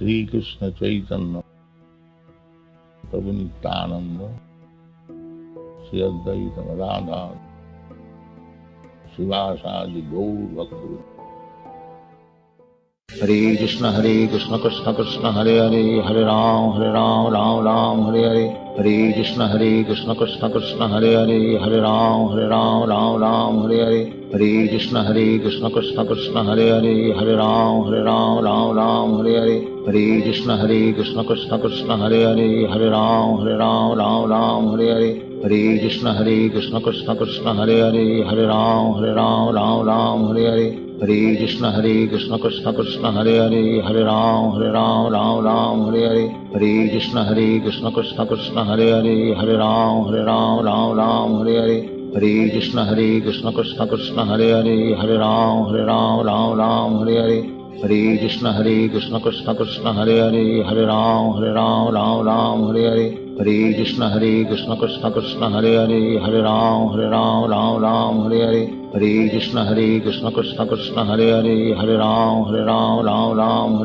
श्री कृष्ण चैतन्य प्रभु नित्यानंद श्री अद्वैत राधा शिवासादि गौर भक्त। हरे कृष्ण कृष्ण कृष्ण हरे हरे, हरे राम राम राम हरे हरे। हरे कृष्ण कृष्ण कृष्ण हरे हरे, हरे राम राम हरे हरे। हरे कृष्ण कृष्ण कृष्ण हरे हरे, हरे राम राम हरे हरे। हरे कृष्ण कृष्ण कृष्ण हरे हरे, हरे राम राम हरे हरे। हरे कृष्ण कृष्ण कृष्ण हरे हरे, हरे राम राम हरे हरे। हरे कृष्ण कृष्ण कृष्ण हरे हरे, हरे राम राम हरे हरे। हरे कृष्ण कृष्ण कृष्ण हरे हरे, हरे राम हरे हरे। हरे कृष्ण कृष्ण कृष्ण हरे हरे, हरे राम हरे हरे। हरे कृष्ण कृष्ण कृष्ण हरे हरे, हरे राम हरे हरे। हरे कृष्ण कृष्ण कृष्ण हरे हरे, हरे राम हरे हरे। हरे कृष्ण कृष्ण कृष्ण हरे हरे, हरे राम हरे हरे। हरे कृष्ण कृष्ण कृष्ण हरे हरे, हरे राम हरे हरे।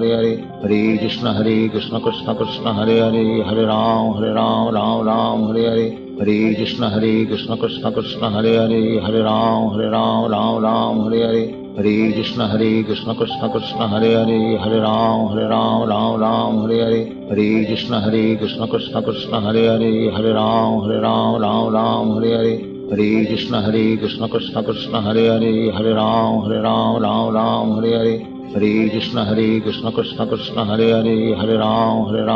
हरे कृष्ण कृष्ण कृष्ण हरे हरे, हरे राम हरे हरे। हरे कृष्ण कृष्ण कृष्ण हरे हरे, हरे राम हरे हरे। हरे कृष्ण कृष्ण कृष्ण हरे हरे, हरे राम हरे हरे। हरे कृष्ण कृष्ण कृष्ण हरे हरे, हरे राम हरे हरे। हरे कृष्ण कृष्ण कृष्ण हरे हरे, हरे राम हरे हरे। हरे कृष्ण कृष्ण कृष्ण हरे हरे, हरे राम हरे हरे। हरे कृष्ण कृष्ण कृष्ण हरे हरे, हरे राम हरे हरे। हरे कृष्ण कृष्ण कृष्ण हरे हरे, हरे राम हरे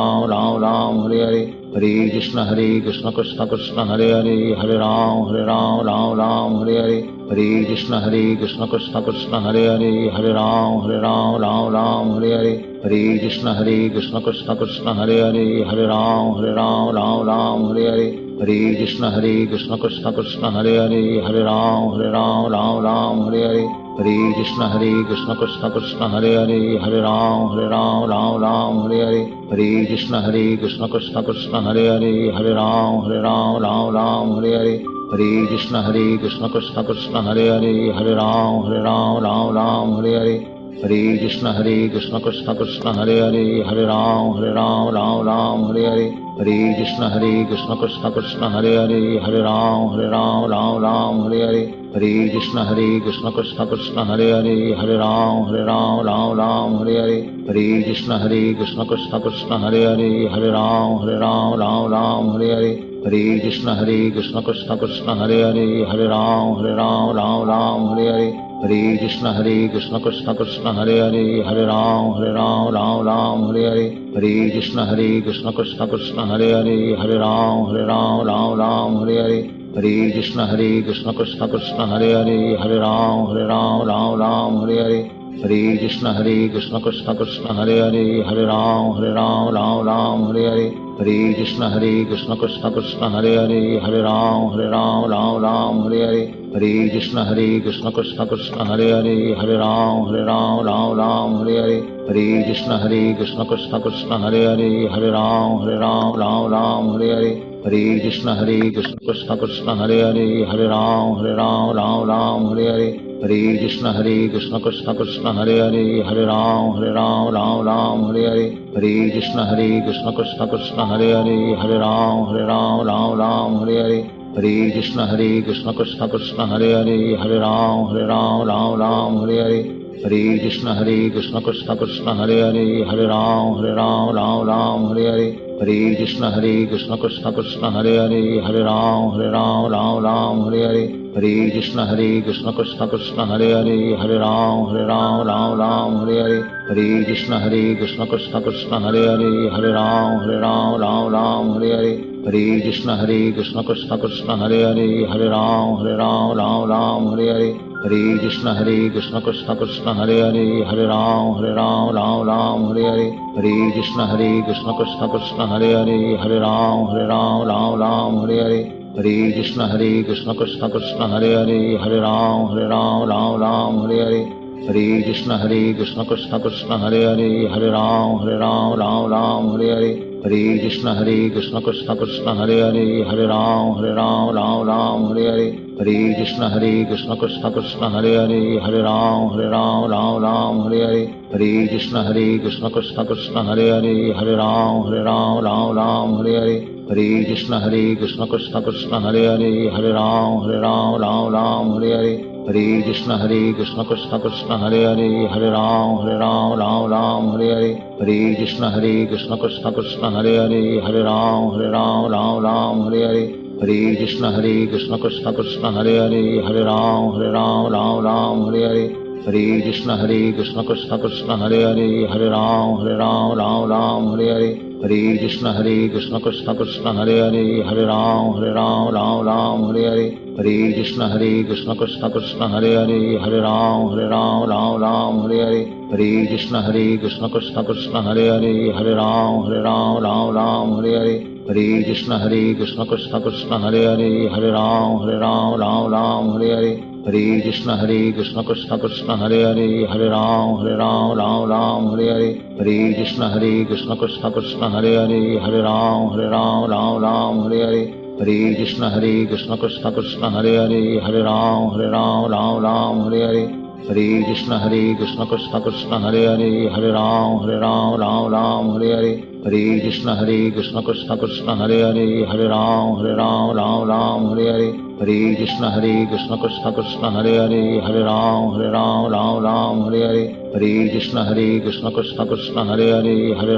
हरे। हरे कृष्ण कृष्ण कृष्ण हरे हरे, हरे राम हरे हरे। हरे कृष्ण कृष्ण कृष्ण हरे हरे, हरे राम हरे हरे। हरे कृष्ण कृष्ण कृष्ण हरे हरे, हरे राम हरे हरे। हरे कृष्ण कृष्ण कृष्ण हरे हरे, हरे राम हरे हरे। हरे कृष्ण कृष्ण कृष्ण हरे हरे, हरे राम हरे हरे। हरे कृष्ण कृष्ण कृष्ण हरे हरे, हरे राम हरे हरे। हरे कृष्ण कृष्ण कृष्ण हरे हरे, हरे राम हरे हरे। हरे कृष्ण कृष्ण कृष्ण हरे हरे, हरे राम हरे हरे। हरे कृष्ण कृष्ण कृष्ण हरे हरे, हरे राम हरे हरे। हरे कृष्ण कृष्ण कृष्ण हरे हरे, हरे राम हरे हरे। हरे कृष्ण कृष्ण कृष्ण हरे हरे, हरे राम हरे हरे। हरे कृष्ण कृष्ण कृष्ण हरे हरे, हरे राम हरे हरे। हरे कृष्ण कृष्ण कृष्ण हरे हरे, हरे राम हरे हरे। हरे कृष्ण कृष्ण कृष्ण हरे हरे, हरे राम हरे हरे। हरे कृष्ण कृष्ण कृष्ण हरे हरे, हरे राम हरे हरे। हरे कृष्ण कृष्ण कृष्ण हरे हरे, हरे राम हरे हरे। हरे कृष्ण कृष्ण कृष्ण हरे हरे, हरे राम हरे हरे। हरे कृष्ण कृष्ण कृष्ण हरे हरे, हरे राम हरे हरे। हरे कृष्ण कृष्ण कृष्ण हरे हरे, हरे राम हरे हरे। हरे कृष्ण कृष्ण कृष्ण हरे हरे, हरे राम हरे हरे। हरे कृष्ण कृष्ण कृष्ण हरे हरे, हरे राम हरे हरे। हरे कृष्ण कृष्ण कृष्ण हरे हरे, हरे राम हरे हरे। हरे कृष्ण कृष्ण कृष्ण हरे हरे, हरे राम हरे हरे। हरे कृष्ण कृष्ण कृष्ण हरे हरे, हरे राम हरे हरे। हरे कृष्ण कृष्ण कृष्ण हरे हरे, हरे राम हरे हरे। हरे कृष्ण कृष्ण कृष्ण हरे हरे, हरे राम हरे हरे। हरे कृष्ण कृष्ण कृष्ण हरे हरे, हरे राम हरे हरे। हरे कृष्ण कृष्ण कृष्ण हरे हरे, हरे राम हरे हरे। हरे कृष्ण कृष्ण कृष्ण हरे हरे, हरे राम हरे हरे। हरे कृष्ण कृष्ण कृष्ण हरे हरे, हरे राम राम राम हरे हरे, हरे कृष्ण कृष्ण कृष्ण हरे हरे, हरे राम राम हरे हरे, हरे कृष्ण कृष्ण कृष्ण हरे हरे, हरे राम राम हरे हरे, हरे कृष्ण कृष्ण कृष्ण हरे हरे, हरे राम राम हरे हरे, हरे कृष्ण कृष्ण कृष्ण हरे हरे, हरे राम राम हरे हरे, हरे कृष्ण कृष्ण कृष्ण हरे हरे, हरे राम राम हरे हरे, हरे कृष्ण कृष्ण कृष्ण हरे हरे, हरे राम हरे हरे, हरे कृष्ण कृष्ण कृष्ण हरे हरे, हरे राम हरे हरे, हरे कृष्ण कृष्ण कृष्ण हरे हरे, हरे राम हरे हरे, हरे कृष्ण कृष्ण कृष्ण हरे हरे, हरे राम हरे हरे, हरे कृष्ण कृष्ण कृष्ण हरे हरे, हरे राम हरे हरे, हरे कृष्ण कृष्ण कृष्ण हरे हरे, हरे राम हरे हरे, हरे कृष्ण कृष्ण कृष्ण हरे हरे, हरे राम हरे हरे, हरे कृष्ण कृष्ण कृष्ण हरे हरे, हरे राम हरे हरे, हरे कृष्ण कृष्ण कृष्ण हरे हरे, हरे राम हरे हरे, हरे कृष्ण कृष्ण कृष्ण हरे हरे, हरे राम हरे हरे, हरे कृष्ण कृष्ण कृष्ण हरे हरे, हरे राम हरे हरे, हरे कृष्ण कृष्ण कृष्ण हरे हरे, हरे राम हरे हरे, हरे कृष्ण कृष्ण कृष्ण हरे हरे, हरे राम हरे हरे, हरे कृष्ण कृष्ण कृष्ण हरे हरे, हरे राम हरे हरे, हरे कृष्ण कृष्ण कृष्ण हरे हरे, हरे राम हरे हरे, हरे कृष्ण कृष्ण कृष्ण हरे हरे, हरे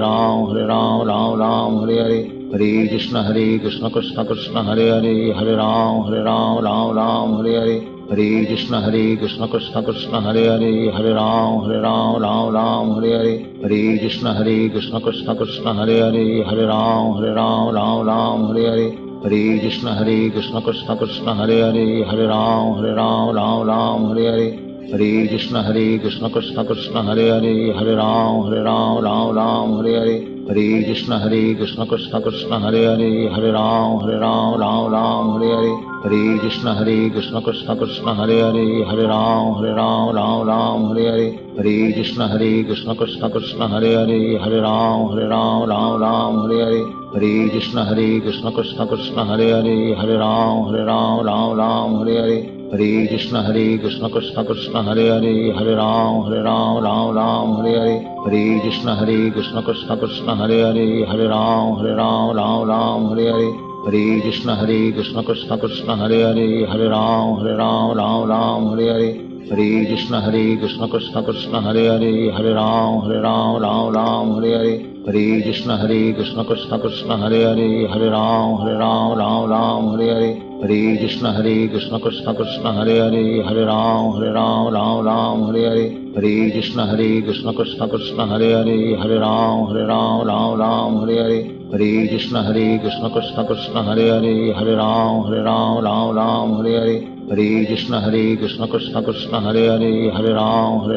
राम हरे हरे, हरे कृष्ण कृष्ण कृष्ण हरे हरे, हरे राम हरे हरे, हरे कृष्ण कृष्ण कृष्ण हरे हरे, हरे राम हरे हरे, हरे कृष्ण कृष्ण कृष्ण हरे हरे, हरे राम हरे हरे, हरे कृष्ण कृष्ण कृष्ण हरे हरे, हरे राम हरे हरे, हरे कृष्ण कृष्ण कृष्ण हरे हरे, हरे राम हरे हरे, हरे कृष्ण कृष्ण कृष्ण हरे हरे, हरे राम हरे हरे, हरे कृष्ण कृष्ण कृष्ण हरे हरे, हरे राम हरे हरे, हरे कृष्ण कृष्ण कृष्ण हरे हरे, हरे राम हरे हरे, हरे कृष्ण कृष्ण कृष्ण हरे हरे, हरे राम हरे हरे, हरे कृष्ण कृष्ण कृष्ण हरे हरे, हरे राम हरे हरे, हरे कृष्ण कृष्ण कृष्ण हरे हरे, हरे राम हरे हरे, हरे कृष्ण कृष्ण कृष्ण हरे हरे, हरे राम हरे हरे, हरे कृष्ण कृष्ण कृष्ण हरे हरे, हरे राम हरे हरे, हरे कृष्ण कृष्ण कृष्ण हरे हरे, हरे राम हरे हरे, हरे कृष्ण कृष्ण कृष्ण हरे हरे, हरे राम हरे हरे, हरे कृष्ण कृष्ण कृष्ण हरे हरे, हरे राम हरे हरे, हरे कृष्ण कृष्ण कृष्ण हरे हरे, हरे राम हरे हरे,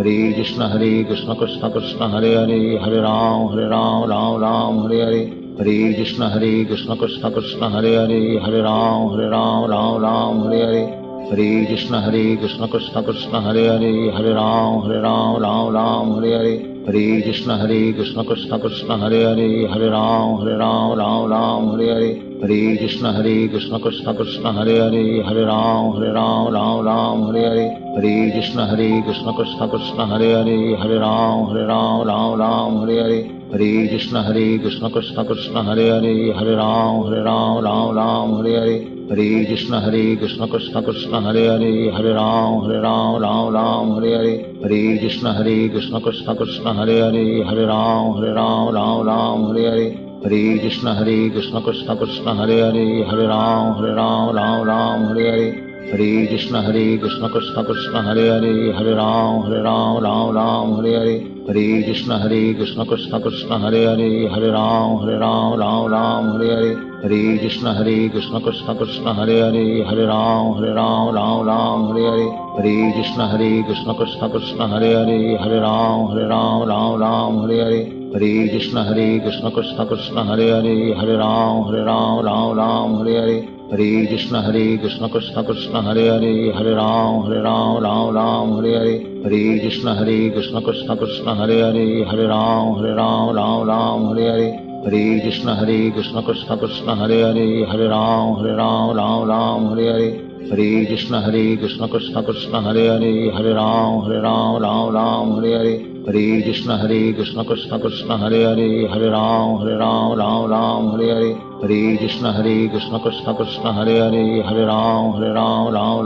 हरे कृष्ण कृष्ण कृष्ण हरे हरे, हरे राम हरे हरे, हरे कृष्ण कृष्ण कृष्ण हरे हरे, हरे राम हरे हरे, हरे कृष्ण कृष्ण कृष्ण हरे हरे, हरे राम हरे हरे, हरे कृष्ण कृष्ण कृष्ण हरे हरे, हरे राम हरे हरे, हरे कृष्ण कृष्ण कृष्ण हरे हरे, हरे राम हरे हरे, हरे कृष्ण कृष्ण कृष्ण हरे हरे, हरे राम हरे हरे, हरे कृष्ण कृष्ण कृष्ण हरे हरे, हरे राम हरे हरे, हरे कृष्ण कृष्ण कृष्ण हरे हरे, हरे राम हरे हरे, हरे कृष्ण कृष्ण कृष्ण हरे हरे, हरे राम हरे हरे, हरे कृष्ण कृष्ण कृष्ण हरे हरे, हरे राम हरे हरे, हरे कृष्ण कृष्ण कृष्ण हरे हरे, हरे राम हरे हरे, हरे कृष्ण कृष्ण कृष्ण हरे हरे, हरे राम हरे हरे, हरे कृष्ण कृष्ण कृष्ण हरे हरे, हरे राम हरे हरे, हरे कृष्ण कृष्ण कृष्ण हरे हरे, हरे राम हरे हरे, हरे कृष्ण कृष्ण हरे हरे, हरे राम राम राम हरे हरे, हरे कृष्ण कृष्ण कृष्ण हरे हरे, हरे राम राम हरे हरे, हरे कृष्ण कृष्ण कृष्ण हरे हरे, हरे राम राम हरे हरे, हरे कृष्ण कृष्ण कृष्ण हरे हरे, हरे राम राम हरे हरे, हरे कृष्ण कृष्ण कृष्ण हरे हरे, हरे राम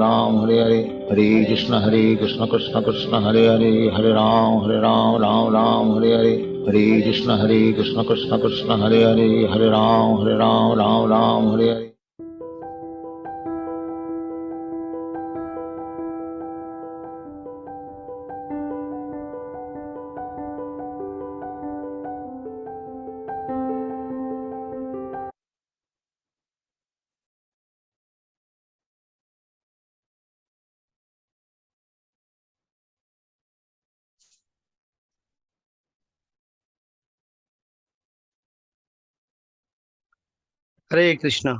राम हरे हरे, हरे कृष्ण कृष्ण कृष्ण हरे हरे, हरे राम हरे हरे, हरे कृष्ण कृष्ण कृष्ण हरे हरे, हरे राम हरे हरे। हरे कृष्णा।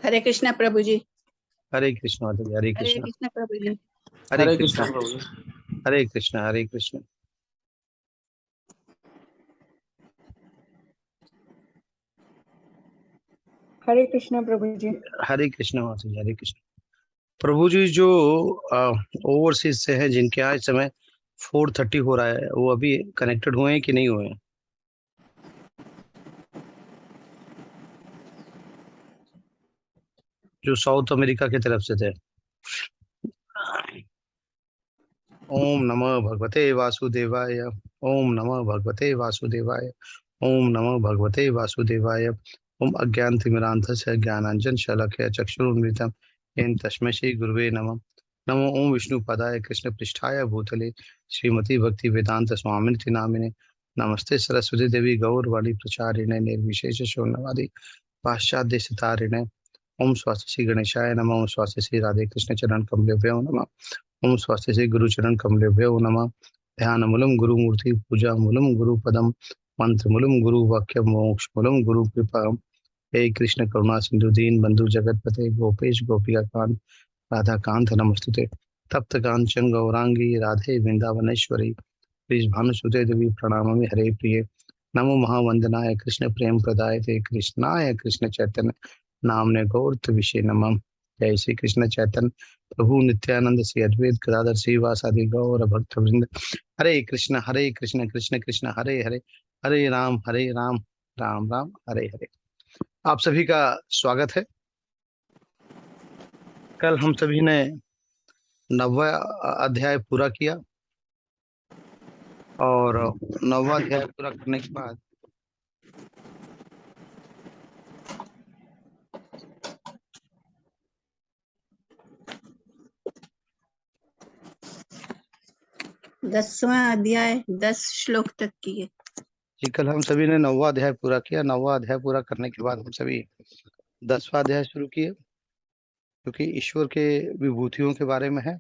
हरे कृष्णा प्रभु जी। हरे कृष्णा हरे हरे कृष्णा। कृष्णा प्रभु जी। हरे कृष्णा प्रभु। हरे कृष्णा हरे कृष्णा। हरे कृष्णा प्रभु जी। हरे कृष्णा माता जी। हरे कृष्णा प्रभु जी। जो ओवरसीज से हैं, जिनके यहाँ इस समय 4:30 हो रहा है, वो अभी कनेक्टेड हुए हैं कि नहीं हुए हैं? जो साउथ अमेरिका की तरफ से थे। ओम नमः भगवते वासुदेवाय। ओम नमः भगवते वासुदेवाय। ओम नमः भगवते वासुदेवाय। ओम अज्ञानतिमिरान्धस्य ज्ञानाञ्जन शलाकया चक्षुरुन्मिलितं येन तस्मै श्री गुरुवे नमः। नमो ओम विष्णुपदाय कृष्णपृष्ठाय भूतले श्रीमती भक्ति वेदांत स्वामिनिति नामिने। नमस्ते सरस्वती देवी गौरवाणी प्रचारिणे निर्विशेष शून्यवादी पाश्चात्य सितारिणे। ओम स्वास्ति श्री गणेशाय नमः। ओम स्वास्ति श्री राधे कृष्ण चरण कमलेभ्यो नमः। ओम स्वास्ति श्री गुरुचरण कमलेभ्यो नमः। ध्यानमूलम गुरुमूर्ति पूजामूलम गुरुपदम मंत्रमूलम गुरुवाक्य मोक्षमूलम गुरु कृपा। हे कृष्ण करुणा सिंधु दीन बंधु जगतपते गोपेश गोपिका कांत राधा कांत नमस्तुते। तप्त कांचन गौरांगी राधे वृंदावनेश्वरी प्लीज भानुसुते देवी प्रणमामि हरे प्रिय। नमो महावंदनाय कृष्ण प्रेम प्रदाय ते कृष्णाय कृष्ण चैतन्य नामने गौरत विषय नमः। जय श्री कृष्ण चैतन्य प्रभु नित्यानंद श्री अद्वैत गदाधर श्रीवासादि गौर भक्त वृंद। हरे कृष्ण कृष्ण कृष्ण हरे हरे, हरे राम राम राम हरे हरे। आप सभी का स्वागत है। कल हम सभी ने 9वां अध्याय पूरा किया और 9वां अध्याय पूरा करने के बाद दसवां अध्याय 10 श्लोक तक की है। जी, कल हम सभी ने 9वां अध्याय पूरा किया। 9वां अध्याय पूरा करने के बाद हम सभी 10वां अध्याय शुरू किए, क्योंकि ईश्वर के विभूतियों के बारे में है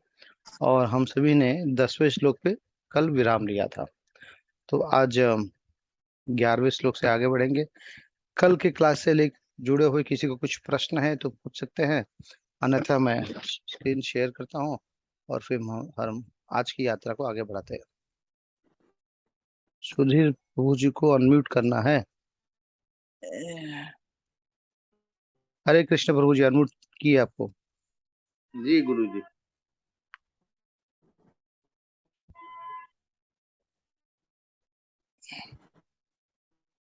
और हम सभी ने 10वें श्लोक पे कल विराम लिया था। तो आज 11वें श्लोक से आगे बढ़ेंगे। कल के क्लास से ले जुड़े हुए किसी को कुछ प्रश्न है तो पूछ सकते हैं, अन्यथा मैं स्क्रीन शेयर करता हूँ और फिर हम आज की यात्रा को आगे बढ़ाते हैं। सुधीर प्रभु जी को अनम्यूट करना है। हरे कृष्ण प्रभु जी, अनम्यूट किए आपको। जी गुरु जी।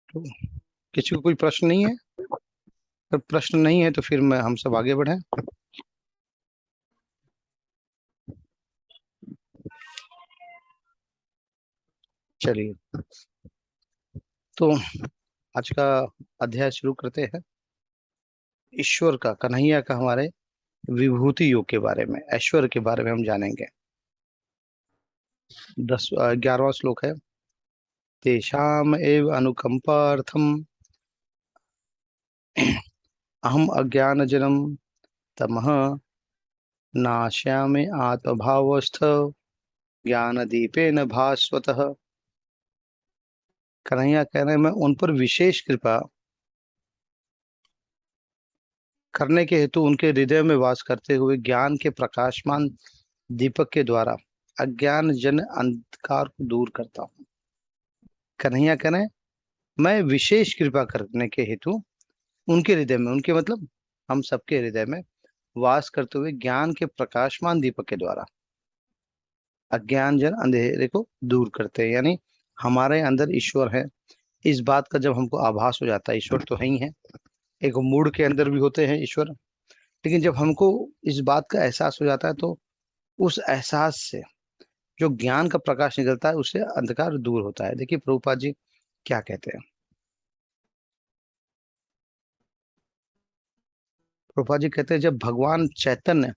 तो किसी को कोई प्रश्न नहीं है? अगर प्रश्न नहीं है तो फिर मैं हम सब आगे बढ़ें। चलिए, तो आज का अध्याय शुरू करते हैं। ईश्वर का, कन्हैया का, हमारे विभूति योग के बारे में, ऐश्वर्य के बारे में हम जानेंगे। 11वां श्लोक है। तेषाम एव अनुकंपार्थम अहम अज्ञानजनम तमः नाश्यामि आत्मभावस्थ ज्ञानदीपेन भास्वतः। कन्हैया कह रहे हैं, मैं उन पर विशेष कृपा करने के हेतु उनके हृदय में वास करते हुए ज्ञान के प्रकाशमान दीपक के द्वारा अज्ञान जन अंधकार को दूर करता हूँ। कन्हैया करें, मैं विशेष कृपा करने के हेतु उनके हृदय में, उनके मतलब हम सबके हृदय में वास करते हुए ज्ञान के प्रकाशमान दीपक के द्वारा अज्ञान जन अंधेरे को दूर करते हैं। यानी हमारे अंदर ईश्वर है, इस बात का जब हमको आभास हो जाता है, ईश्वर तो है ही है, एक मूड के अंदर भी होते हैं ईश्वर, लेकिन जब हमको इस बात का एहसास हो जाता है तो उस एहसास से जो ज्ञान का प्रकाश निकलता है उससे अंधकार दूर होता है। देखिए प्रभुपाद जी क्या कहते हैं। प्रभुपाद जी कहते हैं, जब भगवान चैतन्य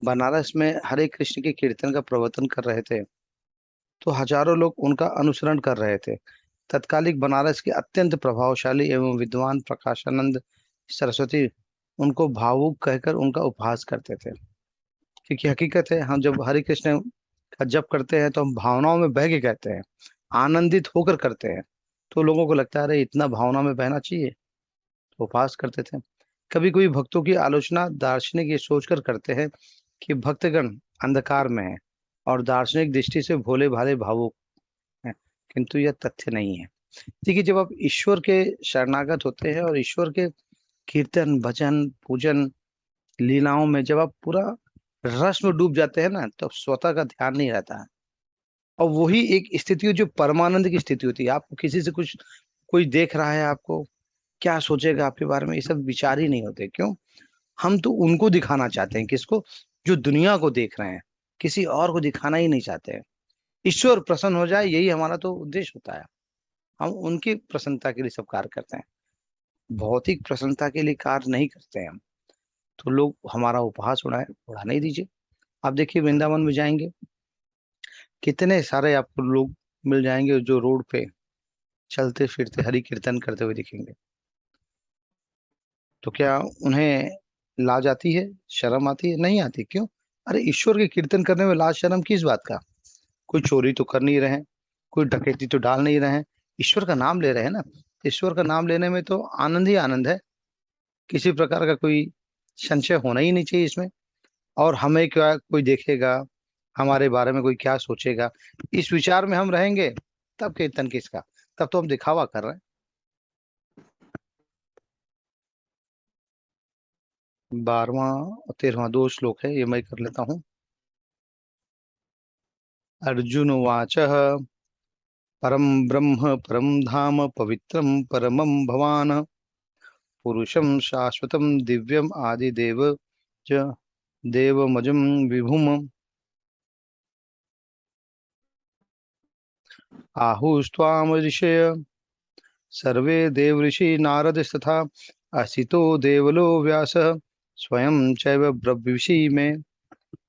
बनारस में हरे कृष्ण के कीर्तन का प्रवचन कर रहे थे तो हजारों लोग उनका अनुसरण कर रहे थे। तत्कालिक बनारस के अत्यंत प्रभावशाली एवं विद्वान प्रकाशानंद सरस्वती उनको भावुक कहकर उनका उपहास करते थे। क्योंकि हकीकत है, हम जब हरे कृष्ण का जप करते हैं तो हम भावनाओं में बह के कहते हैं, आनंदित होकर करते हैं, तो लोगों को लगता है अरे इतना भावना में बहना चाहिए, तो उपहास करते थे। कभी कभी भक्तों की आलोचना दार्शनिक ये सोचकर करते हैं कि भक्तगण अंधकार में है और दार्शनिक दृष्टि से भोले भाले भावुक हैं, किंतु यह तथ्य नहीं है। देखिए जब आप ईश्वर के शरणागत होते हैं और ईश्वर के कीर्तन भजन पूजन लीलाओं में जब आप पूरा रस में डूब जाते हैं ना, तो स्वतः का ध्यान नहीं रहता है। और वही एक स्थिति है जो परमानंद की स्थिति होती है। आपको किसी से कुछ, कोई देख रहा है आपको, क्या सोचेगा आपके बारे में, ये सब विचार ही नहीं होते। क्यों? हम तो उनको दिखाना चाहते हैं, किसको? जो दुनिया को देख रहे हैं, किसी और को दिखाना ही नहीं चाहते हैं। ईश्वर प्रसन्न हो जाए, यही हमारा तो उद्देश्य होता है। हम उनकी प्रसन्नता के लिए सब कार्य करते हैं, भौतिक प्रसन्नता के लिए कार्य नहीं करते हैं हम। तो लोग हमारा उपहास उड़ाने ही दीजिए। आप देखिए वृंदावन में जाएंगे, कितने सारे आपको लोग मिल जाएंगे जो रोड पे चलते फिरते हरि कीर्तन करते हुए दिखेंगे। तो क्या उन्हें लाज आती है, शर्म आती है? नहीं आती। क्यों? अरे ईश्वर के कीर्तन करने में लाज शर्म किस बात का? कोई चोरी तो कर नहीं रहे, कोई डकैती तो डाल नहीं रहे, ईश्वर का नाम ले रहे हैं ना। ईश्वर का नाम लेने में तो आनंद ही आनंद है, किसी प्रकार का कोई संशय होना ही नहीं चाहिए इसमें। और हमें क्या कोई देखेगा, हमारे बारे में कोई क्या सोचेगा, इस विचार में हम रहेंगे तब कीर्तन किसका? तब तो हम दिखावा कर रहे हैं। 12वां और 13वां 2 श्लोक है, ये मैं कर लेता हूँ। अर्जुन उवाच परम ब्रह्म परम धाम पवित्रम परमं भवान पुरुषं शाश्वतं दिव्यम आदिदेव च देवमजं विभुम आहुस्त्वाम ऋषय सर्वे देवऋषि नारदस्तथा असितो देवलो व्यास स्वयं चैव ब्रवीषि में।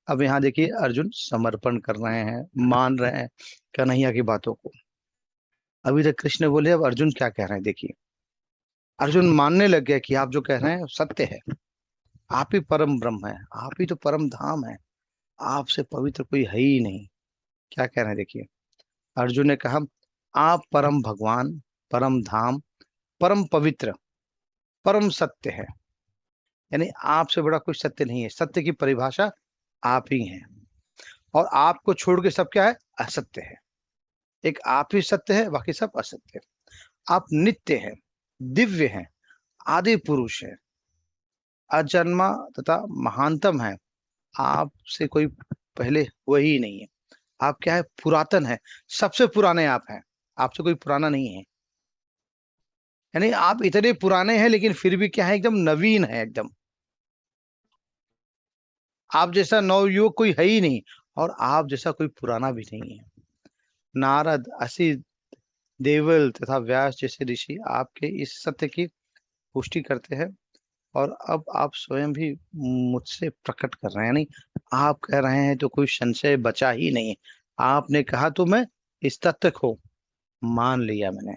अब यहाँ देखिए अर्जुन समर्पण कर रहे हैं, मान रहे हैं कन्हैया की बातों को। अभी तक कृष्ण बोले, अब अर्जुन क्या कह रहे हैं देखिए। अर्जुन मानने लग गया कि आप जो कह रहे हैं सत्य है, आप ही परम ब्रह्म है, आप ही तो परम धाम है, आपसे पवित्र कोई है ही नहीं। क्या कह रहे हैं देखिए। अर्जुन ने कहा, आप परम भगवान, परम धाम, परम पवित्र, परम सत्य है। यानी आपसे बड़ा कोई सत्य नहीं है। सत्य की परिभाषा आप ही हैं, और आपको छोड़ के सब क्या है? असत्य है। एक आप ही सत्य है, बाकी सब असत्य है। आप नित्य हैं, दिव्य हैं, आदि पुरुष है, अजन्मा तथा महानतम है। आपसे कोई पहले हुआ ही नहीं है। आप क्या है? पुरातन है, सबसे पुराने आप हैं, आपसे कोई पुराना नहीं है। यानी आप इतने पुराने हैं लेकिन फिर भी क्या है? एकदम नवीन है एकदम। आप जैसा नवयुवक कोई है ही नहीं, और आप जैसा कोई पुराना भी नहीं है। नारद, असी देवल तथा व्यास जैसे ऋषि आपके इस सत्य की पुष्टि करते हैं, और अब आप स्वयं भी मुझसे प्रकट कर रहे हैं। यानी आप कह रहे हैं तो कोई संशय बचा ही नहीं है। आपने कहा तो मैं इस तथ्य को मान लिया मैंने।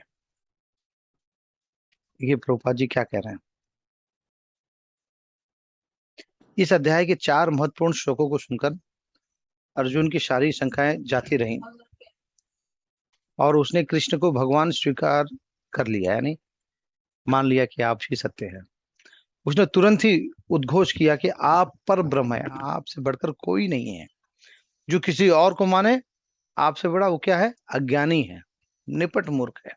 ये प्रभुपाद जी क्या कह रहे हैं। इस अध्याय के 4 महत्वपूर्ण श्लोकों को सुनकर अर्जुन की सारी शंकाएं जाती रहीं, और उसने कृष्ण को भगवान स्वीकार कर लिया, यानी मान लिया कि आप ही सत्य है। उसने तुरंत ही उद्घोष किया कि आप पर ब्रह्म है, आपसे बढ़कर कोई नहीं है। जो किसी और को माने आपसे बड़ा, वो क्या है? अज्ञानी है, निपट मूर्ख है।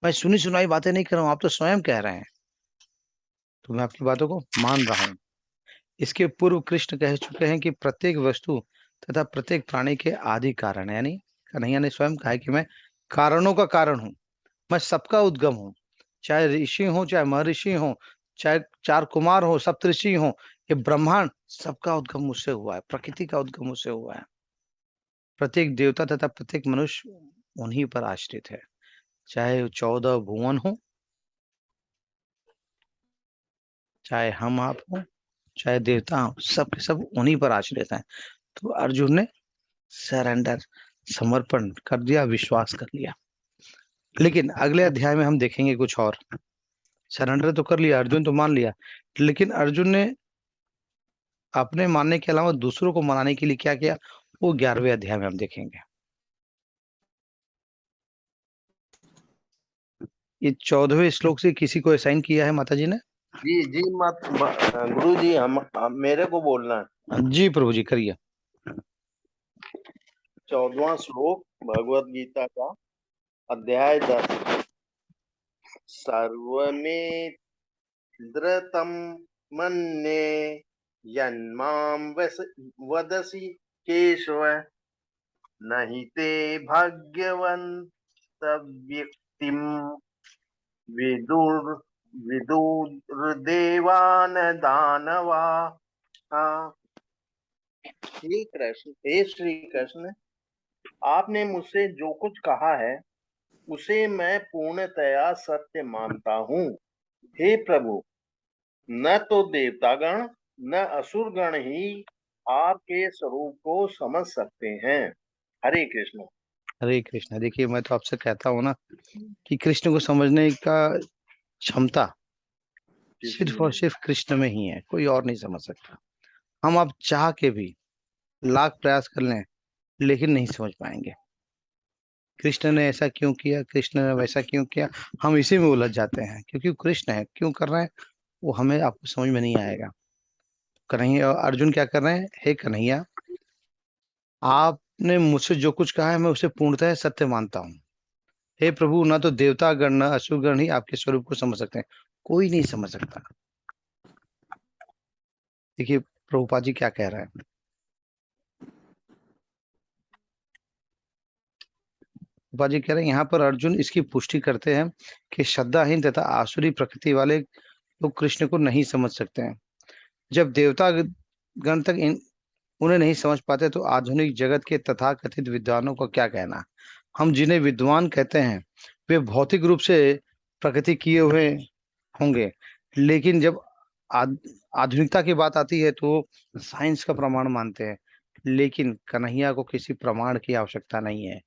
मैं सुनी सुनाई बातें नहीं कर रहा हूं, आप तो स्वयं कह रहे हैं, तो मैं आपकी बातों को मान रहा हूं। इसके पूर्व कृष्ण कह चुके हैं कि प्रत्येक वस्तु तथा प्रत्येक प्राणी के आदि कारण है, यानी कन्हैया ने स्वयं कहा है कि मैं कारणों का कारण हूं, मैं सबका उद्गम हूं। चाहे ऋषि हो, चाहे महर्षि हो, चाहे चार कुमार हो, सप्तऋषि हो, ये ब्रह्मांड सबका उद्गम मुझसे हुआ है, प्रकृति का उद्गम मुझसे हुआ है। प्रत्येक देवता तथा प्रत्येक मनुष्य उन्हीं पर आश्रित है, चाहे 14 भुवन हो, चाहे हम आप हो, चाहे देवता हो, सब के सब उन्हीं पर आश्रित हैं। तो अर्जुन ने सरेंडर, समर्पण कर दिया, विश्वास कर लिया। लेकिन अगले अध्याय में हम देखेंगे कुछ और। सरेंडर तो कर लिया अर्जुन, तो मान लिया, लेकिन अर्जुन ने अपने मानने के अलावा दूसरों को मनाने के लिए क्या किया, वो 11वें अध्याय में हम देखेंगे। ये 14वें श्लोक से किसी को असाइन किया है माता जी ने? जी जी मत गुरु जी, मेरे को बोलना है। जी प्रभु जी, करिए। 14वां श्लोक भगवत गीता का, अध्याय 10। सर्वमेतद्रतं मन्ये यन्मां वदसि केशव, नहि ते भाग्यवन्तव्यक्तिं विदुर विदुर्देवान दानवा। हे श्री कृष्ण, आपने मुझसे जो कुछ कहा है उसे मैं पूर्णतया सत्य मानता हूँ। हे प्रभु, न तो देवतागण न असुरगण ही आपके स्वरूप को समझ सकते हैं। हरे कृष्ण। हरे कृष्ण। देखिए, मैं तो आपसे कहता हूँ ना कि कृष्ण को समझने का क्षमता सिर्फ और सिर्फ कृष्ण में ही है, कोई और नहीं समझ सकता। हम आप चाह के भी लाख प्रयास कर लें, लेकिन नहीं समझ पाएंगे। कृष्ण ने ऐसा क्यों किया, कृष्ण ने वैसा क्यों किया, हम इसी में उलझ जाते हैं, क्योंकि वो कृष्ण है, क्यों कर रहे हैं वो हमें आपको समझ में नहीं आएगा। कन्हैया, अर्जुन क्या कर रहे हैं? हे कन्हैया, आपने मुझसे जो कुछ कहा है मैं उसे पूर्णतः सत्य मानता हूँ। हे प्रभु, ना तो देवता गण न असुरगण ही आपके स्वरूप को समझ सकते हैं, कोई नहीं समझ सकता। देखिए प्रभुपाद जी क्या कह रहे हैं। प्रभुपाद जी कह रहे हैं यहाँ पर अर्जुन इसकी पुष्टि करते हैं कि श्रद्धाहीन तथा आसुरी प्रकृति वाले लोग कृष्ण को नहीं समझ सकते हैं। जब देवता गण तक उन्हें नहीं समझ पाते, तो आधुनिक जगत के तथाकथित विद्वानों का क्या कहना? हम जिन्हें विद्वान कहते हैं वे भौतिक रूप से प्रगति किए हुए होंगे, लेकिन जब आधुनिकता की बात आती है तो साइंस का प्रमाण मानते हैं। लेकिन कन्हैया को किसी प्रमाण की आवश्यकता नहीं है।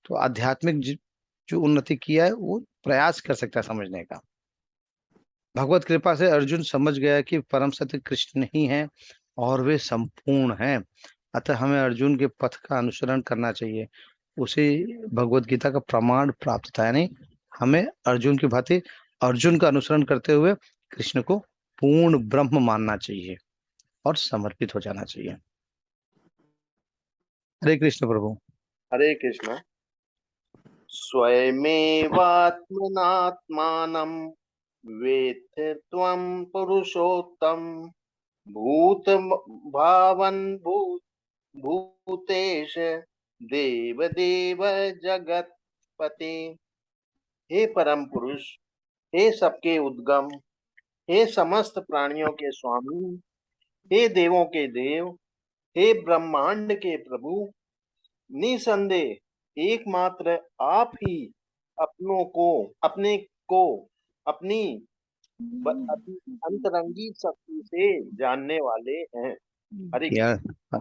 तो आध्यात्मिक जो उन्नति किया है वो प्रयास कर सकता है समझने का। भगवत कृपा से अर्जुन समझ गया कि परम सत्य कृष्ण ही है और वे संपूर्ण हैं। अतः हमें अर्जुन के पथ का अनुसरण करना चाहिए। उसे भगवत गीता का प्रमाण प्राप्त था, यानी हमें अर्जुन की भांति अर्जुन का अनुसरण करते हुए कृष्ण को पूर्ण ब्रह्म मानना चाहिए और समर्पित हो जाना चाहिए। हरे कृष्ण प्रभु। हरे कृष्ण। स्वयमेवात्मनात्मानं वेत्थ त्वं पुरुषोत्तम, भूत भावन भूतेश देव देव जगतपते। हे परम पुरुष, हे सबके उद्गम, हे समस्त प्राणियों के स्वामी, हे देवों के देव, हे ब्रह्मांड के प्रभु, निसंदेह एकमात्र आप ही अपने को अपनी अपनी अंतरंगी शक्ति से जानने वाले हैं। हरे यार, कृष्ण।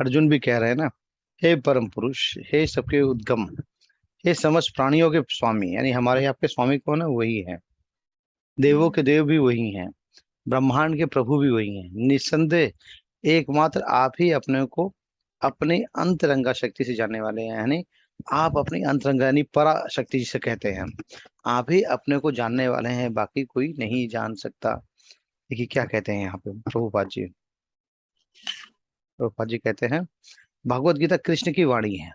अर्जुन भी कह रहे हैं ना, हे परम पुरुष, हे सबके उद्गम, हे समस्त प्राणियों के स्वामी, यानी हमारे यहाँ पे स्वामी कौन है? वही है। देवों के देव भी वही हैं, ब्रह्मांड के प्रभु भी वही हैं। निस्संदेह एकमात्र आप ही अपने को अपनी अंतरंगा शक्ति से जानने वाले हैं, यानी आप अपनी अंतरंगा यानी परा शक्ति जिसे कहते हैं, आप ही अपने को जानने वाले हैं, बाकी कोई नहीं जान सकता। देखिए क्या कहते हैं यहाँ पे प्रभुपाद जी। प्रभुपाद जी कहते हैं भगवत गीता कृष्ण की वाणी है,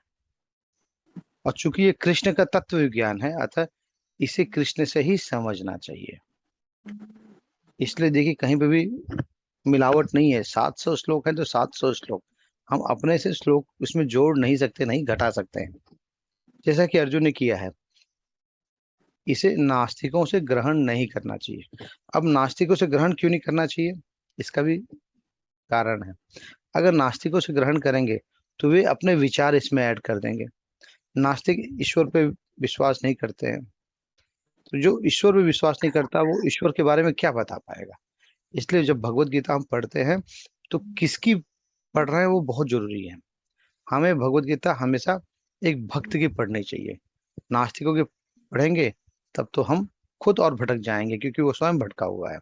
और चूंकि ये कृष्ण का तत्व विज्ञान है, अतः इसे कृष्ण से ही समझना चाहिए। इसलिए देखिए कहीं पे भी मिलावट नहीं है। 700 श्लोक है तो 700 श्लोक, हम अपने से श्लोक उसमें जोड़ नहीं सकते, नहीं घटा सकते हैं, जैसा कि अर्जुन ने किया है। इसे नास्तिकों से ग्रहण नहीं करना चाहिए। अब नास्तिकों से ग्रहण क्यों नहीं करना चाहिए, इसका भी कारण है। अगर नास्तिकों से ग्रहण करेंगे तो वे अपने विचार इसमें ऐड कर देंगे। नास्तिक ईश्वर पे विश्वास नहीं करते हैं, तो जो ईश्वर पे विश्वास नहीं करता वो ईश्वर के बारे में क्या बता पाएगा। इसलिए जब भगवत गीता हम पढ़ते हैं तो किसकी पढ़ रहे हैं वो बहुत जरूरी है। हमें भगवत गीता हमेशा एक भक्त की पढ़नी चाहिए। नास्तिकों की पढ़ेंगे तब तो हम खुद और भटक जाएंगे, क्योंकि वो स्वयं भटका हुआ है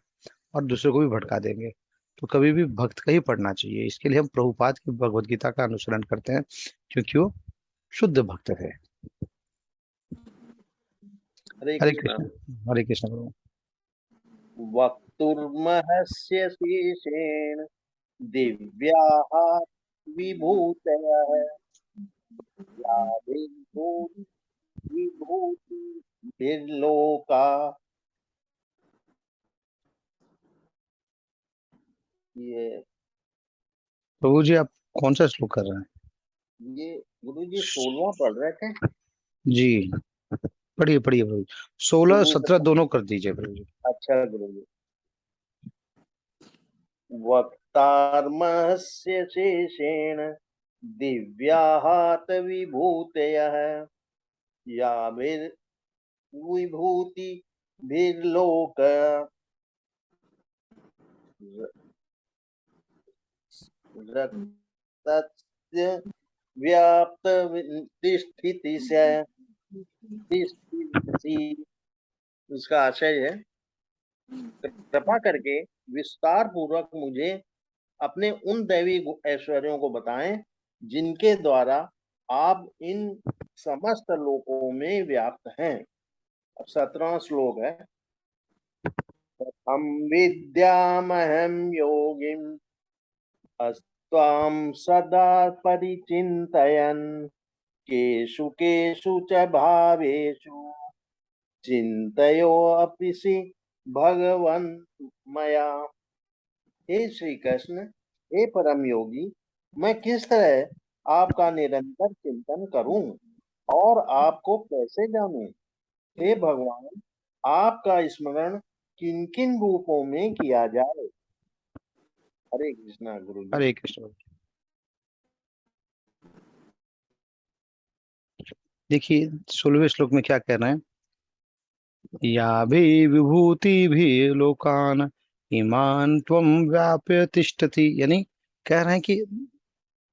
और दूसरे को भी भटका देंगे। तो कभी भी भक्त का ही पढ़ना चाहिए। इसके लिए हम प्रभुपाद की भगवत गीता का अनुसरण करते हैं, क्योंकि वो शुद्ध भक्त है। हरे हरे कृष्णा। कृष्ण। हरे कृष्ण प्रभु। वक्तुर्महस्य शेषेण दिव्याः विभूतयः या विभूतिर्लोका। ये प्रभु जी आप कौन सा श्लोक कर रहे हैं? ये गुरु जी 16वां पढ़ रहे थे। जी पढ़िए पढ़िए प्रभु जी। 16 गुरु 17 दोनों कर दीजिए प्रभु जी। अच्छा गुरु जी। वक्तार्मस्य शेषेण दिव्याहात विभूतयः या विभूतिभिर्लोक रक्तस्य व्याप्त तिष्ठति से उसका आशय है, कृपा करके विस्तार पूर्वक मुझे अपने उन दैवी ऐश्वर्यों को बताएं जिनके द्वारा आप इन समस्त लोकों में व्याप्त हैं। 17वां श्लोक है। हम विद्यामहं योगिम अस्त्वां सदा परिचिन्तयन् केषु केषु च भावेषु चिन्तयोऽपिसि भगवन् मया। हे श्री कृष्ण, हे परम योगी, मैं किस तरह आपका निरंतर चिंतन करूं और आपको कैसे जानूं। हे भगवान, आपका स्मरण किन किन रूपों में किया जाए। हरे कृष्णा गुरु जी। हरे कृष्ण। देखिए 16वें श्लोक में क्या कह रहे हैं, या भी विभूति भी लोकान ईमान त्वम व्याप्य तिष्ठति। यानी कह रहे हैं कि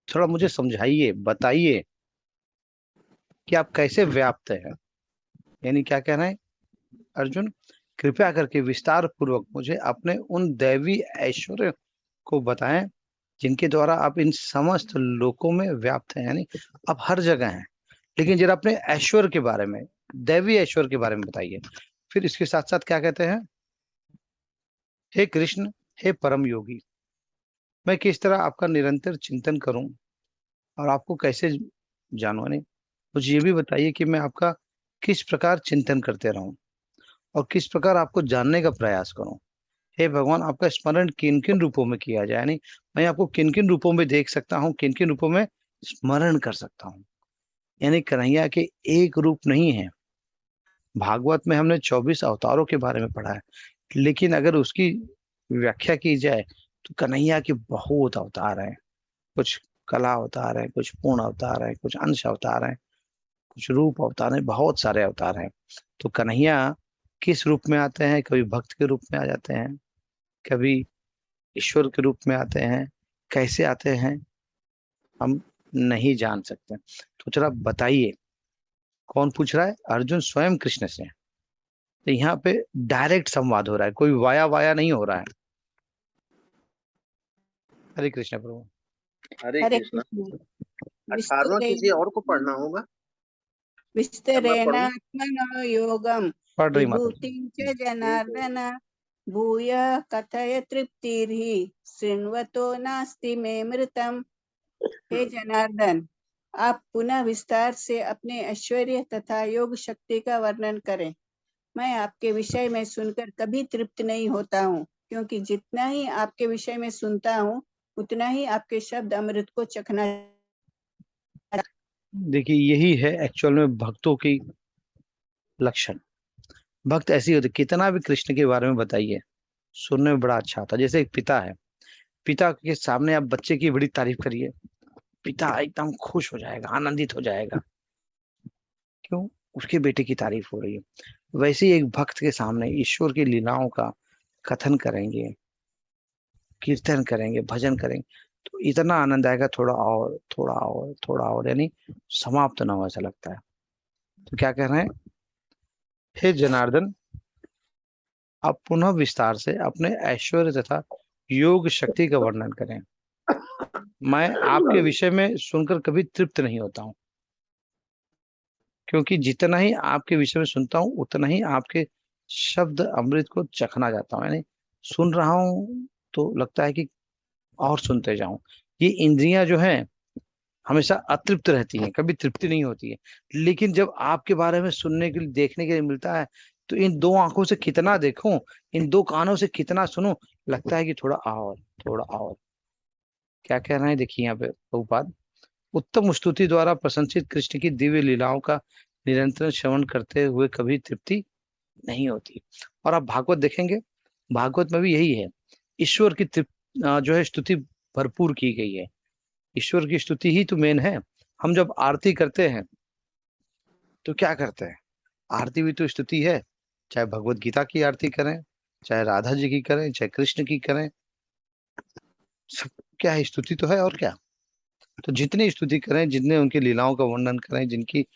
थोड़ा मुझे समझाइए, बताइए कि आप कैसे व्याप्त हैं। यानी क्या कह रहे हैं अर्जुन, कृपया करके विस्तार पूर्वक मुझे अपने उन दैवी ऐश्वर्य को बताएं जिनके द्वारा आप इन समस्त लोकों में व्याप्त हैं। यानी आप हर जगह हैं, लेकिन जरा अपने ऐश्वर्य के बारे में, दैवी ऐश्वर्य के बारे में बताइए। फिर इसके साथ साथ क्या कहते हैं, हे कृष्ण, हे परम योगी, मैं किस तरह आपका निरंतर चिंतन करूं और आपको कैसे जानूं। यानी मुझे ये भी बताइए कि मैं आपका किस प्रकार चिंतन करते रहूं और किस प्रकार आपको जानने का प्रयास करूं। हे भगवान, आपका स्मरण किन किन रूपों में किया जाए। यानी मैं आपको किन किन रूपों में देख सकता हूँ, किन किन रूपों में स्मरण कर सकता हूँ। यानी कन्हैया के एक रूप नहीं है। भागवत में हमने 24 अवतारों के बारे में पढ़ा है, लेकिन अगर उसकी व्याख्या की जाए तो कन्हैया के बहुत अवतार हैं। कुछ कला अवतार है, कुछ पूर्ण अवतार है, कुछ अंश अवतार है, कुछ रूप अवतार है, बहुत सारे अवतार हैं। तो कन्हैया किस रूप में आते हैं, कभी भक्त के रूप में आ जाते हैं, कभी ईश्वर के रूप में आते हैं, कैसे आते हैं हम नहीं जान सकते। तो जरा बताइए। कौन पूछ रहा है, अर्जुन स्वयं कृष्ण से। तो यहाँ पे डायरेक्ट संवाद हो रहा है, कोई वाया वाया नहीं हो रहा है। हरे कृष्ण प्रभु। हरे हरे कृष्णा। कृष्ण। 18वां किसी और को पढ़ना होगा या मैं पढ़ूं? विस्तरेणात्मनो योगम पढ़ रही माता जी। विभूतिं च जनार्दन भूय कथय तृप्तिर्हि शृण्वतो नास्ति मे मृतम्। हे जनार्दन, आप पुनः विस्तार से अपने ऐश्वर्य तथा योग शक्ति का वर्णन करें। मैं आपके विषय में सुनकर कभी तृप्त नहीं होता हूँ, क्योंकि जितना ही आपके विषय में सुनता हूँ उतना ही आपके शब्द अमृत को चखना। देखिए, यही है एक्चुअल में भक्तों की लक्षण। भक्त ऐसी होते, कितना भी कृष्ण के बारे में बताइए, सुनने में बड़ा अच्छा आता है। जैसे एक पिता है, पिता के सामने आप बच्चे की बड़ी तारीफ करिए, पिता एकदम खुश हो जाएगा, आनंदित हो जाएगा। क्यों? उसके बेटे की तारीफ हो रही है। वैसे ही एक भक्त के सामने ईश्वर की लीलाओं का कथन करेंगे, कीर्तन करेंगे, भजन करेंगे, तो इतना आनंद आएगा, थोड़ा और थोड़ा और थोड़ा और, यानी समाप्त ना हो ऐसा लगता है। तो क्या कह रहे हैं? हे जनार्दन, आप पुनः विस्तार से अपने ऐश्वर्य तथा योग शक्ति का वर्णन करें। मैं आपके विषय में सुनकर कभी तृप्त नहीं होता हूँ, क्योंकि जितना ही आपके विषय में सुनता हूँ उतना ही आपके शब्द अमृत को चखना चाहता हूँ। यानी सुन रहा हूँ तो लगता है कि और सुनते जाऊं। ये इंद्रियां जो हैं हमेशा अतृप्त रहती हैं, कभी तृप्ति नहीं होती है। लेकिन जब आपके बारे में सुनने के लिए, देखने के लिए मिलता है, तो इन दो आंखों से कितना देखूं, इन दो कानों से कितना सुनूं, लगता है कि थोड़ा और थोड़ा और। क्या कह रहे हैं? देखिए यहाँ पे प्रभुपाद, उत्तम स्तुति द्वारा प्रशंसित कृष्ण की दिव्य लीलाओं का निरंतर श्रवण करते हुए कभी तृप्ति नहीं होती। और आप भागवत देखेंगे, भागवत में भी यही है, ईश्वर की जो है स्तुति भरपूर की गई है। ईश्वर की स्तुति ही तो मेन है। हम जब आरती करते हैं तो क्या करते हैं? आरती भी तो स्तुति है। चाहे भगवत गीता की आरती करें, चाहे राधा जी की करें, चाहे कृष्ण की करें, सब क्या है? स्तुति तो है। और क्या? तो जितनी स्तुति करें, जितने उनकी लीलाओं का वर्णन करें, जिनकी,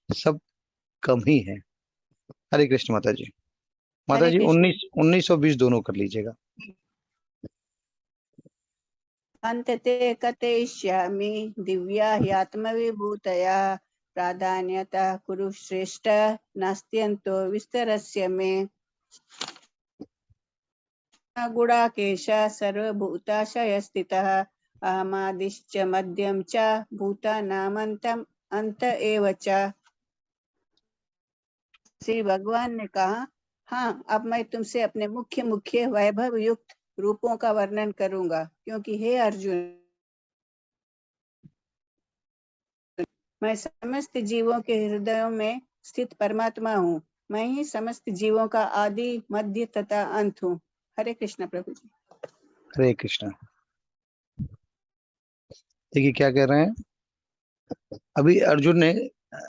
सब कम ही है। हरे कृष्ण माता जी। माता हरे जी, कृष्ण। 19 और 20 दोनों कर लीजिएगा। अंतते कथयिष्यामि दिव्या ह्यात्मविभूतया प्राधान्यता कुरु श्रेष्ठ नास्त्यन्तो विस्तरस्य मे गुडाकेश सर्वभूताशय स्थितः अहमादिश्च मध्यम च भूतानामन्तम् अंत एव च। श्री भगवान ने कहा, हाँ, अब मैं तुमसे अपने मुख्य मुख्य वैभव युक्त रूपों का वर्णन करूंगा, क्योंकि हे अर्जुन, मैं समस्त जीवों के हृदयों में स्थित परमात्मा हूँ। मैं ही समस्त जीवों का आदि, मध्य तथा अंत हूँ। हरे कृष्ण प्रभु जी। हरे कृष्ण। देखिए क्या कह रहे हैं। अभी अर्जुन ने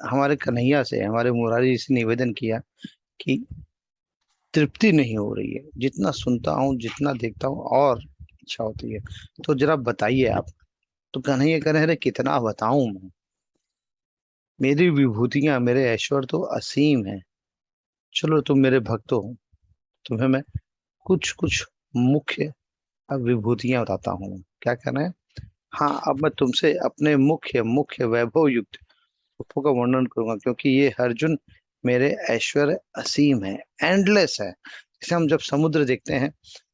हमारे कन्हैया से, हमारे मुरारी जी से निवेदन किया कि तृप्ति नहीं हो रही है, जितना सुनता हूँ, जितना देखता हूँ, और इच्छा होती है। तो जरा बताइए आप। तो कन्हैया कह रहे हैं, अरे कितना बताऊं मैं, मेरी विभूतियां, मेरे ऐश्वर्य तो असीम है। चलो तुम मेरे भक्त हो, तुम्हें मैं कुछ कुछ मुख्य विभूतियां बताता हूँ। क्या कहना है? हाँ, अब मैं तुमसे अपने मुख्य मुख्य वैभव युक्त रूपों का वर्णन करूंगा, क्योंकि ये अर्जुन मेरे ऐश्वर्य असीम है, एंडलेस है। जैसे हम जब समुद्र देखते हैं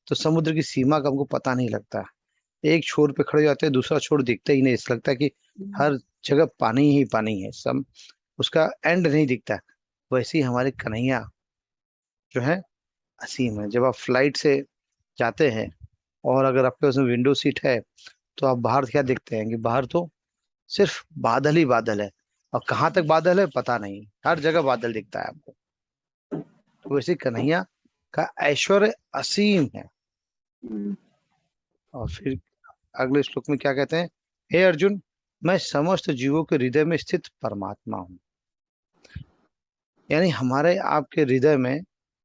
तो समुद्र की सीमा का हमको पता नहीं लगता। एक छोर पे खड़े हो जाते हैं, दूसरा छोर दिखता ही नहीं, ऐसा लगता है कि हर जगह पानी ही पानी है, सब उसका एंड नहीं दिखता। वैसे ही हमारे कन्हैया जो है असीम है। जब आप फ्लाइट से जाते हैं और अगर आपके पास में विंडो सीट है, तो आप बाहर क्या देखते हैं कि बाहर तो सिर्फ बादल ही बादल है, और कहाँ तक बादल है पता नहीं, हर जगह बादल दिखता है आपको। तो वैसे कन्हैया का ऐश्वर्य असीम है। और फिर अगले श्लोक में क्या कहते हैं? हे अर्जुन, मैं समस्त जीवों के हृदय में स्थित परमात्मा हूँ। यानी हमारे आपके हृदय में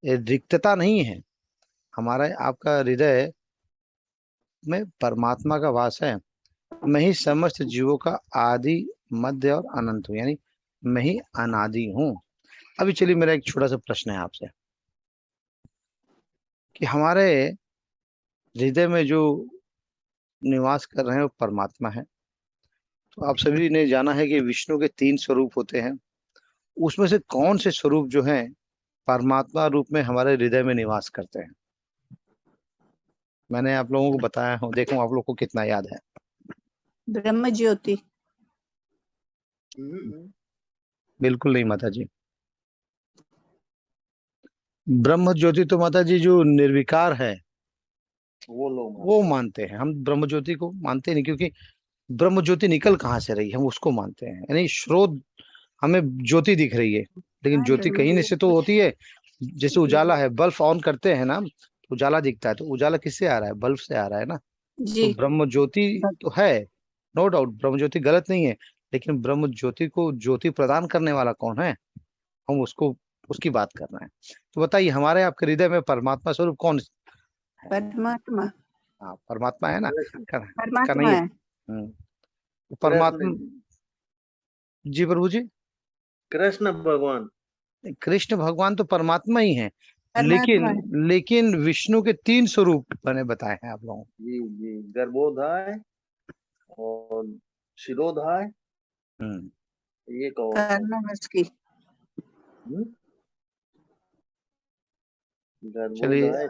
ये रिक्तता नहीं है, हमारा आपका हृदय में परमात्मा का वास है। मैं ही समस्त जीवों का आदि, मध्य और अनंत हूँ, यानी मैं ही अनादि हूँ। अभी चलिए, मेरा एक छोटा सा प्रश्न है आपसे कि हमारे हृदय में जो निवास कर रहे हैं वो परमात्मा है। तो आप सभी ने जाना है कि विष्णु के 3 स्वरूप होते हैं। उसमें से कौन से स्वरूप जो हैं परमात्मा रूप में हमारे हृदय में निवास करते हैं? मैंने आप लोगों को बताया हूँ, देखो आप लोग को कितना याद है। ब्रह्म ज्योति। बिल्कुल नहीं माता जी। ब्रह्म ज्योति तो माता जी जो निर्विकार है वो लोग वो मानते हैं, हम ब्रह्म ज्योति को मानते नहीं, क्योंकि ब्रह्म ज्योति निकल कहाँ से रही, हम उसको मानते हैं। यानी स्रोत हमें ज्योति दिख रही है, लेकिन हाँ, ज्योति कहीं से तो होती है। जैसे उजाला है, बल्ब ऑन करते हैं ना तो उजाला दिखता है, तो उजाला किससे आ रहा है? बल्ब से आ रहा है ना। तो जी। ब्रह्म ज्योति तो है, नो डाउट, ब्रह्म ज्योति गलत नहीं है, लेकिन ब्रह्म ज्योति को ज्योति प्रदान करने वाला कौन है, हम उसको उसकी बात कर रहे हैं। तो बताइए, हमारे आपके हृदय में परमात्मा स्वरूप कौन है? परमात्मा। हाँ, परमात्मा है ना। कृष्ण परमात्मा कन्हैया। है। तो कृष्ण परमात्मा। जी प्रभु जी। कृष्ण भगवान। कृष्ण भगवान तो परमात्मा ही है, परमात्मा है। लेकिन विष्णु के 3 स्वरूप मैंने बताए हैं आप लोगों जी जी, गर्भोदय और शिरोधाय, को। ये कहो। कर्णमस्की। हम्म? चलिए, गर्भोदय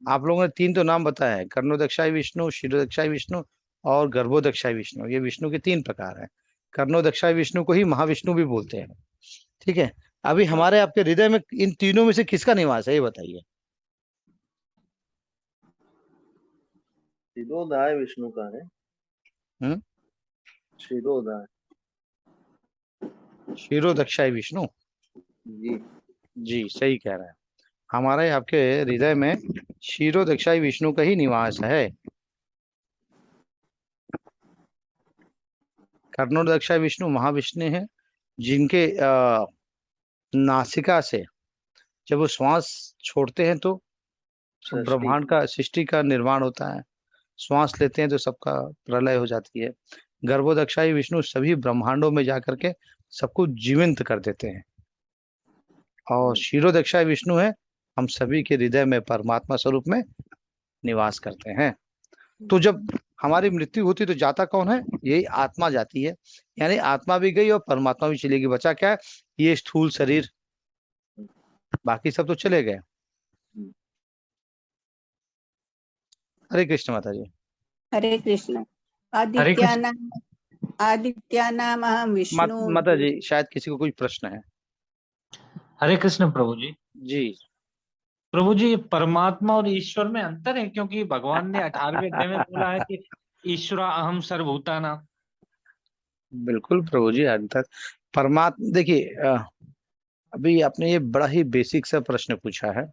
आप लोगों ने 3 तो नाम बताया है, कर्णोदक्षाय विष्णु, शिरोदक्षाय विष्णु और गर्भोदक्षाय विष्णु। ये विष्णु के 3 प्रकार हैं। कर्णोदक्षाय विष्णु को ही महाविष्णु भी बोलते हैं। ठीक है। अभी हमारे आपके हृदय में इन तीनों में से किसका निवास है, ये बताइए। शिरोधाय विष्णु का है। हम्म। शिरोधाय। शिरोदक्षाय विष्णु। जी। जी सही कह रहे हैं। हमारे आपके हृदय में शिरोदक्षाय विष्णु का ही निवास है। कर्णोदक्षाय विष्णु महाविष्णु है, जिनके नासिका से जब वो श्वास छोड़ते हैं तो सब षष्ठी। ब्रह्मांड का, सृष्टि का निर्माण होता है। श्वास लेते हैं तो सबका प्रलय हो जाती है। गर्भोदक्षाई विष्णु सभी ब्रह्मांडों में जाकर के सबको जीवंत कर देते हैं। और क्षीरोदक्षाई विष्णु है, हम सभी के हृदय में परमात्मा स्वरूप में निवास करते हैं। तो जब हमारी मृत्यु होती तो जाता कौन है? यही आत्मा जाती है। यानी आत्मा भी गई और परमात्मा भी चलेगी, बचा क्या है? ये स्थूल शरीर, बाकी सब तो चले गए। हरे कृष्ण माता जी। हरे कृष्ण। हरे कृष्ण। आदित्यानाम अहम विष्णु। माता जी, शायद किसी को कोई प्रश्न है। हरे कृष्ण प्रभु जी। जी। प्रभु जी, परमात्मा और ईश्वर में अंतर है, क्योंकि भगवान ने 18वें अध्याय में बोला है कि ईश्वर अहम सर्वभूताना। बिल्कुल प्रभु जी, अंतर परमात्मा, देखिए अभी आपने ये बड़ा ही बेसिक सा प्रश्न पूछा है।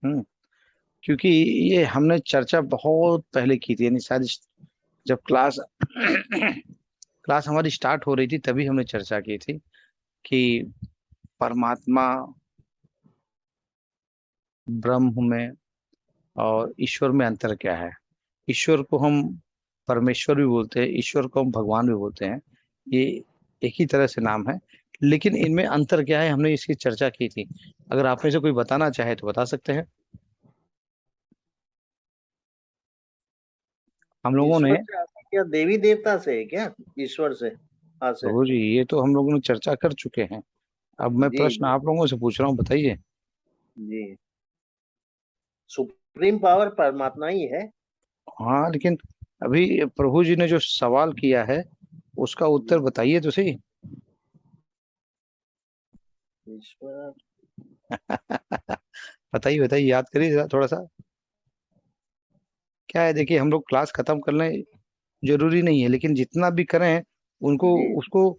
क्योंकि ये हमने चर्चा बहुत पहले की थी, यानी शायद जब क्लास हमारी स्टार्ट हो रही थी तभी हमने चर्चा की थी कि परमात्मा, ब्रह्म में और ईश्वर में अंतर क्या है। ईश्वर को हम परमेश्वर भी बोलते हैं, ईश्वर को हम भगवान भी बोलते हैं, ये एक ही तरह से नाम है, लेकिन इनमें अंतर क्या है हमने इसकी चर्चा की थी। अगर आप में से कोई बताना चाहे तो बता सकते हैं। हम लोगों ने, ईश्वर से आता क्या? देवी देवता से है क्या? ईश्वर से से। प्रभु जी ये तो हम लोगों ने चर्चा कर चुके हैं। अब मैं जी प्रश्न आप लोगों से पूछ रहा हूँ, बताइए। जी। सुप्रीम पावर परमात्मा ही है। हाँ, लेकिन अभी प्रभु जी ने जो सवाल किया है उसका उत्तर बताइए तो सही। ईश्वर। बताइए बताइए, याद करिए जरा थोड़ा सा। क्या है, देखिए हम लोग क्लास खत्म कर लें जरूरी नहीं है, लेकिन जितना भी करें उनको जी। उसको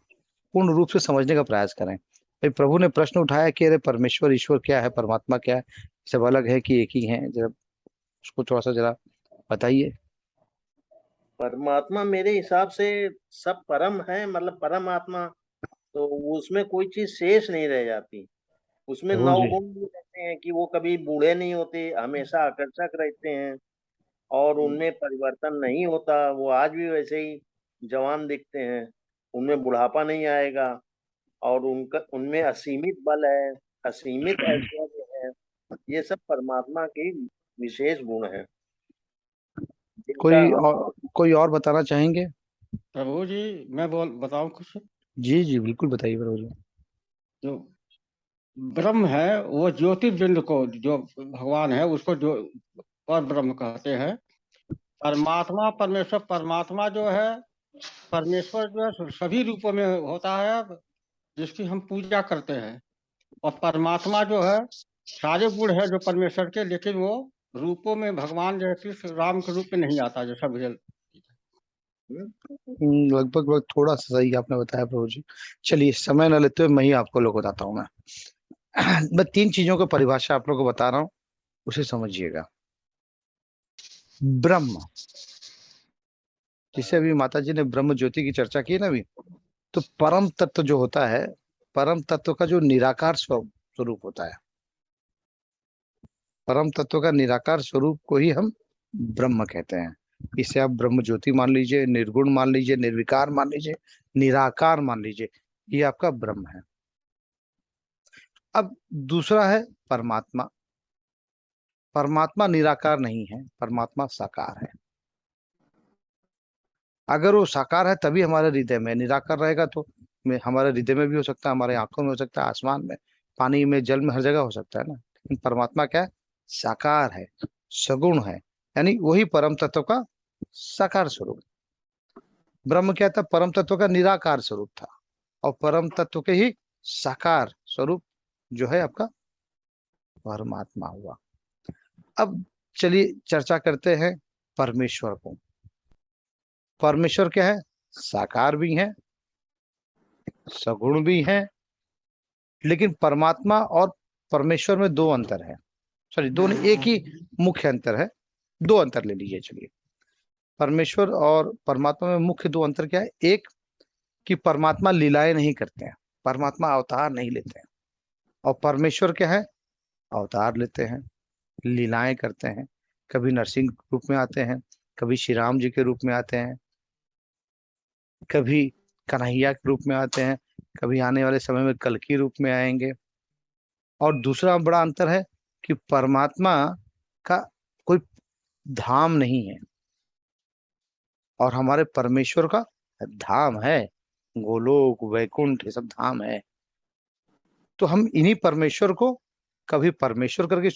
पूर्ण रूप से समझने का प्रयास करें। भाई प्रभु ने प्रश्न उठाया कि अरे परमेश्वर ईश्वर क्या है, परमात्मा क्या है, सब अलग है कि एक ही है, जरा उसको थोड़ा सा जरा बताइए। परमात्मा मेरे हिसाब से सब परम है, मतलब परम आत्मा। तो उसमें कोई चीज शेष नहीं रह जाती। उसमें प्रभु 9 जी। गुण भी रहते हैं कि वो कभी बूढ़े नहीं होते, हमेशा आकर्षक रहते हैं और उनमें परिवर्तन नहीं होता। वो आज भी वैसे ही जवान दिखते हैं, उनमें बुढ़ापा नहीं आएगा। और उनका उनमें असीमित बल है, असीमित ऐश्वर्य है। ये सब परमात्मा के विशेष गुण हैं जिनका हम। कोई और बताना चाहेंगे? प्रभु जी, मैं बताऊं कुछ? जी जी बिल्कुल बताइए प्रभु जी। जो ब्रह्म है वो ज्योतिर्बिंद को, जो भगवान है उसको जो पर ब्रह्म कहते हैं। परमात्मा, परमेश्वर परमात्मा जो है परमेश्वर जो है सभी रूपों में होता है, जिसकी हम पूजा करते हैं। और परमात्मा जो है सारे गुण है जो परमेश्वर के, लेकिन वो रूपों में भगवान जो है कृष्ण राम के रूप में नहीं आता, जैसा मुझे लगभग थोड़ा सा सही आपने बताया प्रभु जी। चलिए समय न लेते हुए मैं ही आपको लोग बताता हूँ। मैं 3 चीजों की परिभाषा आप लोग को बता रहा हूँ, उसे समझिएगा। ब्रह्म, जिसे अभी माता जी ने ब्रह्म ज्योति की चर्चा की ना अभी, तो परम तत्व जो होता है, परम तत्व का जो निराकार स्वरूप होता है, परम तत्व का निराकार स्वरूप को ही हम ब्रह्म कहते हैं। इसे आप ब्रह्म ज्योति मान लीजिए, निर्गुण मान लीजिए, निर्विकार मान लीजिए, निराकार मान लीजिए, ये आपका ब्रह्म है। अब दूसरा है परमात्मा। परमात्मा निराकार नहीं है, परमात्मा साकार है। अगर वो साकार है तभी हमारे हृदय में, निराकार रहेगा तो हमारे हृदय में भी हो सकता है, हमारे आंखों में हो सकता है, आसमान में, पानी में, जल में, हर जगह हो सकता है ना। लेकिन परमात्मा क्या है? साकार है, सगुण है, यानी वही परम तत्व का साकार स्वरूप। ब्रह्म क्या था? परम तत्व का निराकार स्वरूप था, और परम तत्व के ही साकार स्वरूप जो है आपका परमात्मा हुआ। अब चलिए चर्चा करते हैं परमेश्वर को। परमेश्वर क्या है? साकार भी है, सगुण भी है। लेकिन परमात्मा और परमेश्वर में 2 अंतर है। सॉरी, दोनों एक ही मुख्य अंतर है, 2 अंतर ले लीजिए। चलिए, परमेश्वर और परमात्मा में मुख्य 2 अंतर क्या है? एक कि परमात्मा लीलाएं नहीं करते हैं, परमात्मा अवतार नहीं लेते हैं, और परमेश्वर क्या है? अवतार लेते हैं, लीलाएं करते हैं। कभी नरसिंह रूप में आते हैं, कभी श्री राम जी के रूप में आते हैं, कभी कन्हैया के रूप में आते हैं, कभी आने वाले समय में कल्कि रूप में आएंगे। और दूसरा बड़ा अंतर है कि परमात्मा का कोई धाम नहीं है, और हमारे परमेश्वर का धाम है, गोलोक, वैकुंठ, ये सब धाम है। तो हम इन्हीं परमेश्वर को कभी परमेश्वर करके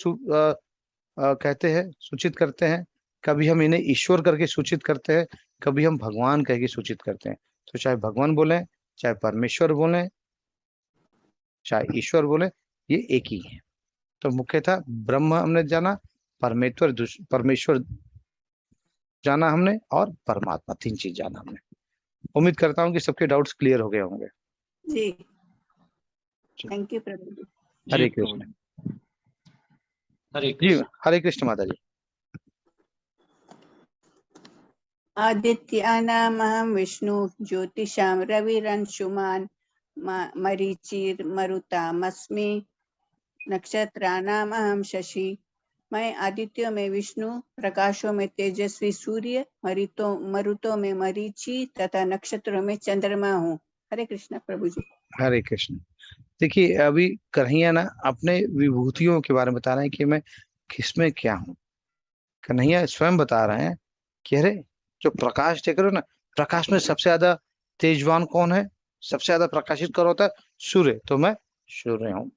कहते हैं, सूचित करते हैं, कभी हम इन्हें ईश्वर करके सूचित करते हैं, कभी हम भगवान कह के सूचित करते हैं। तो चाहे भगवान बोले, चाहे परमेश्वर बोले, चाहे ईश्वर बोले, ये एक ही है। तो मुख्यतः ब्रह्म हमने जाना, परमेश्वर जाना हमने, और परमात्मा, 3 चीज जाना हमने। उम्मीद करता हूँ कि सबके डाउट्स क्लियर हो गए होंगे। जी, थैंक यू प्रभु जी। हरे जी प्रभु कृष्ण। जी, हरे जी, कृष्ण। हरे कृष्ण माता जी। आदित्यानामहं विष्णु ज्योतिषां रविरंशुमान् मरीचिर्मरुतामस्मि नक्षत्राणामहं शशि। मैं आदित्यों में विष्णु, प्रकाशों में तेजस्वी सूर्य, मरुतों में मरीचि तथा नक्षत्रों में चंद्रमा हूँ। हरे कृष्ण प्रभु जी। हरे कृष्ण। देखिए, अभी कन्हैया ना अपने विभूतियों के बारे में बता रहे हैं कि मैं किसमें क्या हूँ। कन्हैया स्वयं बता रहे हैं कि अरे, जो प्रकाश देख रहे हो ना, प्रकाश में सबसे ज्यादा तेजवान कौन है? सबसे ज्यादा प्रकाशित कौन होता है? सूर्य। तो मैं सूर्य हूँ।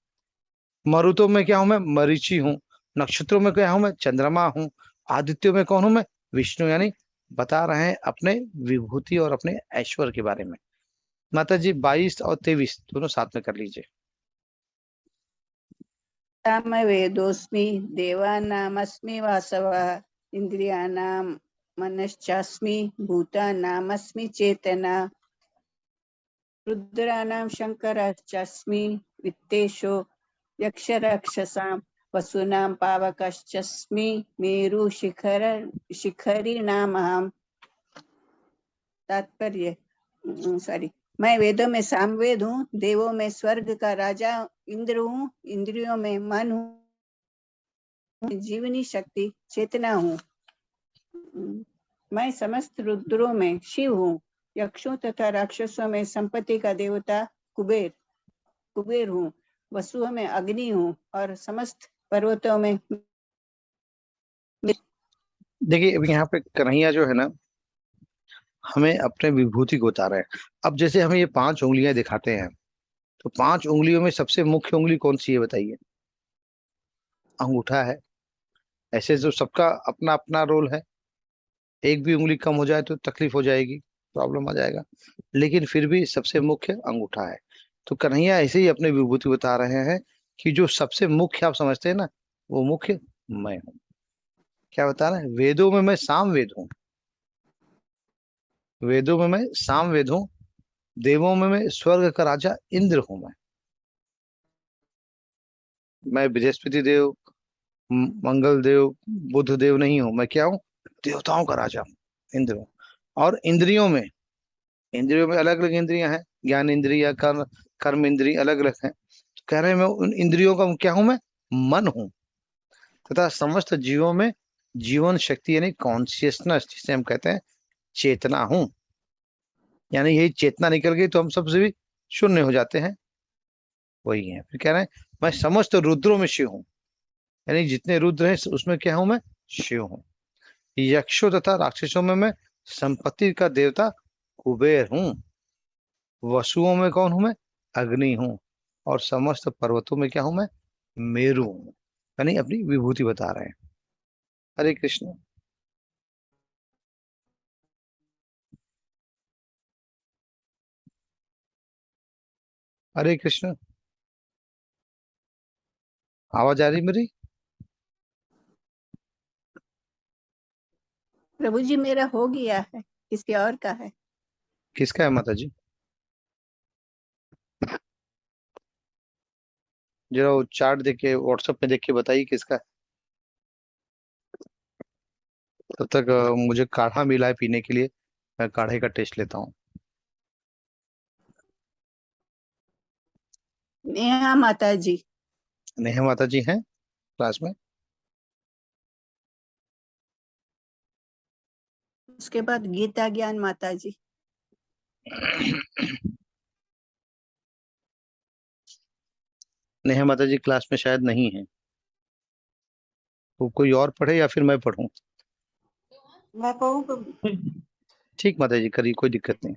मरुतों में क्या हूं? मैं मरीचि हूँ। नक्षत्रों में क्या हूं? मैं चंद्रमा हूँ। आदित्यों में कौन हूं? मैं विष्णु। यानी बता रहे हैं अपने विभूति और अपने ऐश्वर्य के बारे में। माता जी 22 और 23 दोनों साथ में कर लीजिए। सामवेदोऽस्मि देवानामस्मि वासवः इन्द्रियाणां मनश्चास्मि भूतानामस्मि चेतना रुद्राणां शङ्करश्चास्मि वित्तेषु यक्षरक्षसां वसूनां पावकश्चास्मि शिखरिणामहं। तात्पर्य, सॉरी, मैं वेदों में सामवेद हूँ, देवों में स्वर्ग का राजा इंद्र हूँ, इंद्रियों में मन हूँ, जीवनी शक्ति चेतना हूँ। मैं समस्त रुद्रों में शिव हूँ, यक्षों तथा राक्षसों में संपत्ति का देवता कुबेर हूँ, वसुओं में अग्नि हूँ, और समस्त पर्वतों में। देखिए, अब यहाँ पे कन्हैया जो है ना, हमें अपने विभूति को बता रहे हैं। अब जैसे हमें ये 5 उंगलियां दिखाते हैं, तो 5 उंगलियों में सबसे मुख्य उंगली कौन सी है बताइए? अंगूठा है। ऐसे जो सबका अपना अपना रोल है, एक भी उंगली कम हो जाए तो तकलीफ हो जाएगी। प्रॉब्लम आ जाएगा। लेकिन फिर भी सबसे मुख्य अंगूठा है। तो कन्हैया ऐसे ही अपने विभूति बता रहे हैं कि जो सबसे मुख्य आप समझते हैं ना, वो मुख्य मैं हूँ। क्या बता रहे हैं? वेदों में मैं साम वेद हूँ, वेदों में मैं साम वेद हूँ, देवों में मैं स्वर्ग का राजा इंद्र हूं। मैं बृहस्पति देव, मंगल देव, बुध देव नहीं हूं। मैं क्या हूँ? देवताओं का राजा हूँ, इंद्र हूँ। और इंद्रियों में अलग अलग इंद्रियां हैं, ज्ञान इंद्रिय, कर्म कर्म इंद्रिय अलग अलग हैं। तो कह रहे हैं मैं उन इंद्रियों का क्या हूं? मैं मन हूं। तथा समस्त जीवों में जीवन शक्ति यानी कॉन्शियसनेस, जिसे हम कहते हैं चेतना हूं। यानी यही चेतना निकल गई तो हम सबसे भी शून्य हो जाते हैं, वही है। फिर कह रहे हैं मैं समस्त रुद्रों में शिव हूँ। यानी जितने रुद्र हैं उसमें क्या हूं? मैं शिव हूँ। यक्षों तथा राक्षसों में मैं संपत्ति का देवता कुबेर हूँ। वसुओं में कौन हूं? मैं अग्नि हूँ। और समस्त पर्वतों में क्या हूं? मैं मेरु हूँ। यानी अपनी विभूति बता रहे हैं। हरे कृष्ण। हरे कृष्ण। आवाज आ रही मेरी? प्रभु जी मेरा हो गया है, किसी और का है। किसका है माता जी? जरा वो चार्ट देख के व्हाट्सएप में देख के बताइए किसका है। तब तक मुझे काढ़ा मिला है पीने के लिए, मैं काढ़े का टेस्ट लेता हूँ। नेहा माता जी। नेहा माता जी हैं क्लास में? उसके बाद गीता ज्ञान माता जी। नेहा माता जी क्लास में शायद नहीं है। तो कोई और पढ़े या फिर मैं पढ़ूं? मैं कहूँ प्रभु ठीक माता जी, करिए, कोई दिक्कत नहीं।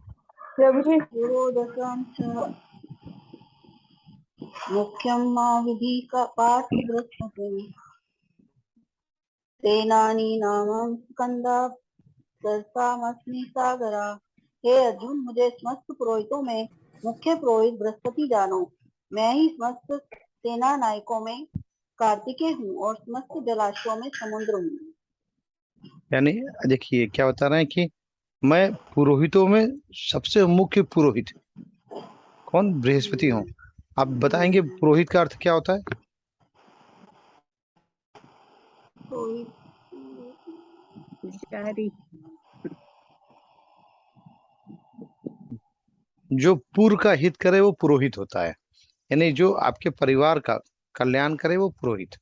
जी। पुरोदकं च मुख्यं मा विधि का पार्थ बृहस्पतिं सेनानी नामं स्कंदा सरसामस्मि सागरा। हे अर्जुन, मुझे समस्त पुरोहितों में मुख्य पुरोहित बृहस्पति जानो। मैं ही समस्त सेना नायकों में कार्तिकेय हूँ और समस्त जलाशयों में समुद्र हूँ। यानी देखिए क्या बता रहे हैं कि मैं पुरोहितों में सबसे मुख्य पुरोहित कौन? बृहस्पति हूँ। आप बताएंगे पुरोहित का अर्थ क्या होता है? पुजारी। जो पूर्व का हित करे वो पुरोहित होता है। यानी जो आपके परिवार का कल्याण करे वो पुरोहित।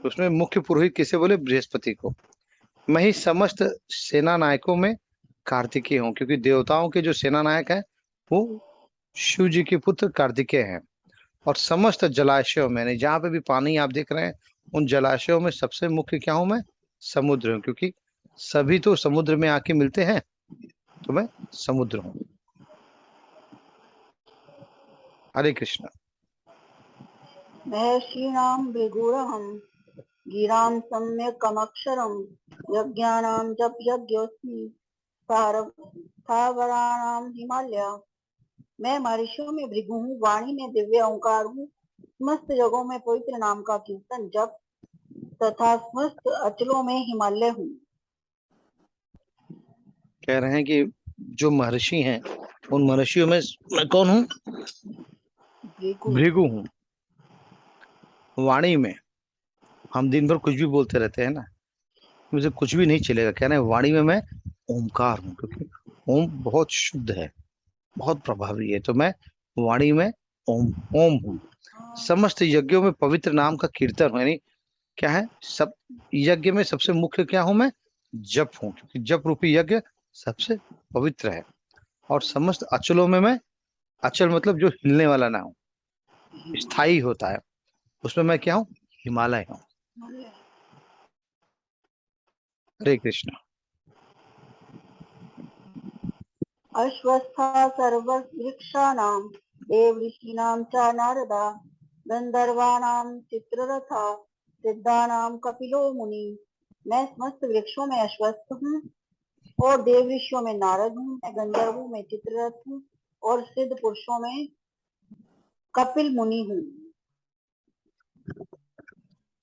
उसमें मुख्य पुरोहित किसे बोले? बृहस्पति को। मैं ही समस्त सेना नायकों में कार्तिकेय हूँ, क्योंकि देवताओं के जो सेना नायक हैं वो शिव जी के पुत्र कार्तिकेय हैं। और समस्त जलाशयों में, यानी जहां पे भी पानी आप देख रहे हैं उन जलाशयों में सबसे मुख्य क्या हूं? मैं समुद्र हूँ, क्योंकि सभी तो समुद्र में आके मिलते हैं, तो मैं समुद्र हूँ। हरे कृष्ण। महर्षीणां भृगुरहं गिरां सम्यकमक्षरं यज्ञानां जप यज्ञोऽस्मि स्थावराणां हिमालय। मैं महर्षियों में भृगु हूँ, वाणी में दिव्य ओंकार हूँ, समस्त जगहों में पवित्र नाम का कीर्तन जप तथा समस्त अचलों में हिमालय हूँ। कह रहे हैं कि जो महर्षि हैं उन महर्षियों में मैं कौन हूँ? भृगु। भृगु हूँ। वाणी में हम दिन भर कुछ भी बोलते रहते हैं ना, मुझे कुछ भी नहीं चलेगा। कह रहे हैं वाणी में मैं ओमकार हूँ, क्योंकि ओम बहुत शुद्ध है, बहुत प्रभावी है। तो मैं वाणी में ओम ओम हूँ। समस्त यज्ञों में पवित्र नाम का कीर्तन हूँ। यानी क्या है? सब यज्ञ में सबसे मुख्य क्या हूं? मैं जप हूं, क्योंकि जप रूपी यज्ञ सबसे पवित्र है। और समस्त अचलों में मैं, अचल मतलब जो हिलने वाला ना हो, स्थायी होता है, उसमें मैं क्या हूँ? हिमालय हूँ। हरे कृष्ण। अश्वस्था सर्ववृक्षाणां देवऋषीणां च नारदा गंधर्वाणां चित्ररथा सिद्धानां कपिलो मुनि। मैं समस्त वृक्षों में अश्वत्थ हूँ, और देव ऋषियों में नारद हूँ, मैं गंधर्वों में चित्ररथ हूँ और सिद्ध पुरुषों में कपिल मुनि हूँ।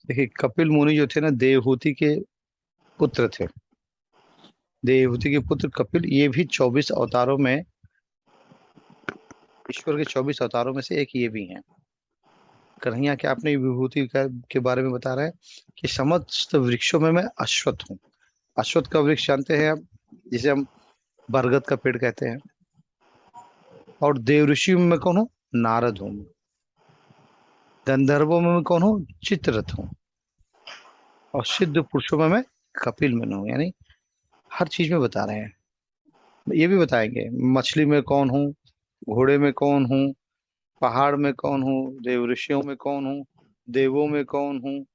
देखिए, कपिल मुनि जो थे ना, देवहूति के पुत्र थे। देवहूति के पुत्र कपिल, ये भी 24 अवतारों में, ईश्वर के 24 अवतारों में से एक ये भी हैं। कन्हैया क्या अपनी विभूति के बारे में बता रहे हैं कि समस्त वृक्षों में मैं अश्वत्थ हूँ। अश्वत्थ का वृक्ष जानते हैं आप, जिसे हम बरगद का पेड़ कहते हैं। और देव ऋषि में मैं कौन हूँ? नारद हूँ। गंधर्वों में मैं कौन हूँ? चित्ररथ हूँ। और सिद्ध पुरुषों में मैं कपिल मुनि हूँ। यानी हर चीज में बता रहे हैं। ये भी बताएंगे मछली में कौन हूँ, घोड़े में कौन हूँ, पहाड़ में कौन हूँ, देव ऋषियों में कौन हूँ, देवों में कौन हूँ,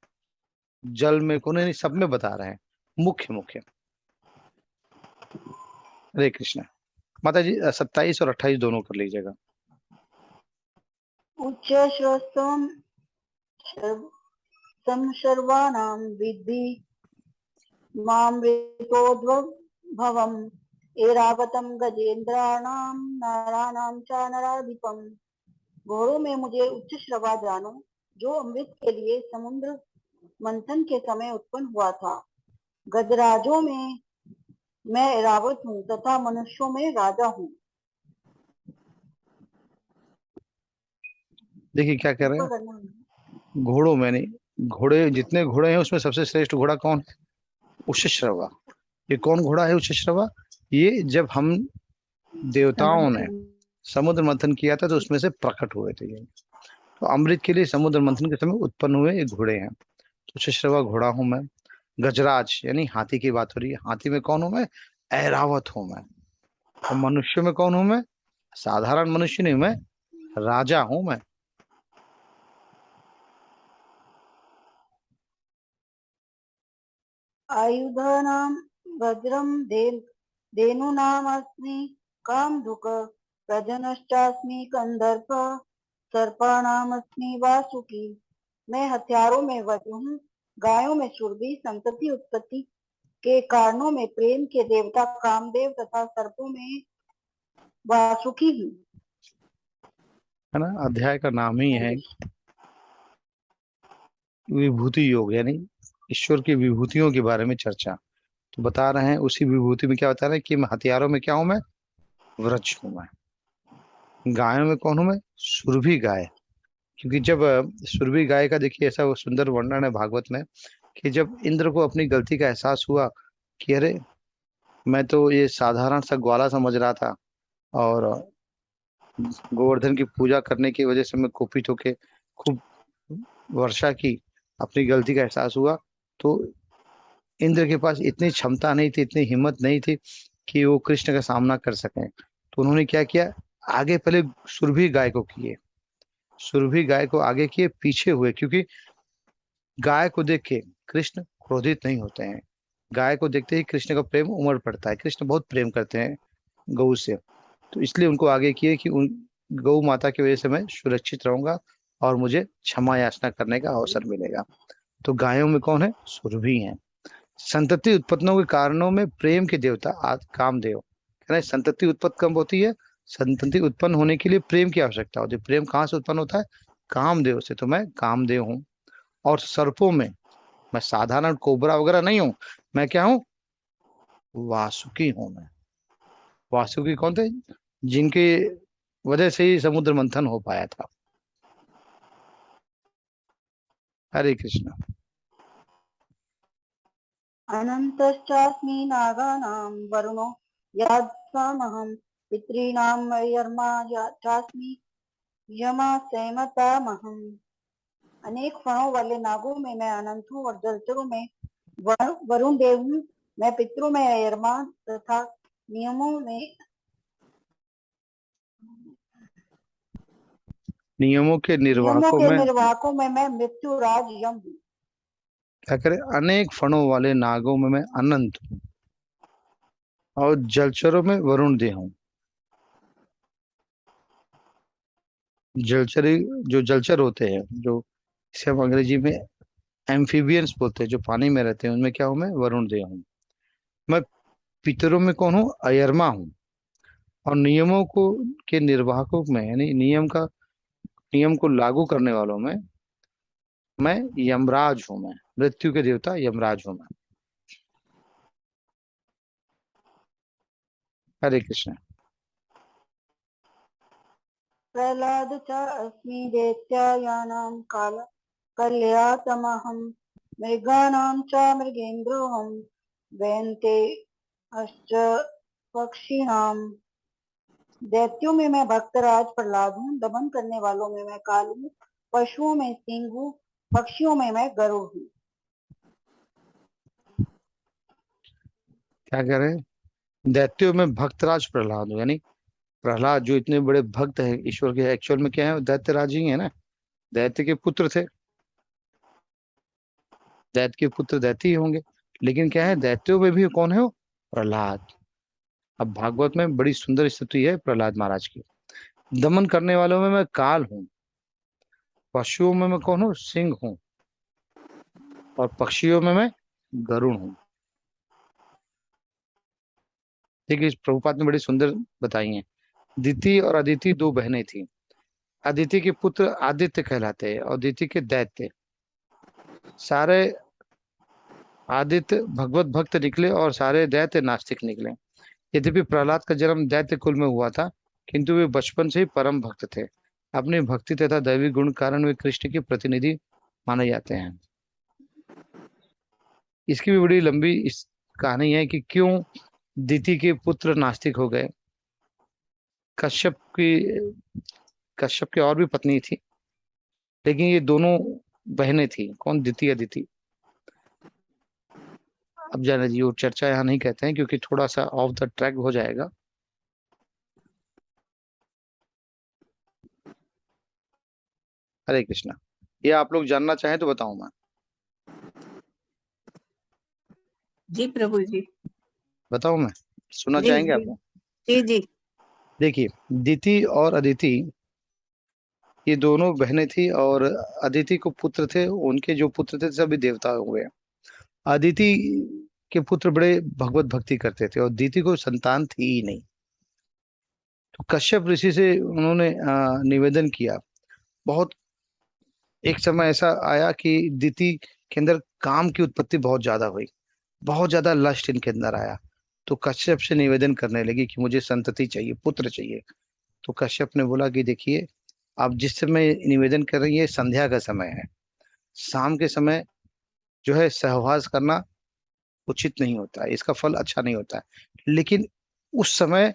जल में कौन है, सब में बता रहे हैं मुख्य मुख्य। हरे कृष्णा। माता जी 27 और 28 दोनों कर लीजिएगा। उच्च श्रवस्तम सर्वानां विद्धि मामृतोद्भवम् ऐरावतं गजेन्द्राणां नराणां च नराधिपम्। घोड़ों में मुझे उच्च श्रवा जानो, जो अमृत के लिए समुद्र मंथन के समय उत्पन्न हुआ था। गजराजों में मैं ऐरावत हूँ तथा मनुष्यों में राजा हूँ। देखिए क्या कह रहे हैं, घोड़ों में नहीं, घोड़े जितने घोड़े हैं उसमें सबसे श्रेष्ठ घोड़ा कौन है? उच्छश्रवा। ये कौन घोड़ा है उच्छश्रवा? ये जब हम देवताओं ने समुद्र मंथन किया था तो उसमें से प्रकट हुए थे ये। तो अमृत के लिए समुद्र मंथन के समय उत्पन्न हुए ये घोड़े हैं। तो उच्छश्रवा घोड़ा हूं मैं। गजराज यानी हाथी की बात हो रही है। हाथी में कौन हूं मैं? ऐरावत हूं मैं। और मनुष्य में कौन हूं मैं? साधारण मनुष्य नहीं, मैं राजा हूं मैं। आयुधानां वज्रं धेनूनामस्मि कामधुक् प्रजनश्चास्मि कंदर्प सर्पाणामस्मि वासुकी। मैं हथियारों में वज्र हूँ, गायों में सुरभि, संतति उत्पत्ति के कारणों में प्रेम के देवता कामदेव तथा सर्पों में वासुकी हूँ। है ना, अध्याय का नाम ही है विभूति योग, यानी ईश्वर की विभूतियों के बारे में चर्चा। तो बता रहे हैं उसी विभूति में क्या बता रहे हैं कि मैं हथियारों में क्या हूं मैं? वृक्ष हूं मैं। गायों में कौन हूं मैं? सुरभि गाय। क्योंकि जब सुरभि गाय का देखिए ऐसा वो सुंदर वर्णन है भागवत में कि जब इंद्र को अपनी गलती का एहसास हुआ कि अरे मैं तो ये साधारण सा ग्वाला समझ रहा था और गोवर्धन की पूजा करने की वजह से मैं कुपित होके खूब वर्षा की, अपनी गलती का एहसास हुआ। तो इंद्र के पास इतनी क्षमता नहीं थी, इतनी हिम्मत नहीं थी कि वो कृष्ण का सामना कर सकें। तो उन्होंने क्या किया, आगे पहले सुरभि गाय को किए, सुरभि गाय को आगे किए, पीछे हुए। क्योंकि गाय को देख के कृष्ण क्रोधित नहीं होते हैं। गाय को देखते ही कृष्ण का प्रेम उमड़ पड़ता है। कृष्ण बहुत प्रेम करते हैं गौ से। तो इसलिए उनको आगे किए कि उन गौ माता की वजह से मैं सुरक्षित रहूंगा और मुझे क्षमा याचना करने का अवसर मिलेगा। तो गायों में कौन है? सुरभि है। संतति उत्पत्तियों के कारणों में प्रेम के देवता कामदेव। कह रहे हैं संतति उत्पत्ति कब होती है? संतति उत्पन्न होने के लिए प्रेम की आवश्यकता होती है। प्रेम कहाँ से उत्पन्न होता है? कामदेव से। तो मैं कामदेव हूँ। और सर्पों में मैं साधारण कोबरा वगैरह नहीं हूं, मैं क्या हूं? वासुकी हूं मैं। वासुकी कौन थे? जिनकी वजह से ही समुद्र मंथन हो पाया था। हरे कृष्ण। अनन्तश्चास्मि नागानां वरुणो यादसामहं पितॄणां यर्मा चास्मि यमा सेमतामहम्। अनेक फणों वाले नागों में मैं अनंत हूँ और जलचरों में वरुण देव हूँ। मैं पितरों में यरमा तथा नियमों के निर्वाहकों में मैं मृत्यु राज यम हूँ। क्या करें, अनेक फणों वाले नागों में मैं अनंत हूँ और जलचरों में वरुण देव हूँ। जलचरी जो जलचर होते हैं, जो इसे हम अंग्रेजी में एम्फीबियंस बोलते हैं, जो पानी में रहते हैं, उनमें क्या हूं मैं? वरुण देव हूँ। मैं पितरों में कौन हूँ? अयरमा हूँ। और नियमों को के निर्वाहकों में, यानी नियम को लागू करने वालों में मैं यमराज हूं। मैं मृत्यु के देवता यमराज हूं मैं। हरे कृष्ण। प्रह्लाद च अस्मि दैत्यानां काल कल्यातमहं मृगाणां च मृगेन्द्रोऽहं वैन्ते अश्च पक्षिणां। दैत्यों में मैं भक्तराज प्रहलाद हूँ, दमन करने वालों में मैं काल हूँ, पशुओं में सिंह हूँ, पक्षियों में मैं गरुड़ हूँ। क्या कह रहे हैं? दैत्यों में भक्तराज प्रहलाद हूं, यानी प्रहलाद जो इतने बड़े भक्त है ईश्वर के, एक्चुअल में क्या है? दैत्यराज ही है ना। दैत्य के पुत्र थे, दैत्य के पुत्र दैत्य ही होंगे। लेकिन क्या है, दैत्यों में भी कौन है? वो प्रहलाद। अब भागवत में बड़ी सुंदर स्तुति है प्रहलाद महाराज की। दमन करने वालों में मैं काल हूँ, पशुओं में मैं कौन हूँ? सिंह हूँ, और पक्षियों में मैं गरुड़ हूँ। ठीक है, इस प्रभुपाद ने बड़ी सुंदर बताई हैं। दिति और अदिति दो बहनें थी। अदिति के पुत्र आदित्य कहलाते हैं और दिति के दैत्य। सारे आदित्य भगवत भक्त निकले और सारे दैत्य नास्तिक निकले। यद्यपि प्रहलाद का जन्म दैत्य कुल में हुआ था, किंतु वे बचपन से ही परम भक्त थे। अपनी भक्ति तथा दैवी गुण कारण वे कृष्ण के प्रतिनिधि माने जाते हैं। इसकी भी बड़ी लंबी इस कहानी है कि क्यों दिति के पुत्र नास्तिक हो गए। कश्यप की कश्यप की और भी पत्नी थी, लेकिन ये दोनों बहनें थी। कौन? दिति अदिति। अब जाने जी, वो चर्चा यहाँ नहीं कहते हैं क्योंकि थोड़ा सा ऑफ द ट्रैक हो जाएगा। हरे कृष्णा। ये आप लोग जानना चाहें तो बताऊं मैं? जी प्रभु जी। बताऊं मैं? सुनना जी चाहेंगे आप जी लोग? जी जी। देखिए, दिति और अदिति ये दोनों बहनें थी, और अदिति को पुत्र थे। उनके जो पुत्र थे सभी देवता हुए। अदिति के पुत्र बड़े भगवत भक्ति करते थे और दिति को संतान थी ही नहीं। तो कश्यप ऋषि से उन्होंने निवेदन किया। बहुत एक समय ऐसा आया कि दिति के अंदर काम की उत्पत्ति बहुत ज्यादा हुई, बहुत ज्यादा लस्ट इनके अंदर आया। तो कश्यप से निवेदन करने लगी कि मुझे संतति चाहिए, पुत्र चाहिए। तो कश्यप ने बोला कि देखिए, आप जिस समय निवेदन कर रही है संध्या का समय है, शाम के समय जो है सहवास करना उचित नहीं होता है, इसका फल अच्छा नहीं होता है। लेकिन उस समय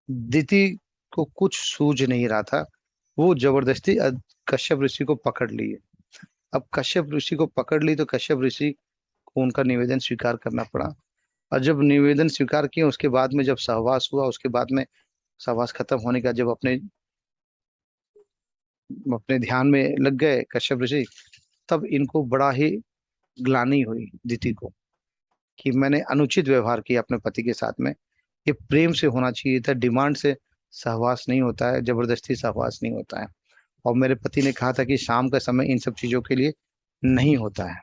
दिति को कुछ सूझ नहीं रहा था। वो जबरदस्ती कश्यप ऋषि को पकड़ लिए। अब कश्यप ऋषि को पकड़ ली तो कश्यप ऋषि को उनका निवेदन स्वीकार करना पड़ा। और जब निवेदन स्वीकार किया उसके बाद में जब सहवास हुआ, उसके बाद में सहवास खत्म होने का जब अपने अपने ध्यान में लग गए कश्यप ऋषि, तब इनको बड़ा ही ग्लानि हुई दिति को कि मैंने अनुचित व्यवहार किया अपने पति के साथ में। ये प्रेम से होना चाहिए था, डिमांड से सहवास नहीं होता है, जबरदस्ती सहवास नहीं होता है। और मेरे पति ने कहा था कि शाम का समय इन सब चीजों के लिए नहीं होता है।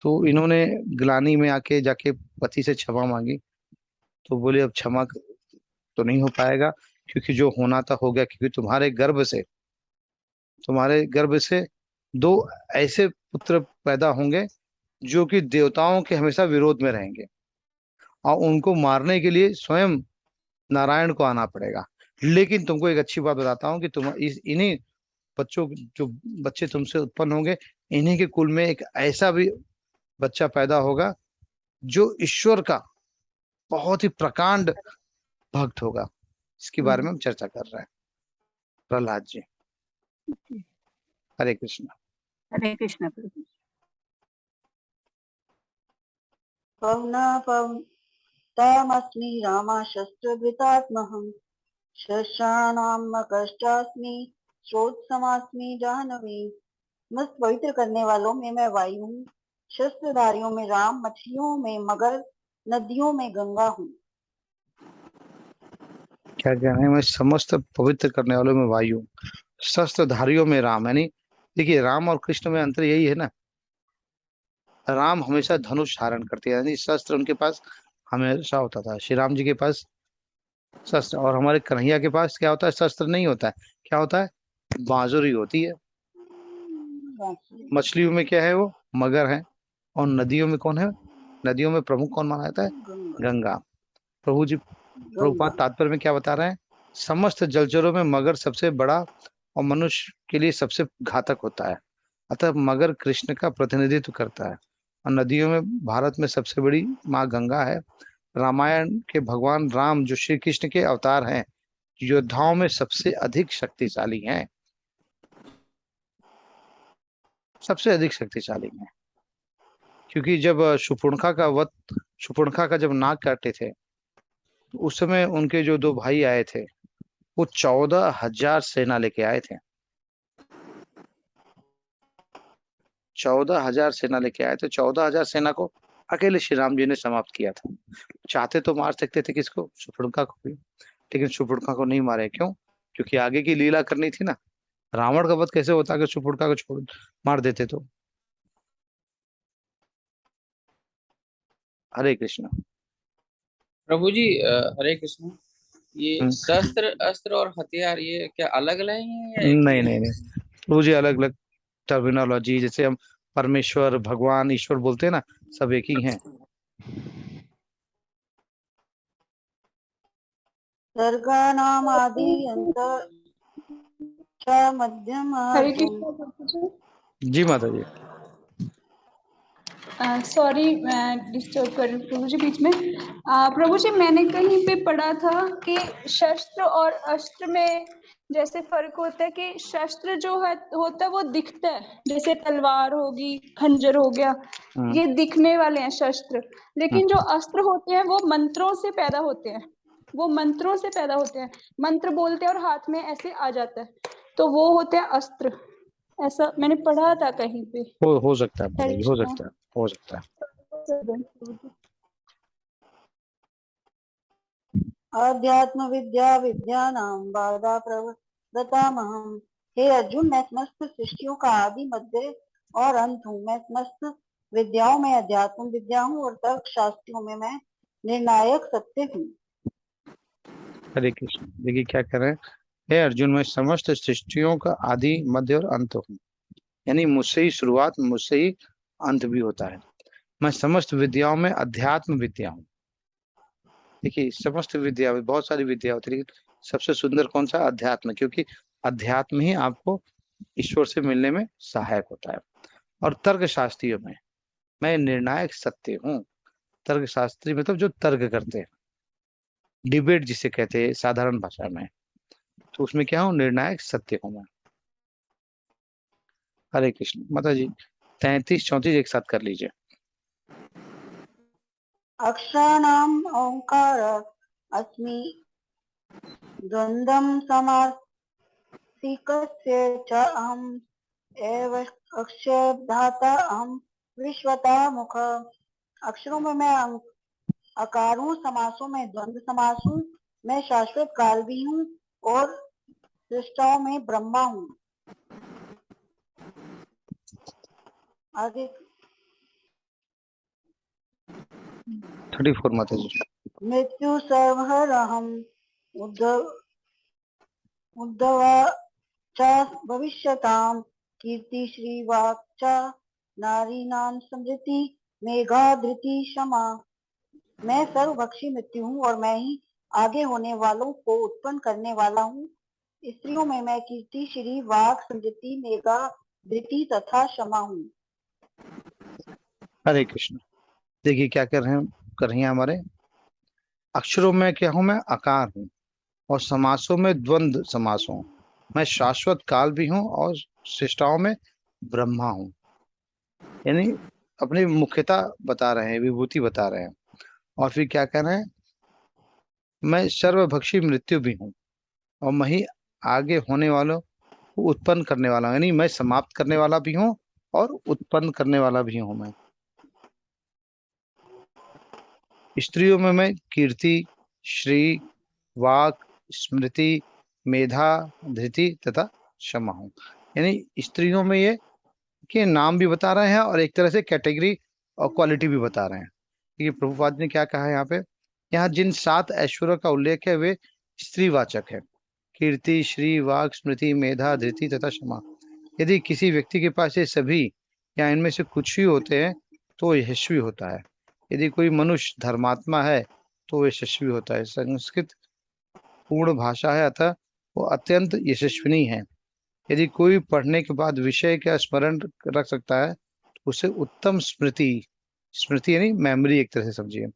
तो इन्होंने ग्लानि में आके जाके पति से क्षमा मांगी। तो बोले अब क्षमा तो नहीं हो पाएगा, क्योंकि जो होना था हो गया। क्योंकि तुम्हारे गर्भ से दो ऐसे पुत्र पैदा होंगे जो कि देवताओं के हमेशा विरोध में रहेंगे, और उनको मारने के लिए स्वयं नारायण को आना पड़ेगा। लेकिन तुमको एक अच्छी बात बताता हूँ कि तुम इन्हीं बच्चों, जो बच्चे तुमसे उत्पन्न होंगे, इन्हीं के कुल में एक ऐसा भी बच्चा पैदा होगा जो ईश्वर का बहुत ही प्रकांड भक्त होगा। इसके बारे में हम चर्चा कर रहे हैं। प्रहलाद जी। हरे कृष्ण। हरे कृष्ण प्रभु। पवनापवतामस्मि रामाशस्त्रभृतात्महं शशानाम कष्टास्मि श्रोत्समास्मि जाह्नवी। मस्त पवित्र करने वालों में मैं वायु हूँ, शस्त्रधारियों में राम, मछलियों में मगर, नदियों में गंगा हूँ। क्या कहना है? मैं समस्त पवित्र करने वालों में वायु, शस्त्रधारियों में राम। यानी देखिए, राम और कृष्ण में अंतर यही है ना। राम हमेशा धनुष धारण करते हैं, यानी शस्त्र उनके पास हमेशा होता था। श्री राम जी के पास शस्त्र, और हमारे कन्हैया के पास क्या होता है? शस्त्र नहीं होता है, क्या होता है? बांसुरी होती है। मछलियों में क्या है? वो मगर है। और नदियों में कौन है? नदियों में प्रमुख कौन माना जाता है? गंगा। प्रभु जी प्रभुपाद तात्पर्य में क्या बता रहे हैं? समस्त जलचरों में मगर सबसे बड़ा और मनुष्य के लिए सबसे घातक होता है। अतः मगर कृष्ण का प्रतिनिधित्व करता है। और नदियों में भारत में सबसे बड़ी माँ गंगा है। रामायण के भगवान राम जो श्री कृष्ण के अवतार हैं, योद्धाओं में सबसे अधिक शक्तिशाली हैं, सबसे अधिक शक्तिशाली हैं। क्योंकि जब शूर्पणखा का जब नाक काटे थे, तो उस समय उनके जो दो भाई आए थे, वो 14,000 सेना लेके आए थे। 14,000 सेना लेके आए थे। 14,000 सेना को अकेले श्री राम जी ने समाप्त किया था। चाहते तो मार सकते थे किसको? शूर्पणखा को भी, लेकिन शूर्पणखा को नहीं मारे। क्यों? क्योंकि आगे की लीला करनी थी ना। रावण का वध कैसे होता अगर शूर्पणखा को छोड़ मार देते तो? हरे कृष्ण। प्रभु जी हरे कृष्ण। ये हम्म, शस्त्र अस्त्र और हथियार ये क्या अलग अलग हैं या एक ही नहीं है? नहीं नहीं, प्रभु जी अलग अलग टर्मिनोलॉजी, जैसे हम परमेश्वर भगवान ईश्वर बोलते हैं ना, सब एक ही हैं। सर्गानामादि अंत च मध्यम हरे अर्जुन। कृष्णा प्रभु जी। जी माता जी। सॉरी मैं डिस्टर्ब कर रही हूँ प्रभु जी बीच में। प्रभु जी मैंने कहीं पे पढ़ा था कि शस्त्र और अस्त्र में जैसे फर्क होता है कि शस्त्र जो है होता है वो दिखता है, जैसे तलवार होगी, खंजर हो गया, हम्म, ये दिखने वाले हैं शस्त्र। हम्म, लेकिन जो अस्त्र होते हैं वो मंत्रों से पैदा होते हैं, वो मंत्रों से पैदा होते हैं। मंत्र बोलते हैं और हाथ में ऐसे आ जाता है, तो वो होते हैं अस्त्र। ऐसा मैंने पढ़ा था कहीं पे। हो सकता है माता हरे जी, हो कृष्णा। सकता है, हो सकता है। अध्यात्म विद्या विद्यानां बाधा प्रवृत्तामहम्। हे अर्जुन, मैं समस्त सृष्टियों का आदि मध्य और अंत हूँ। मैं समस्त विद्याओं में अध्यात्म विद्या हूँ और तर्क शास्त्रों में मैं निर्णायक सत्य हूँ। हरे कृष्ण। देखिए क्या कह रहे हैं? हे अर्जुन, मैं समस्त सृष्टियों का आदि मध्य और अंत हूँ। यानी मुझसे ही शुरुआत, मुझसे ही अंत भी होता है। मैं समस्त विद्याओं में अध्यात्म विद्या हूँ। देखिए समस्त विद्या में बहुत सारी विद्या होती है, लेकिन सबसे सुंदर कौन सा? अध्यात्म। क्योंकि अध्यात्म ही आपको ईश्वर से मिलने में सहायक होता है। और तर्क शास्त्रियों में मैं निर्णायक सत्य हूँ। तर्क शास्त्री मतलब जो तर्क करते हैं, डिबेट जिसे कहते हैं साधारण भाषा में, तो उसमें क्या हूँ? निर्णायक सत्य हूँ मैं। हरे कृष्ण। माता जी 33-34 एक साथ कर लीजिए। अक्षराणाम् ओंकार अस्मि द्वन्द्वं समासिकस्य च अहम् एव अक्षरधाता अहम् विश्वता मुख। अक्षरों में मैं अकार हूँ, समासों में द्वंद्व समास हूँ, मैं शाश्वत काल भी हूँ और सृष्टाओं में ब्रह्मा हूँ। आगे 34 माता जी। मृत्यु सर्वहरहम् उद्धवा च भविष्यताम् कीर्ति श्रीवाक् च नारीणां समृद्धि मेघा धृति क्षमा। मैं सर्वभक्षी मृत्यु हूँ और मैं ही आगे होने वालों को उत्पन्न करने वाला हूँ। स्त्रियों में मैं कीर्ति श्री वाक समृद्धि मेघा धृति तथा क्षमा हूँ। हरे कृष्ण। देखिए क्या कर रही हैं हमारे अक्षरों में क्या हूं? मैं आकार हूँ। और समासों में द्वंद्व समास हूँ। मैं शाश्वत काल भी हूँ और सृष्टाओं में ब्रह्मा हूँ। यानी अपनी मुख्यता बता रहे हैं, विभूति बता रहे हैं। और फिर क्या कह रहे हैं? मैं सर्वभक्षी मृत्यु भी हूँ और मैं ही आगे होने वालों को उत्पन्न करने वाला हूँ। यानी मैं समाप्त करने वाला भी हूँ और उत्पन्न करने वाला भी हूँ मैं। स्त्रियों में मैं कीर्ति श्री वाक स्मृति मेधा धृति तथा क्षमा हूँ। यानी स्त्रियों में ये के नाम भी बता रहे हैं और एक तरह से कैटेगरी और क्वालिटी भी बता रहे हैं देखिए प्रभुपाद ने क्या कहा है यहाँ पे, यहाँ जिन 7 ऐश्वर्यों का उल्लेख है वे स्त्रीवाचक है। कीर्ति, श्री, वाक, स्मृति, मेधा, धृति तथा क्षमा। यदि किसी व्यक्ति के पास ये सभी या इनमें से कुछ ही होते हैं तो वो यशस्वी होता है। यदि कोई मनुष्य धर्मात्मा है तो वो यशस्वी होता है। संस्कृत पूर्ण भाषा है, अतः वो अत्यंत यशस्विनी है। यदि कोई पढ़ने के बाद विषय का स्मरण रख सकता है तो उसे उत्तम स्मृति, स्मृति यानी मेमोरी एक तरह से समझिए।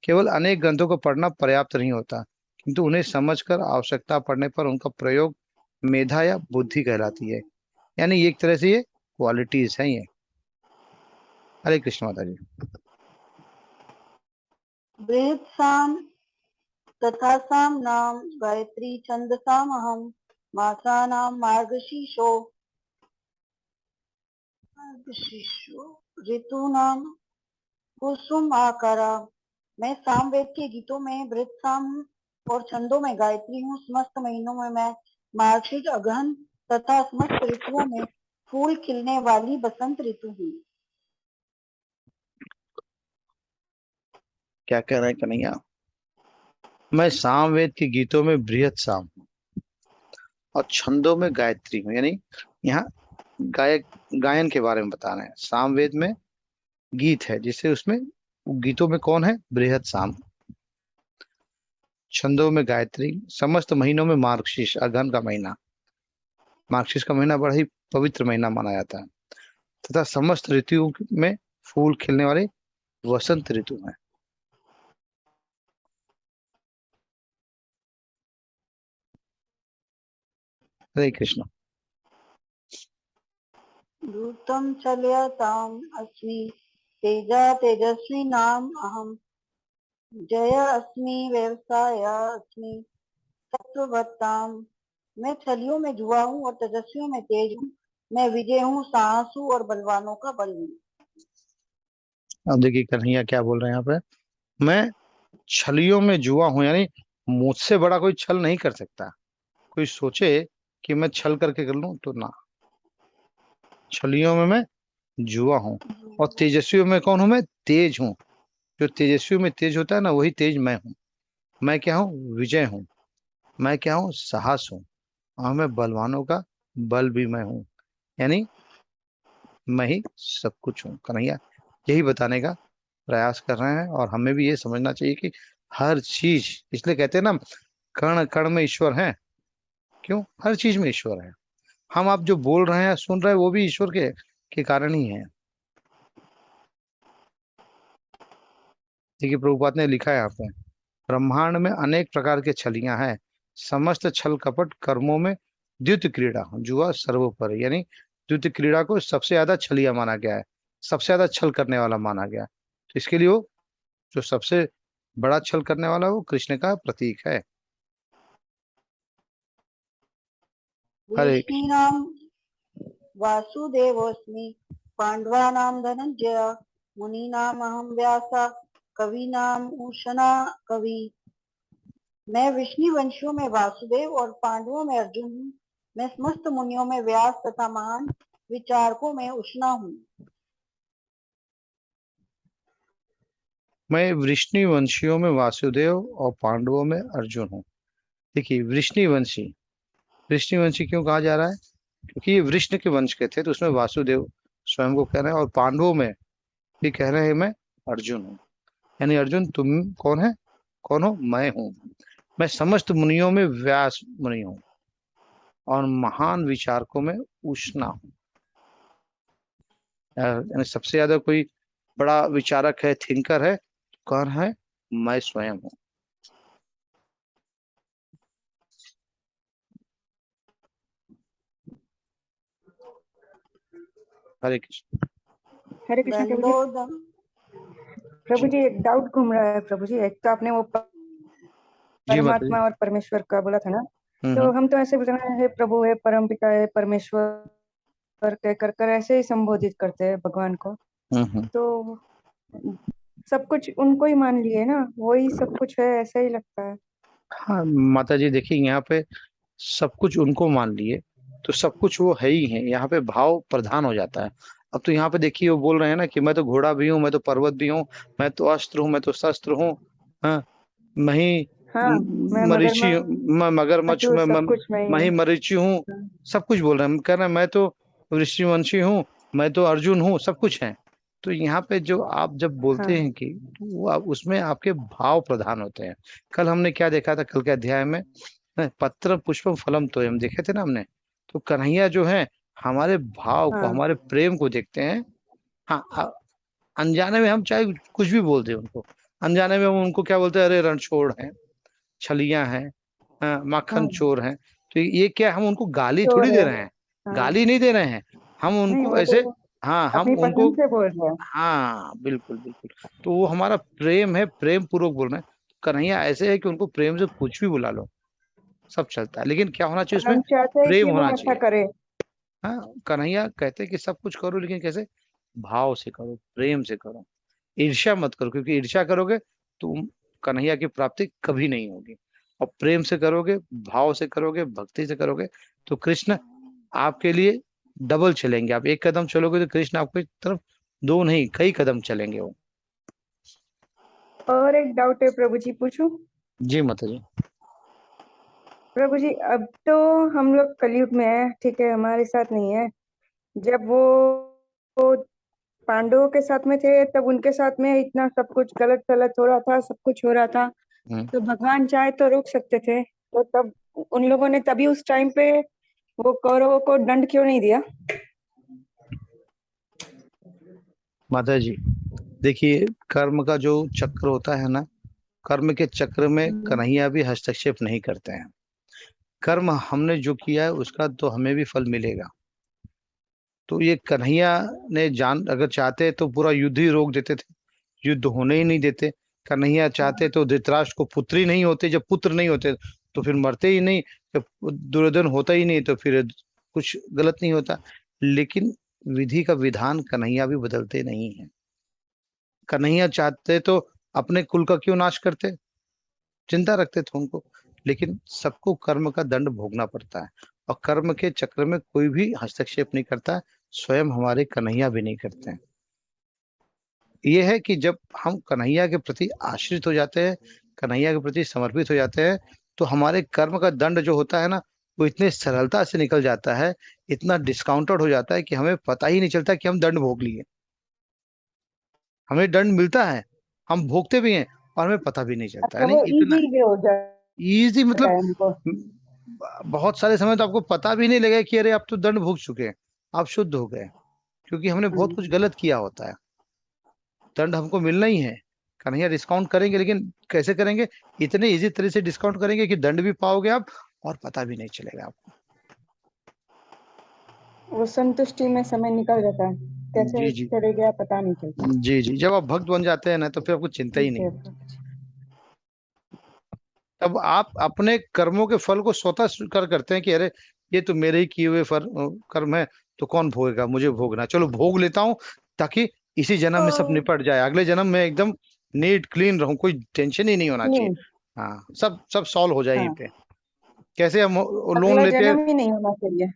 केवल अनेक ग्रंथों को पढ़ना पर्याप्त नहीं होता, किंतु उन्हें समझकर आवश्यकता पड़ने पर उनका प्रयोग मेधा या बुद्धि कहलाती है। यानी ये एक तरह से ये क्वालिटीज हैं ये। हरे कृष्ण माता जी। बृहत्साम तथा साम्नाम गायत्री छंदसामहम मासानां मार्गशीर्षो ऋतूनाम कुसुम आकारा। मैं सामवेद के गीतों में बृहत्साम और छंदों में गायत्री हूँ। समस्त महीनों में मैं मार्गशीर्ष, अगहन तथा समस्त ऋतुओं में फूल खिलने वाली बसंत ऋतु हूँ। क्या कह रहे हैं कन्हैया? मैं सामवेद के गीतों में बृहत साम हूँ और छंदों में गायत्री हूँ। यानी यहाँ गायन के बारे में बता रहे हैं। सामवेद में गीत है जिससे उसमें गीतों में कौन है? बृहत साम। छंदों में गायत्री, समस्त महीनों में मार्गशीर्ष, अगहन का महीना, मार्गशीर्ष का महीना बड़ा ही पवित्र महीना माना जाता है, तथा समस्त ऋतुओं में फूल खिलने वाले वसंत ऋतु है। हरे कृष्ण। दूतम चलयताम अस्मि तेजा तेजस्वी नाम अहम जय अस्मि व्यवसाय अस्मि सत्ववत्ताम। मैं छलियों में जुआ हूँ और तेजस्वियों में तेज हूँ। मैं विजय हूँ, साहस हूँ और बलवानों का बल हूँ। अब देखिए कन्हैया क्या बोल रहे हैं यहाँ पे। मैं छलियों में जुआ हूं, यानी मुझसे बड़ा कोई छल नहीं कर सकता। कोई सोचे कि मैं छल करके कर लूं तो ना। छलियों में मैं जुआ हूं और तेजस्वियों में कौन हूं? मैं तेज हूं। जो तेजस्वियों में तेज होता है ना, वही तेज मैं हूं। मैं क्या हूं? विजय हूं। मैं क्या हूं? साहस हूं। और मैं बलवानों का बल भी मैं हूं। यानी मैं ही सब कुछ हूँ। कन्हैया यही बताने का प्रयास कर रहे हैं और हमें भी ये समझना चाहिए कि हर चीज, इसलिए कहते हैं ना, कण कण में ईश्वर है। क्यों? हर चीज में ईश्वर है। हम आप जो बोल रहे हैं, सुन रहे हैं, वो भी ईश्वर के कारण ही है। देखिए प्रभुपाद ने लिखा है यहाँ पे, ब्रह्मांड में अनेक प्रकार के छलियां हैं। समस्त छल कपट कर्मों में द्युत क्रीड़ा, जुआ सर्वोपरि। यानी द्युत क्रीड़ा को सबसे ज्यादा छलिया माना गया है, सबसे ज्यादा छल करने वाला माना गया है। तो इसके लिए वो जो सबसे बड़ा छल करने वाला है, वो कृष्ण का प्रतीक है। हरे कृष्ण। वृष्णीनां वासुदेवोऽस्मि पांडवानां धनंजय मुनीनाम अहम व्यासा कवीनाम उशना कवि। मैं विष्णु वंशियों में वासुदेव और पांडवों में अर्जुन हूँ। मैं समस्त मुनियों में व्यास तथा महान विचारकों में उष्णा हूँ। मैं वृष्णि वंशियों में वासुदेव और पांडवों में अर्जुन हूँ। देखिए वृष्णि वंशी, वृष्णि वंशी क्यों कहा जा रहा है? क्योंकि ये वृष्ण के वंश के थे, तो उसमें वासुदेव स्वयं को कह रहे हैं, और पांडवों में भी कह रहे हैं मैं अर्जुन हूँ। यानी अर्जुन तुम कौन है? कौन हो? मैं हूँ। मैं समस्त मुनियों में व्यास मुनि हूँ और महान विचारकों में उष्णा हूँ। यानी सबसे ज्यादा कोई बड़ा विचारक है, थिंकर है, कौन है? मैं स्वयं हूँ। हरे कृष्ण। हरे कृष्ण प्रभु जी। दंडोदम प्रभु जी एक डाउट घूम रहा है प्रभु जी। एक तो आपने वो जी माता जी। परमात्मा और परमेश्वर का बोला था ना, तो हम तो ऐसे बोल रहे हैं, हे प्रभु, हे परमपिता, हे परमेश्वर कहकर कर ऐसे ही संबोधित करते हैं भगवान को। तो सब कुछ उनको ही मान लिए ना, वही सब कुछ है, ऐसा ही लगता है। हाँ माता जी, देखिए यहाँ पे सब कुछ उनको मान लिए तो सब कुछ वो है ही है। यहाँ पे भाव प्रधान हो जाता है। अब तो यहाँ पे देखिए वो बोल रहे हैं ना कि मैं तो घोड़ा भी हूँ, मैं तो पर्वत भी हूँ, मैं तो अस्त्र हूँ, मैं तो शस्त्र हूँ, हाँ, मैं ही हाँ, मैं मरीची हूँ, मैं मगरमच्छ, हूँ, मैं सब कुछ मैं ही मैं ही हूँ। मरीची हूँ, सब कुछ बोल रहे हैं। कह रहे हैं मैं तो ऋषिवंशी हूँ, मैं तो अर्जुन हूँ, सब कुछ है। तो यहाँ पे जो आप जब हाँ बोलते हैं कि वो उसमें आपके भाव प्रधान होते हैं। कल हमने क्या देखा था, कल के अध्याय में पत्र पुष्पम फलम तोयम देखे थे ना हमने। तो कन्हैया जो है हमारे भाव को, हाँ हमारे प्रेम को देखते हैं। हाँ, अनजाने में हम चाहे कुछ भी बोल दें उनको, अनजाने में हम उनको क्या बोलते हैं, अरे रणछोड़ है, छलियां हैं, माखन हाँ, चोर हैं। तो ये क्या, हम उनको गाली थोड़ी चोर दे है। रहे हैं, हाँ, गाली नहीं दे रहे हैं हम नहीं उनको वो ऐसे। तो हाँ, हम अपनी उनको, पसंद से बोल रहे हैं। हाँ बिल्कुल बिल्कुल। तो वो हमारा प्रेम है, प्रेम पूर्वक बोल रहे हैं। कन्हैया ऐसे है कि उनको प्रेम से कुछ भी बुला लो, सब चलता है, लेकिन क्या होना चाहिए उसमें, हम चाहते हैं प्रेम कि वो होना अच्छा चाहिए। करे। हाँ, कन्हैया कहते हैं कि सब कुछ करो, लेकिन कैसे, भाव से करो, प्रेम से करो, ईर्ष्या मत करो, क्योंकि ईर्ष्या करोगे तो कन्हैया की प्राप्ति कभी नहीं होगी। और प्रेम से करोगे, भाव से करोगे, भक्ति से करोगे, तो कृष्ण आपके लिए डबल चलेंगे। आप एक कदम चलोगे तो कृष्ण आपकी तरफ दो नहीं कई कदम चलेंगे वो। और एक डाउट है प्रभु जी, पूछूं? जी माता जी। प्रभु जी, अब तो हम लोग कलयुग में है, ठीक है, हमारे साथ नहीं है। जब वो पांडवों के साथ में थे तब उनके साथ में इतना सब कुछ गलत गलत हो रहा था, सब कुछ हो रहा था। तो भगवान चाहे तो रोक सकते थे, तो तब उन लोगों ने तभी उस टाइम पे वो कौरवों को दंड क्यों नहीं दिया? माता जी देखिए, कर्म का जो चक्र होता है ना, कर्म के चक्र में कन्हैया भी हस्तक्षेप नहीं करते हैं। कर्म हमने जो किया है उसका तो हमें भी फल मिलेगा। तो ये कन्हैया ने जान, अगर चाहते तो पूरा युद्ध ही रोक देते थे, युद्ध होने ही नहीं देते। कन्हैया चाहते तो धृतराष्ट्र को पुत्र ही नहीं होते, जब पुत्र नहीं होते तो फिर मरते ही नहीं, जब दुर्योधन होता ही नहीं तो फिर कुछ गलत नहीं होता। लेकिन विधि का विधान कन्हैया भी बदलते नहीं है। कन्हैया चाहते तो अपने कुल का क्यों नाश करते, चिंता रखते थे उनको, लेकिन सबको कर्म का दंड भोगना पड़ता है। और कर्म के चक्र में कोई भी हस्तक्षेप नहीं करता है, स्वयं हमारे कन्हैया भी नहीं करते हैं। ये है कि जब हम कन्हैया के प्रति आश्रित हो जाते हैं, कन्हैया के प्रति समर्पित हो जाते हैं, तो हमारे कर्म का दंड जो होता है ना, वो इतने सरलता से निकल जाता है, इतना डिस्काउंटेड हो जाता है कि हमें पता ही नहीं चलता कि हम दंड भोग लिए। हमें दंड मिलता है, हम भोगते भी हैं, और हमें पता भी नहीं चलता है। अच्छा, नहीं वो इतना इजी वे हो इजी, जाता मतलब है हमको। बहुत सारे समय तो आपको पता भी नहीं लगेगा कि अरे आप तो दंड भोग चुके हैं, आप शुद्ध हो गए, क्योंकि हमने बहुत कुछ गलत किया होता है। दंड हमको मिलना ही है। कन्हैया डिस्काउंट करेंगे, लेकिन कैसे करेंगे, इतने इजी तरह से डिस्काउंट करेंगे कि दंड भी पाओगे आप और पता भी नहीं चलेगा आपको। वो संतुष्टि में समय निकल जाता है, कैसे जी जी। चले गया पता नहीं चलता। जी जी, जब आप भक्त बन जाते हैं ना तो फिर आपको चिंता ही ठीक नहीं है होती। प्रभु जी। तब आप अपने कर्मों के फल को स्वतः स्वीकार करते हैं कि अरे ये तो मेरे ही किए हुए कर्म है, तो कौन भोगेगा, मुझे भोगना, चलो भोग लेता हूँ, ताकि इसी जन्म में सब निपट जाए, अगले जन्म में एकदम नीट क्लीन रहूं, कोई टेंशन ही नहीं होना चाहिए। नहीं, हाँ, सब सब सॉल्व हो जाए यहीं हाँ, पे। कैसे हम लोन अगला लेते हैं, जन्म ही नहीं होना चाहिए।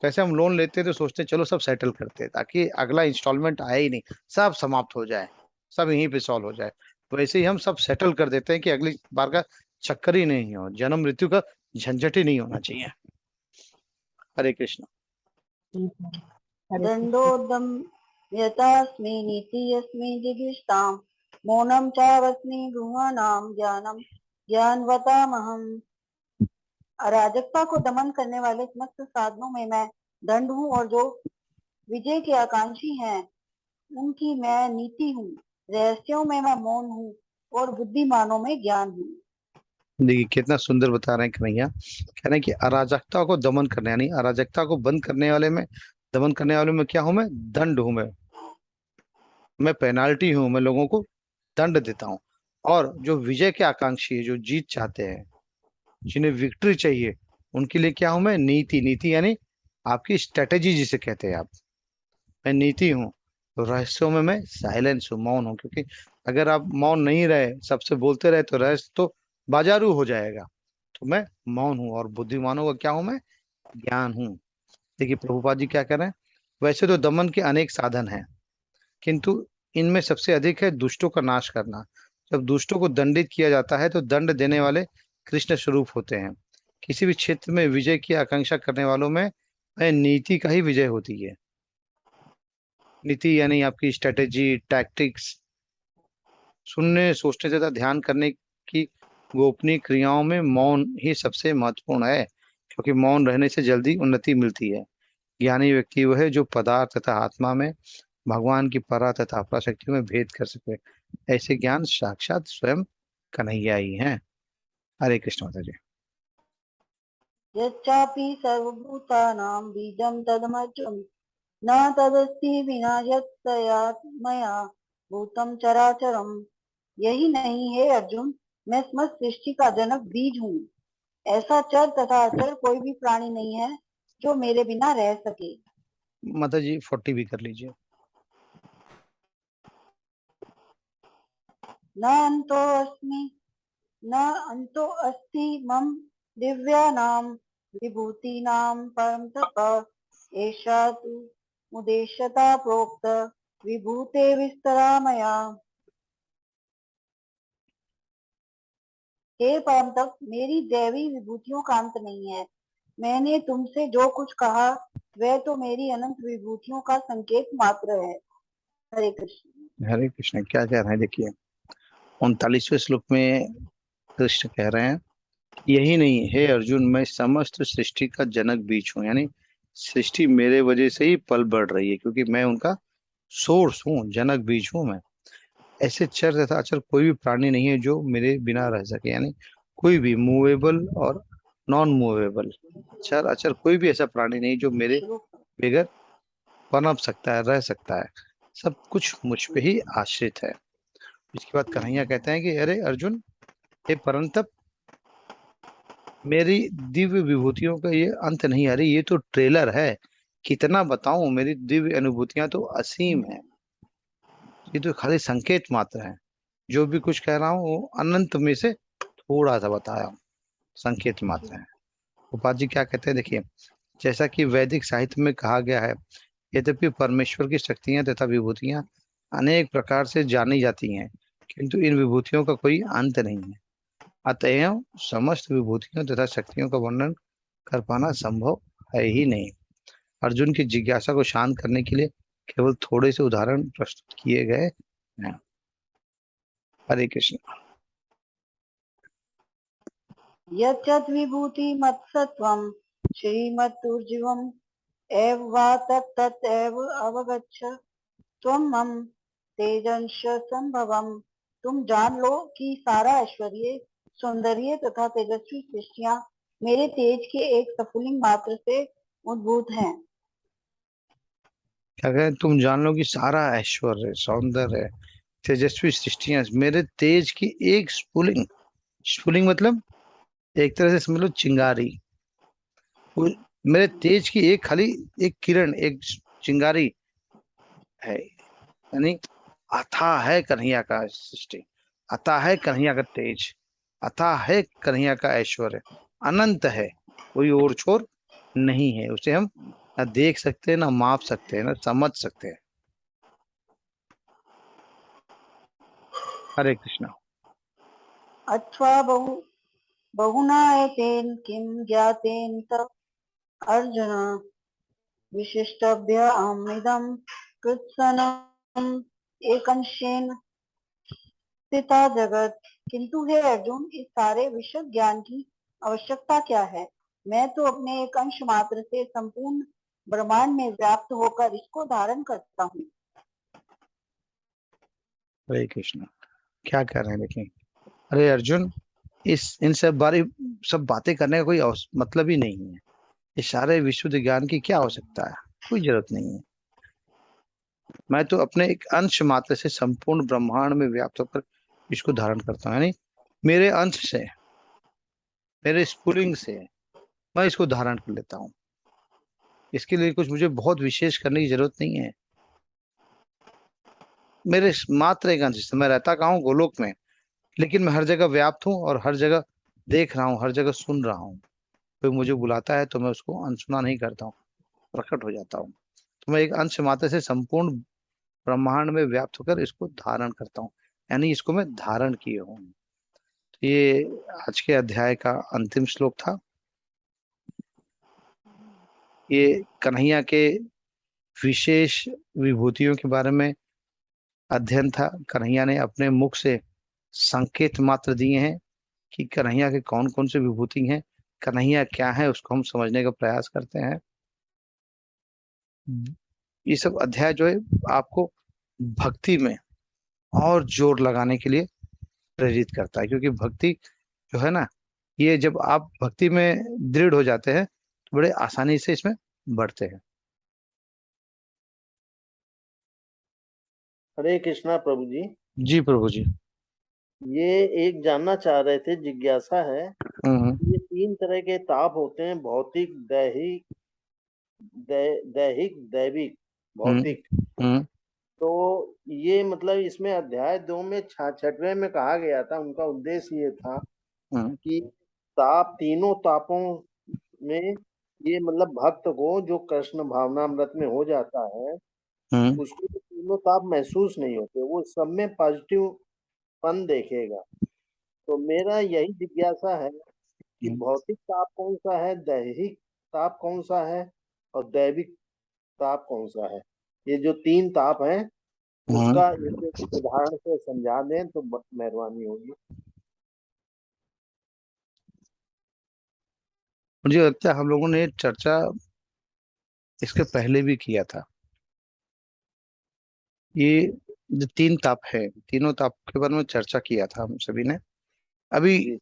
कैसे हम लोन लेते हैं तो सोचते हैं चलो सब सेटल करते हैं ताकि अगला इंस्टॉलमेंट आए ही नहीं, सब समाप्त हो जाए, सब यहीं पे सॉल्व हो जाए। वैसे ही हम सब सेटल कर देते हैं कि अगली बार का चक्कर ही नहीं हो, जन्म मृत्यु का झंझट ही नहीं होना चाहिए। हरे कृष्ण। ठीक है, हरे कृष्ण। दंडोदम यतास्मि नीति यस्मि जिगीषताम् मौनम चावस्मि गुहानाम ज्ञानम ज्ञानवतामहम्। अराजकता को दमन करने वाले समस्त साधनों में मैं दंड हूँ, और जो विजय के आकांक्षी हैं उनकी मैं नीति हूँ। रहस्यों में मैं मौन हूँ, और बुद्धिमानों में ज्ञान हूँ। देखिए कितना सुंदर बता रहे हैं कन्हैया, कह रहे हैं कि अराजकता को दमन करने, यानी अराजकता को बंद करने वाले में, दमन करने वाले में क्या हूं मैं, दंड हूं मैं पेनाल्टी हूं, मैं लोगों को दंड देता हूँ। और जो विजय के आकांक्षी है, जो जीत चाहते हैं, जिन्हें विक्ट्री चाहिए, उनके लिए क्या हूं मैं, नीति। नीति यानी आपकी स्ट्रेटेजी जिसे कहते हैं आप, मैं नीति हूँ। तो रहस्यों में मैं साइलेंस हूँ, मौन हूँ, क्योंकि अगर आप मौन नहीं रहे, सबसे बोलते रहे, तो रहस्य तो बाजारू हो जाएगा। तो मैं मौन हूँ, और बुद्धिमानों का क्या हूँ मैं, ज्ञान हूँ। देखिए प्रभुपाद जी क्या कह रहे हैं, वैसे तो दमन के अनेक साधन हैं, किंतु इनमें सबसे अधिक है दुष्टों का नाश करना। जब दुष्टों को दंडित किया जाता है तो दंड देने वाले कृष्ण स्वरूप होते हैं। किसी भी क्षेत्र में विजय की आकांक्षा करने वालों में नीति का ही विजय होती है। नीति यानी आपकी स्ट्रेटेजी, टैक्टिक्स, सुनने, सोचने तथा ध्यान करने की गोपनीय क्रियाओं में मौन ही सबसे महत्वपूर्ण है, क्योंकि मौन रहने से जल्दी उन्नति मिलती है। ज्ञानी व्यक्ति वह है जो पदार्थ तथा आत्मा में भगवान की परा तथा अपरा शक्ति में भेद कर सके। ऐसे ज्ञान साक्षात स्वयं कन्हैया ही हैं। हरे कृष्ण माता जी। यच्चापि सर्वभूतानां बीजं तदमर्जुन न तदस्ति विना यत्तया मया भूतं चराचरम। यही नहीं है अर्जुन, मैं समस्त सृष्टि का जनक बीज हूँ। ऐसा चर तथा अचर कोई भी प्राणी नहीं है जो मेरे बिना रह सके। माता जी 40 भी कर लीजिए। न अंतो अस्ति मम दिव्यानां विभूतीनां परम तप। एषा तु मुदेशता प्रोक्त विभूते विस्तरा मया। हे परम तप, मेरी दैवी विभूतियों का अंत नहीं है। मैंने तुमसे जो कुछ कहा वह तो मेरी अनंत विभूतियों का संकेत मात्र है। हरे कृष्ण। हरे कृष्ण। क्या कह रहे हैं देखिए, 39वें श्लोक में कृष्ण कह रहे हैं, यही नहीं हे अर्जुन, मैं समस्त सृष्टि का जनक बीज हूँ। यानी सृष्टि मेरे वजह से ही पल बढ़ रही है, क्योंकि मैं उनका सोर्स हूँ, जनक बीज हूँ मैं। ऐसे चर तथा अचर कोई भी प्राणी नहीं है जो मेरे बिना रह सके। यानी कोई भी मूवेबल और नॉन मूवेबल चर अचर कोई भी ऐसा प्राणी नहीं जो मेरे बगैर पनप सकता है, रह सकता है। सब कुछ मुझ पे ही आश्रित है। इसके बाद कन्हैया कहते हैं कि अरे अर्जुन, हे परंतप, मेरी दिव्य विभूतियों का ये अंत नहीं। अरे ये तो ट्रेलर है, कितना बताऊं, मेरी दिव्य अनुभूतियां तो असीम है। ये तो खाली संकेत मात्र है। जो भी कुछ कह रहा हूँ वो अनंत में से थोड़ा सा बताया हूँ, संकेत मात्र है। गोपाल जी क्या कहते हैं देखिए, जैसा कि वैदिक साहित्य में कहा गया है, यद्यपि परमेश्वर की शक्तियां तथा विभूतियां अनेक प्रकार से जानी जाती हैं, किंतु इन विभूतियों का कोई अंत नहीं है। अतएव समस्त विभूतियों तथा शक्तियों का वर्णन कर पाना संभव है ही नहीं। अर्जुन की जिज्ञासा को शांत करने के लिए केवल थोड़े से उदाहरण प्रस्तुत किए गए हैं। हरे कृष्ण। यच्चत् विभूति मत्सत्वं श्रीमत्तुर्जिवम् एव वा तत्तत् अवगच्छ त्वं मम तेजंश संभवम्। तुम जान लो कि सारा ऐश्वर्य, सौंदर्य तथा तेजस्वी सृष्टियां मेरे तेज के एक स्फुलिंग मात्र से उद्भूत हैं। क्या कहें, तुम जान लो कि सारा ऐश्वर्य, सौंदर्य, तेजस्वी सृष्टियां मेरे तेज की एक स्फुलिंग, स्फुलिंग मतलब एक तरह से समझ लो चिंगारी, मेरे तेज की एक खाली एक किरण, एक चिंगारी है। यानी अथाह है कन्हैया का सृष्टि, अथाह है कन्हैया का तेज, अथाह है कन्हैया का ऐश्वर्य, अनंत है, कोई और छोर नहीं है। उसे हम ना देख सकते हैं, ना माप सकते हैं, ना समझ सकते हैं। हरे कृष्णा। अथवा बहुना एतेन किं ज्ञातेन तव अर्जुन विशिष्टभ्यामिदं कृत्स्नम् एकंशेन स्थिता जगत। किंतु हे अर्जुन, इस सारे विशद ज्ञान की आवश्यकता क्या है? मैं तो अपने एक अंश मात्र से संपूर्ण ब्रह्मांड में व्याप्त होकर इसको धारण करता हूँ। हरे कृष्णा। क्या कर रहे हैं देखिए, अरे अर्जुन, इन सब बातें करने का कोई मतलब ही नहीं है। इस सारे विशुद्ध ज्ञान की क्या आवश्यकता है, कोई जरूरत नहीं है। मैं तो अपने एक अंश मात्र से संपूर्ण ब्रह्मांड में व्याप्त होकर इसको धारण करता हूँ। यानी मेरे अंश से, मेरे स्फुलिंग से मैं इसको धारण कर लेता हूँ। इसके लिए कुछ मुझे बहुत विशेष करने की जरूरत नहीं है। मेरे मात्र एक अंश से, मैं रहता कहाँ हूँ, गोलोक में, लेकिन मैं हर जगह व्याप्त हूँ और हर जगह देख रहा हूँ, हर जगह सुन रहा हूँ। कोई मुझे बुलाता है तो मैं उसको अनसुना नहीं करता हूँ, प्रकट हो जाता हूँ। तो मैं एक अंश मात्र से संपूर्ण ब्रह्मांड में व्याप्त होकर इसको धारण करता हूँ, यानी इसको मैं धारण किए हूँ। तो ये आज के अध्याय का अंतिम श्लोक था। ये कन्हैया के विशेष विभूतियों के बारे में अध्ययन था। कन्हैया ने अपने मुख से संकेत मात्र दिए हैं कि कन्हैया के कौन कौन से विभूति हैं, कन्हैया क्या है, उसको हम समझने का प्रयास करते हैं। ये सब अध्याय जो है आपको भक्ति में और जोर लगाने के लिए प्रेरित करता है, क्योंकि भक्ति जो है ना, ये जब आप भक्ति में दृढ़ हो जाते हैं तो बड़े आसानी से इसमें बढ़ते हैं। हरे कृष्णा प्रभु जी। जी प्रभु जी। ये एक जानना चाह रहे थे, जिज्ञासा है, ये 3 तरह के ताप होते हैं, भौतिक, दैहिक, दैविक, भौतिक। तो ये मतलब इसमें अध्याय 2 में 6वें में कहा गया था, उनका उद्देश्य ये था कि ताप, तीनों तापों में ये मतलब भक्त को जो कृष्ण भावनामृत में हो जाता है उसको तो तीनों ताप महसूस नहीं होते, वो सब में पॉजिटिव पन देखेगा। तो मेरा यही जिज्ञासा है कि भौतिक ताप कौन सा है, दैहिक ताप कौन सा है और दैविक ताप कौन सा है। ये जो 3 ताप हैं उसका एक उदाहरण से समझा दें तो मेहरबानी होगी। मुझे लगता है हम लोगों ने चर्चा इसके पहले भी किया था। ये जो 3 ताप है, तीनों ताप के बारे में चर्चा किया था हम सभी ने। अभी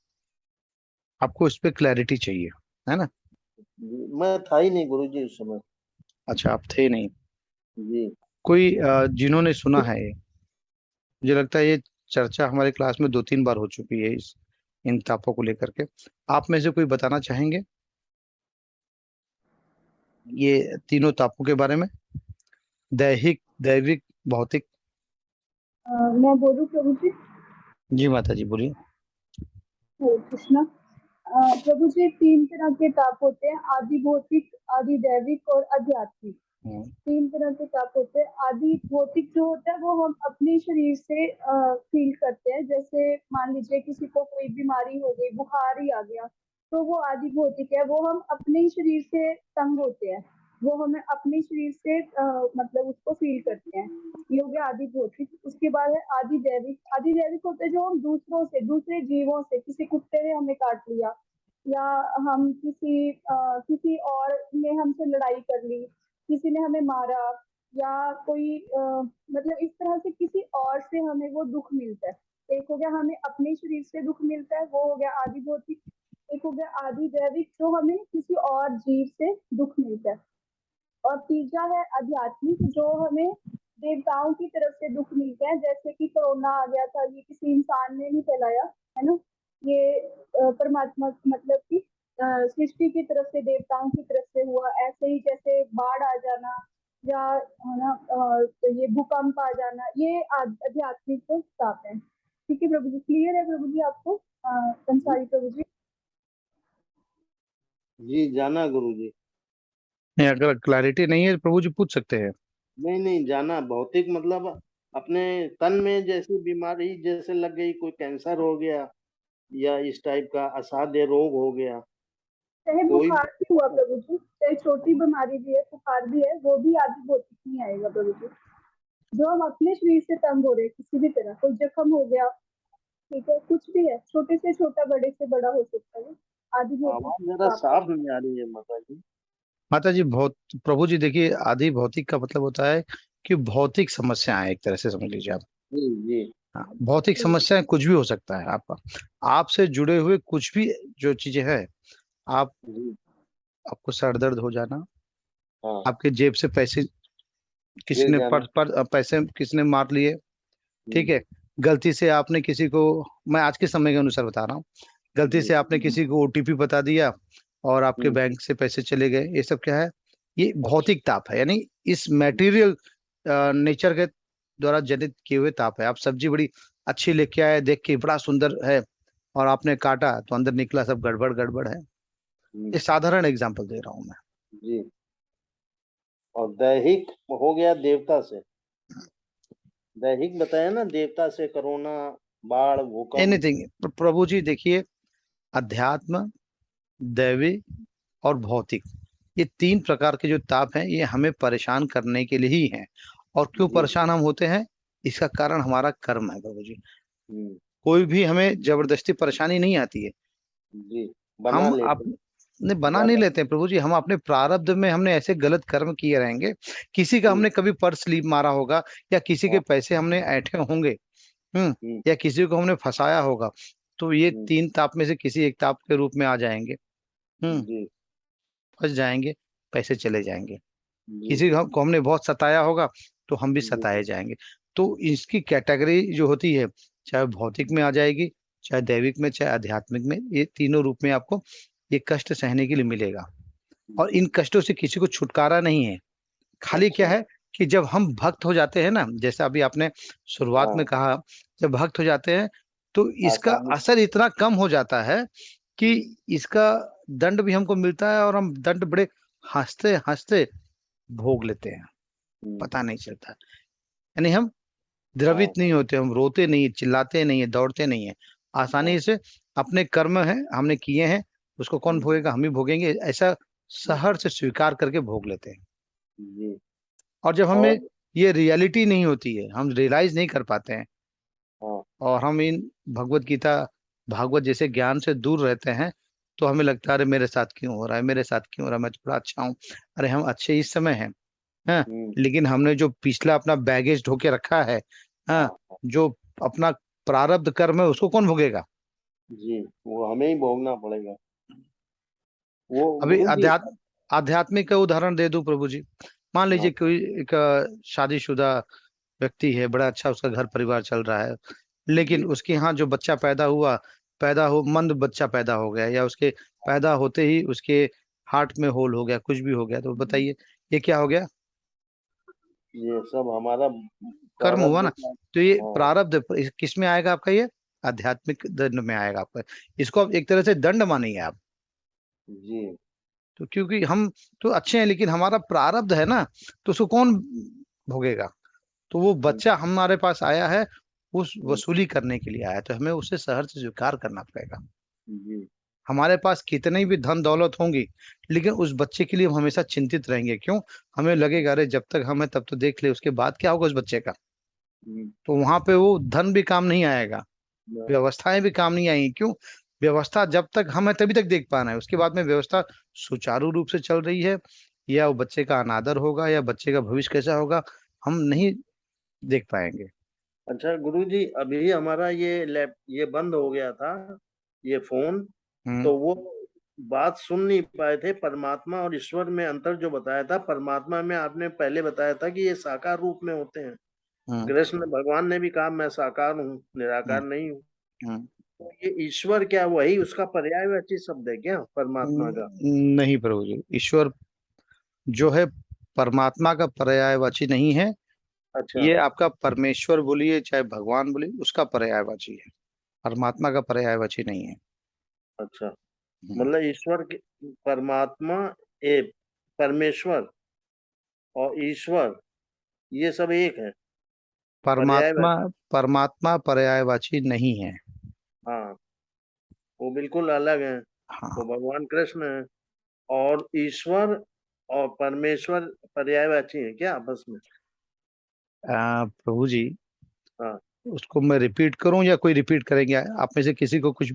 आपको इस पे क्लैरिटी चाहिए, है ना? मैं था ही नहीं गुरुजी उस समय। अच्छा, आप थे नहीं जी। कोई जिन्होंने सुना है, मुझे लगता है ये चर्चा हमारे क्लास में 2-3 बार हो चुकी है इन तापों को लेकर के। आप में से कोई बताना चाहेंगे ये तीनों तापों के बारे में, दैहिक, दैविक, भौतिक? मैं बोलूं प्रभु जी? जी माता जी बोलिए। हरे कृष्णा। प्रभु जी 3 तरह के ताप होते हैं, आदि भौतिक, आदि दैविक और आध्यात्मिक। 3 तरह के ताप होते हैं। आदि भौतिक जो होता है वो हम अपने शरीर से फील करते हैं। जैसे मान लीजिए किसी को कोई बीमारी हो गई, बुखार ही आ गया, तो वो आदि भौतिक है, वो हम अपने ही शरीर से तंग होते हैं, वो हमें अपने शरीर से मतलब उसको फील करते हैं। ये हो गया आदि भौतिक। उसके बाद है आदि दैविक। आदि दैविक होते हैं जो हम दूसरों से, दूसरे जीवों से, किसी कुत्ते ने हमें काट लिया या हम किसी और ने हमसे लड़ाई कर ली, किसी ने हमें मारा या कोई मतलब इस तरह से किसी और से हमें वो दुख मिलता है। एक हो गया हमें अपने शरीर से दुख मिलता है, वो हो गया आदि भौतिक। एक हो गया आदि दैविक जो हमें किसी और जीव से दुख मिलता है। और तीसरा है आध्यात्मिक जो हमें देवताओं की तरफ से दुख मिलते हैं। जैसे कि कोरोना आ गया था, ये किसी इंसान ने नहीं फैलाया, है ना, ये परमात्मा मतलब कि सृष्टि की तरफ से, देवताओं की तरफ से हुआ। ऐसे ही जैसे बाढ़ आ जाना या है ना ये भूकंप आ जाना, ये आध्यात्मिक ताप है। ठीक है प्रभु जी, क्लियर है प्रभु जी आपको? कंसारी प्रभु जी। जी जाना गुरु जी। नहीं, अगर क्लैरिटी नहीं है प्रभु जी पूछ सकते हैं। नहीं जाना। भौतिक मतलब अपने तन में जैसी बीमारी जैसे लग गई, कोई कैंसर हो गया या इस टाइप का असाध्य रोग हो गया, चाहे बुखार भी हुआ प्रभु जी, चाहे छोटी बीमारी भी है, बुखार भी है, वो भी आदि भौतिक नहीं आएगा प्रभु जी। जो हम अपने शरीर से तंग हो रहे हैं, किसी भी तरह कोई जख्म हो गया, ठीक है, कुछ भी है, छोटे से छोटा बड़े से बड़ा हो सकता है, आदि भौतिक। जरा साफ नहीं आ रही है माता जी। माता जी प्रभु जी देखिए, आदि भौतिक का मतलब होता है कि भौतिक समस्याएं, एक तरह से समझ लीजिए आप। जी। हाँ, भौतिक समस्याएं कुछ भी हो सकता है आपका, आपसे जुड़े हुए कुछ भी जो चीजें हैं। आपको सर दर्द हो जाना, आपके जेब से पैसे किसी ने पैसे किसी ने मार लिए, ठीक है, गलती से आपने किसी को, मैं आज के समय के अनुसार बता रहा हूँ, गलती से आपने किसी को ओटीपी बता दिया और आपके बैंक से पैसे चले गए। ये सब क्या है? ये भौतिक ताप है, यानी इस मटेरियल नेचर के द्वारा जनित किए हुए ताप है। आप सब्जी बड़ी अच्छी लेके आए, देख के बड़ा सुंदर है, और आपने काटा तो अंदर निकला सब गड़बड़ गड़बड़ है। ये साधारण एग्जांपल दे रहा हूं मैं। जी। और दैहिक हो गया देवता से, दैहिक बताया ना, देवता से कोरोना, बाढ़, भूकंप। एनीथिंग प्रभु जी देखिए, अध्यात्म, दैवी और भौतिक, ये 3 प्रकार के जो ताप हैं ये हमें परेशान करने के लिए ही हैं। और क्यों जी परेशान हम होते हैं, इसका कारण हमारा कर्म है प्रभु जी। हम्म, कोई भी हमें जबरदस्ती परेशानी नहीं आती है। जी बना हम लेते हैं, अपने बना नहीं ज्यादा। लेते हैं प्रभु जी, हम अपने प्रारब्ध में हमने ऐसे गलत कर्म किए रहेंगे। किसी का हम्म, हमने कभी पर्स लीप मारा होगा, या किसी के हाँ, पैसे हमने ऐंठे होंगे, हम्म, या किसी को हमने फंसाया होगा, तो ये हम्म, 3 ताप में से किसी एक ताप के रूप में आ जाएंगे। हम्म जी फंस जाएंगे, पैसे चले जाएंगे। जी किसी को हमने बहुत सताया होगा, तो हम भी जी सताए जाएंगे। तो इसकी कैटेगरी जो होती है, चाहे भौतिक में आ जाएगी, चाहे दैविक में, चाहे आध्यात्मिक में, ये तीनों रूप में आपको ये कष्ट सहने के लिए मिलेगा। और जी। इन कष्टों से किसी को छुटकारा नहीं है। खाली क्या अच्छा, है कि जब हम भक्त हो जाते हैं ना, जैसे अभी आपने शुरुआत में हाँ, कहा, जब भक्त हो जाते हैं तो इसका आसानी से। असर इतना कम हो जाता है कि हम्म, इसका दंड भी हमको मिलता है, और हम दंड बड़े हंसते हंसते भोग लेते हैं, हम्म, पता नहीं चलता। यानी हम हाँ, द्रवित नहीं होते, हम रोते नहीं है, चिल्लाते नहीं है, दौड़ते नहीं है, हाँ, आसानी से अपने कर्म है हमने किए हैं, उसको कौन हम्म, भोगेगा, हम ही भोगेंगे, ऐसा हम्म, सहर से स्वीकार करके भोग लेते हैं। जी। और जब हमें और ये रियलिटी नहीं होती है, हम रियलाइज नहीं कर पाते हैं, हाँ, और हम इन भगवत गीता, भागवत जैसे ज्ञान से दूर रहते हैं, तो हमें लगता है अरे मेरे साथ क्यों हो रहा है, मेरे साथ क्यों हो रहा है, मैं थोड़ा अच्छा हूँ, अरे हम अच्छे इस समय हैं। हाँ, हम्म, लेकिन हमने जो पिछला अपना बैगेज ढोके रखा है, हाँ, हाँ, हाँ, जो अपना प्रारब्ध कर्म है, उसको कौन भोगेगा। जी वो हमें ही भोगना पड़ेगा। वो अभी गुरु जी। आध्यात्मिक का उदाहरण दे दूं प्रभु जी। मान लीजिए हाँ, कोई एक शादीशुदा व्यक्ति है, बड़ा अच्छा उसका घर परिवार चल रहा है, लेकिन जी उसके यहाँ जो बच्चा पैदा हो मंद बच्चा पैदा हो गया, या उसके पैदा होते ही उसके हार्ट में होल हो गया, कुछ भी हो गया, तो बताइए ये क्या हो गया, ये सब हमारा कर्म हुआ प्रारब्ध ना। का। तो ये हाँ, प्रारब्ध किस में आएगा आपका, ये आध्यात्मिक दंड में आएगा आपका। इसको आप एक तरह से दंड मानिए आप। जी तो क्योंकि हम तो अच्छे हैं, लेकिन हमारा प्रारब्ध है ना, तो उसको कौन भोगेगा। तो वो हम्म, बच्चा हमारे पास आया है उस हम्म, वसूली करने के लिए आया, तो हमें उसे सहर से स्वीकार करना पड़ेगा। जी हमारे पास कितनी भी धन दौलत होंगी, लेकिन उस बच्चे के लिए हम हमेशा चिंतित रहेंगे। क्यों, हमें लगेगा अरे जब तक हम है तब तो देख ले, उसके बाद क्या होगा उस बच्चे का। हम्म, तो वहां पे वो धन भी काम नहीं आएगा, हाँ, व्यवस्थाएं भी काम नहीं आएंगी। क्यों, व्यवस्था जब तक हम है तभी तक देख पाना है, उसके बाद में व्यवस्था सुचारू रूप से चल रही है, या वो बच्चे का अनादर होगा, या बच्चे का भविष्य कैसा होगा, हम नहीं देख पाएंगे। अच्छा गुरु जी, अभी हमारा ये बंद हो गया था, ये फोन। हम्म तो वो बात सुन नहीं पाए थे, परमात्मा और ईश्वर में अंतर जो बताया था। परमात्मा में आपने पहले बताया था कि ये साकार रूप में होते हैं। हम्म कृष्ण भगवान ने भी कहा मैं साकार हूँ, हम्म निराकार नहीं हूँ। हम्म तो ये ईश्वर क्या वही उसका पर्यायवाची शब्द है क्या परमात्मा का? नहीं प्रभु जी, ईश्वर जो है परमात्मा का पर्यायवाची नहीं है। अच्छा, ये आपका परमेश्वर बोलिए चाहे भगवान बोलिए, उसका पर्यायवाची है, परमात्मा का पर्यायवाची नहीं है। अच्छा। हम्म। मतलब ईश्वर के, परमात्मा, ए परमेश्वर और ईश्वर ये सब एक है, परमात्मा पर्यायवाची। परमात्मा पर्यायवाची नहीं है। हाँ, वो बिल्कुल अलग है। हाँ। वो भगवान कृष्ण है। और ईश्वर और परमेश्वर पर्यायवाची है क्या आपस में? प्रभु जी, हाँ, उसको मैं रिपीट करूं या कोई रिपीट करेंगे, आप में से किसी को कुछ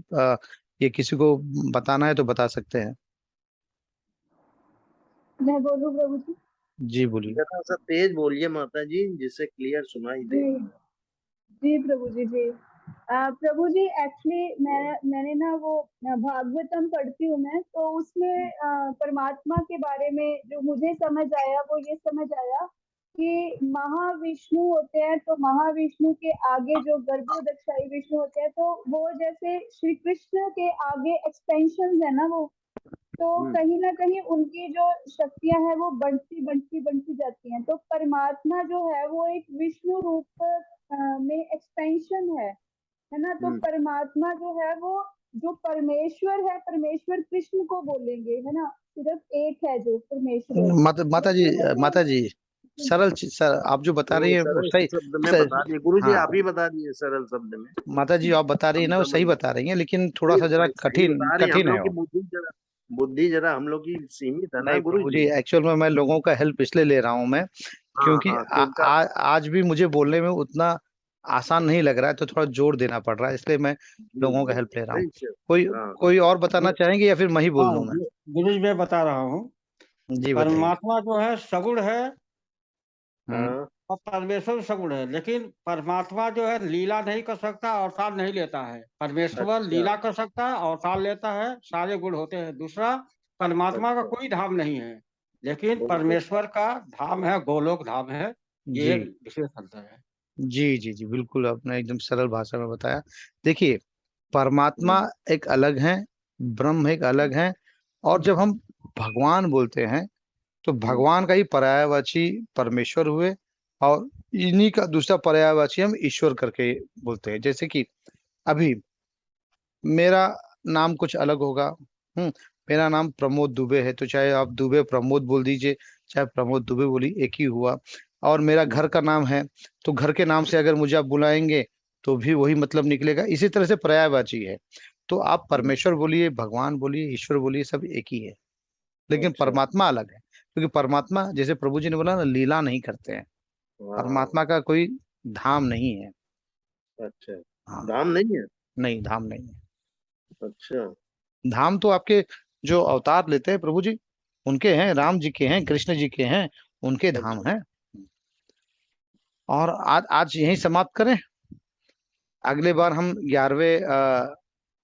ये किसी को बताना है तो बता सकते हैं। मैं बोलूं प्रभु जी? जी बोलिए। जरा सा तेज बोलिए माता जी, जिससे क्लियर सुनाई जी दे। जी प्रभु जी जी। प्रभु जी एक्चुअली मैंने ना वो भागवतम पढ़ती हूँ मैं, तो उसमें परमात्मा के बारे में जो मुझे समझ आया वो ये समझ आया कि महाविष्णु होते हैं, तो महाविष्णु के आगे जो गर्भोदक्षाई विष्णु होते हैं, तो वो जैसे श्री कृष्ण के आगे एक्सपेंशन है ना वो, तो हम्म, कहीं ना कहीं उनकी जो शक्तियां हैं वो बढ़ती जाती हैं। तो परमात्मा जो है वो एक विष्णु रूप में एक्सपेंशन है ना। तो हम्म, परमात्मा जो है वो जो परमेश्वर है, परमेश्वर कृष्ण को बोलेंगे, है ना, सिर्फ एक है जो परमेश्वर। माता जी सर आप जो बता रही है वो सरल सही शब्द में बता दिए गुरु जी, हाँ आप ही बता दिए सरल शब्द में। माता जी आप बता रही है हम ना वो समझ सही गए। बता रही है, लेकिन थोड़ा सा जरा सही बता रही हैं, हम कठिन है लोग की वो। बुद्धि जरा हम लोग की सीमित है ना नहीं गुरु प्रभु जी। जी, एक्चुअल में मैं लोगों का हेल्प इसलिए ले रहा हूँ मैं, हाँ क्योंकि हाँ, किनका? आज भी मुझे बोलने में उतना आसान नहीं लग रहा है, तो थोड़ा जोर देना पड़ रहा है, इसलिए मैं लोगों का हेल्प ले रहा हूँ। नहीं सर। कोई हाँ हाँ कोई और बताना चाहेंगे या फिर मैं ही बोल हाँ, दूं मैं? गुरु जी मैं बता रहा हूँ। जी बताइए। परमात्मा जो है सगुण है हाँ, और परमेश्वर सगुण है, लेकिन परमात्मा जो है लीला नहीं कर सकता, अवतार नहीं लेता है। परमेश्वर अच्छा लीला कर सकता है, अवतार लेता है, सारे गुण होते हैं। दूसरा, परमात्मा का अच्छा। कोई धाम नहीं है, लेकिन बिल्कुल। परमेश्वर का धाम है, गोलोक धाम है। ये जी एक विशेष अंतर है। जी जी जी बिल्कुल, आपने एकदम सरल भाषा में बताया। देखिए, परमात्मा एक अलग है, ब्रह्म एक अलग है, और जब हम भगवान बोलते हैं तो भगवान का ही पर्यायवाची परमेश्वर हुए, और इन्हीं का दूसरा पर्यायवाची हम ईश्वर करके बोलते हैं। जैसे कि अभी मेरा नाम कुछ अलग होगा। हम्म मेरा नाम प्रमोद दुबे है, तो चाहे आप दुबे प्रमोद बोल दीजिए, चाहे प्रमोद दुबे बोली, एक ही हुआ। और मेरा घर का नाम है, तो घर के नाम से अगर मुझे आप बुलाएंगे तो भी वही मतलब निकलेगा। इसी तरह से पर्यायवाची है। तो आप परमेश्वर बोलिए, भगवान बोलिए, ईश्वर बोलिए, सब एक ही है, लेकिन अच्छा। परमात्मा अलग है। क्योंकि परमात्मा, जैसे प्रभु जी ने बोला ना, लीला नहीं करते हैं। हाँ। परमात्मा का कोई धाम नहीं है। अच्छा, हाँ, धाम नहीं है। नहीं, धाम नहीं है। अच्छा। धाम तो आपके जो अवतार लेते हैं प्रभु जी, उनके हैं, राम जी के हैं, कृष्ण जी के हैं, उनके धाम अच्छा। हैं। और आज यहीं समाप्त करें। अगले बार हम 11वें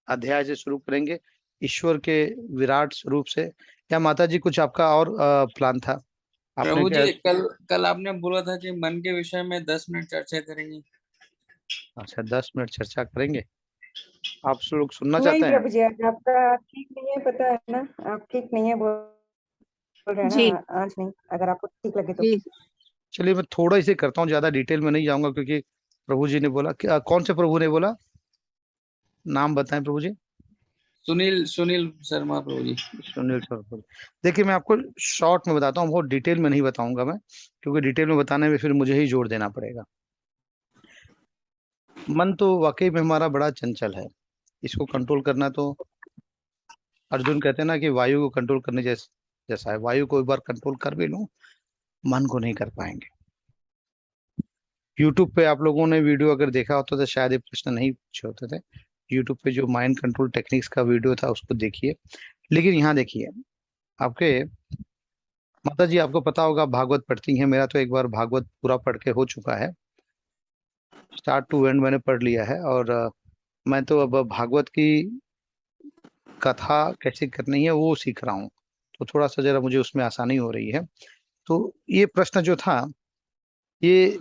अध्याय से शुरू करेंगे, ईश्वर के विराट स्वरूप से। या माता जी कुछ आपका और प्लान था? आपने प्रभु क्या? जी, कल कल आपने बोला था कि मन के विषय में 10 मिनट चर्चा करेंगे। अच्छा, 10 मिनट चर्चा करेंगे। आप लोग सुनना नहीं चाहते हैं? प्रभु जी, आज आपका ठीक नहीं है, पता है ना, आप ठीक नहीं है बोल रहे हैं जी ना, आज नहीं, अगर आपको ठीक लगे तो। जी। चलिए मैं थोड़ा इसे करता हूँ, ज्यादा डिटेल में नहीं जाऊंगा, क्योंकि प्रभु जी ने बोला कि कौन से प्रभु ने बोला, नाम बताएं प्रभु जी। सुनील सुनील शर्मा प्रभु जी। सुनील सरपुर। देखिए, मैं आपको शॉर्ट में बताता हूँ, बहुत डिटेल में नहीं बताऊंगा मैं, क्योंकि डिटेल में बताने में फिर मुझे ही जोर देना पड़ेगा। मन तो वाकई में हमारा बड़ा चंचल है, इसको कंट्रोल करना तो, अर्जुन कहते हैं ना कि वायु को कंट्रोल करने जैसा है। वायु को एक बार कंट्रोल कर भी लूं, मन को नहीं कर पाएंगे। यूट्यूब पे आप लोगों ने वीडियो अगर देखा होता तो शायद ये प्रश्न नहीं पूछे होते थे। यूट्यूब पे जो माइंड कंट्रोल टेक्निक्स का वीडियो था उसको देखिए। लेकिन यहाँ देखिए, आपके माता जी, आपको पता होगा भागवत पढ़ती हैं, मेरा तो एक बार भागवत पूरा पढ़ के हो चुका है, स्टार्ट टू एंड मैंने पढ़ लिया है। और मैं तो अब भागवत की कथा कैसे करनी है वो सीख रहा हूँ, तो थोड़ा सा जरा मुझे उसमें आसानी हो रही है। तो ये प्रश्न जो था, ये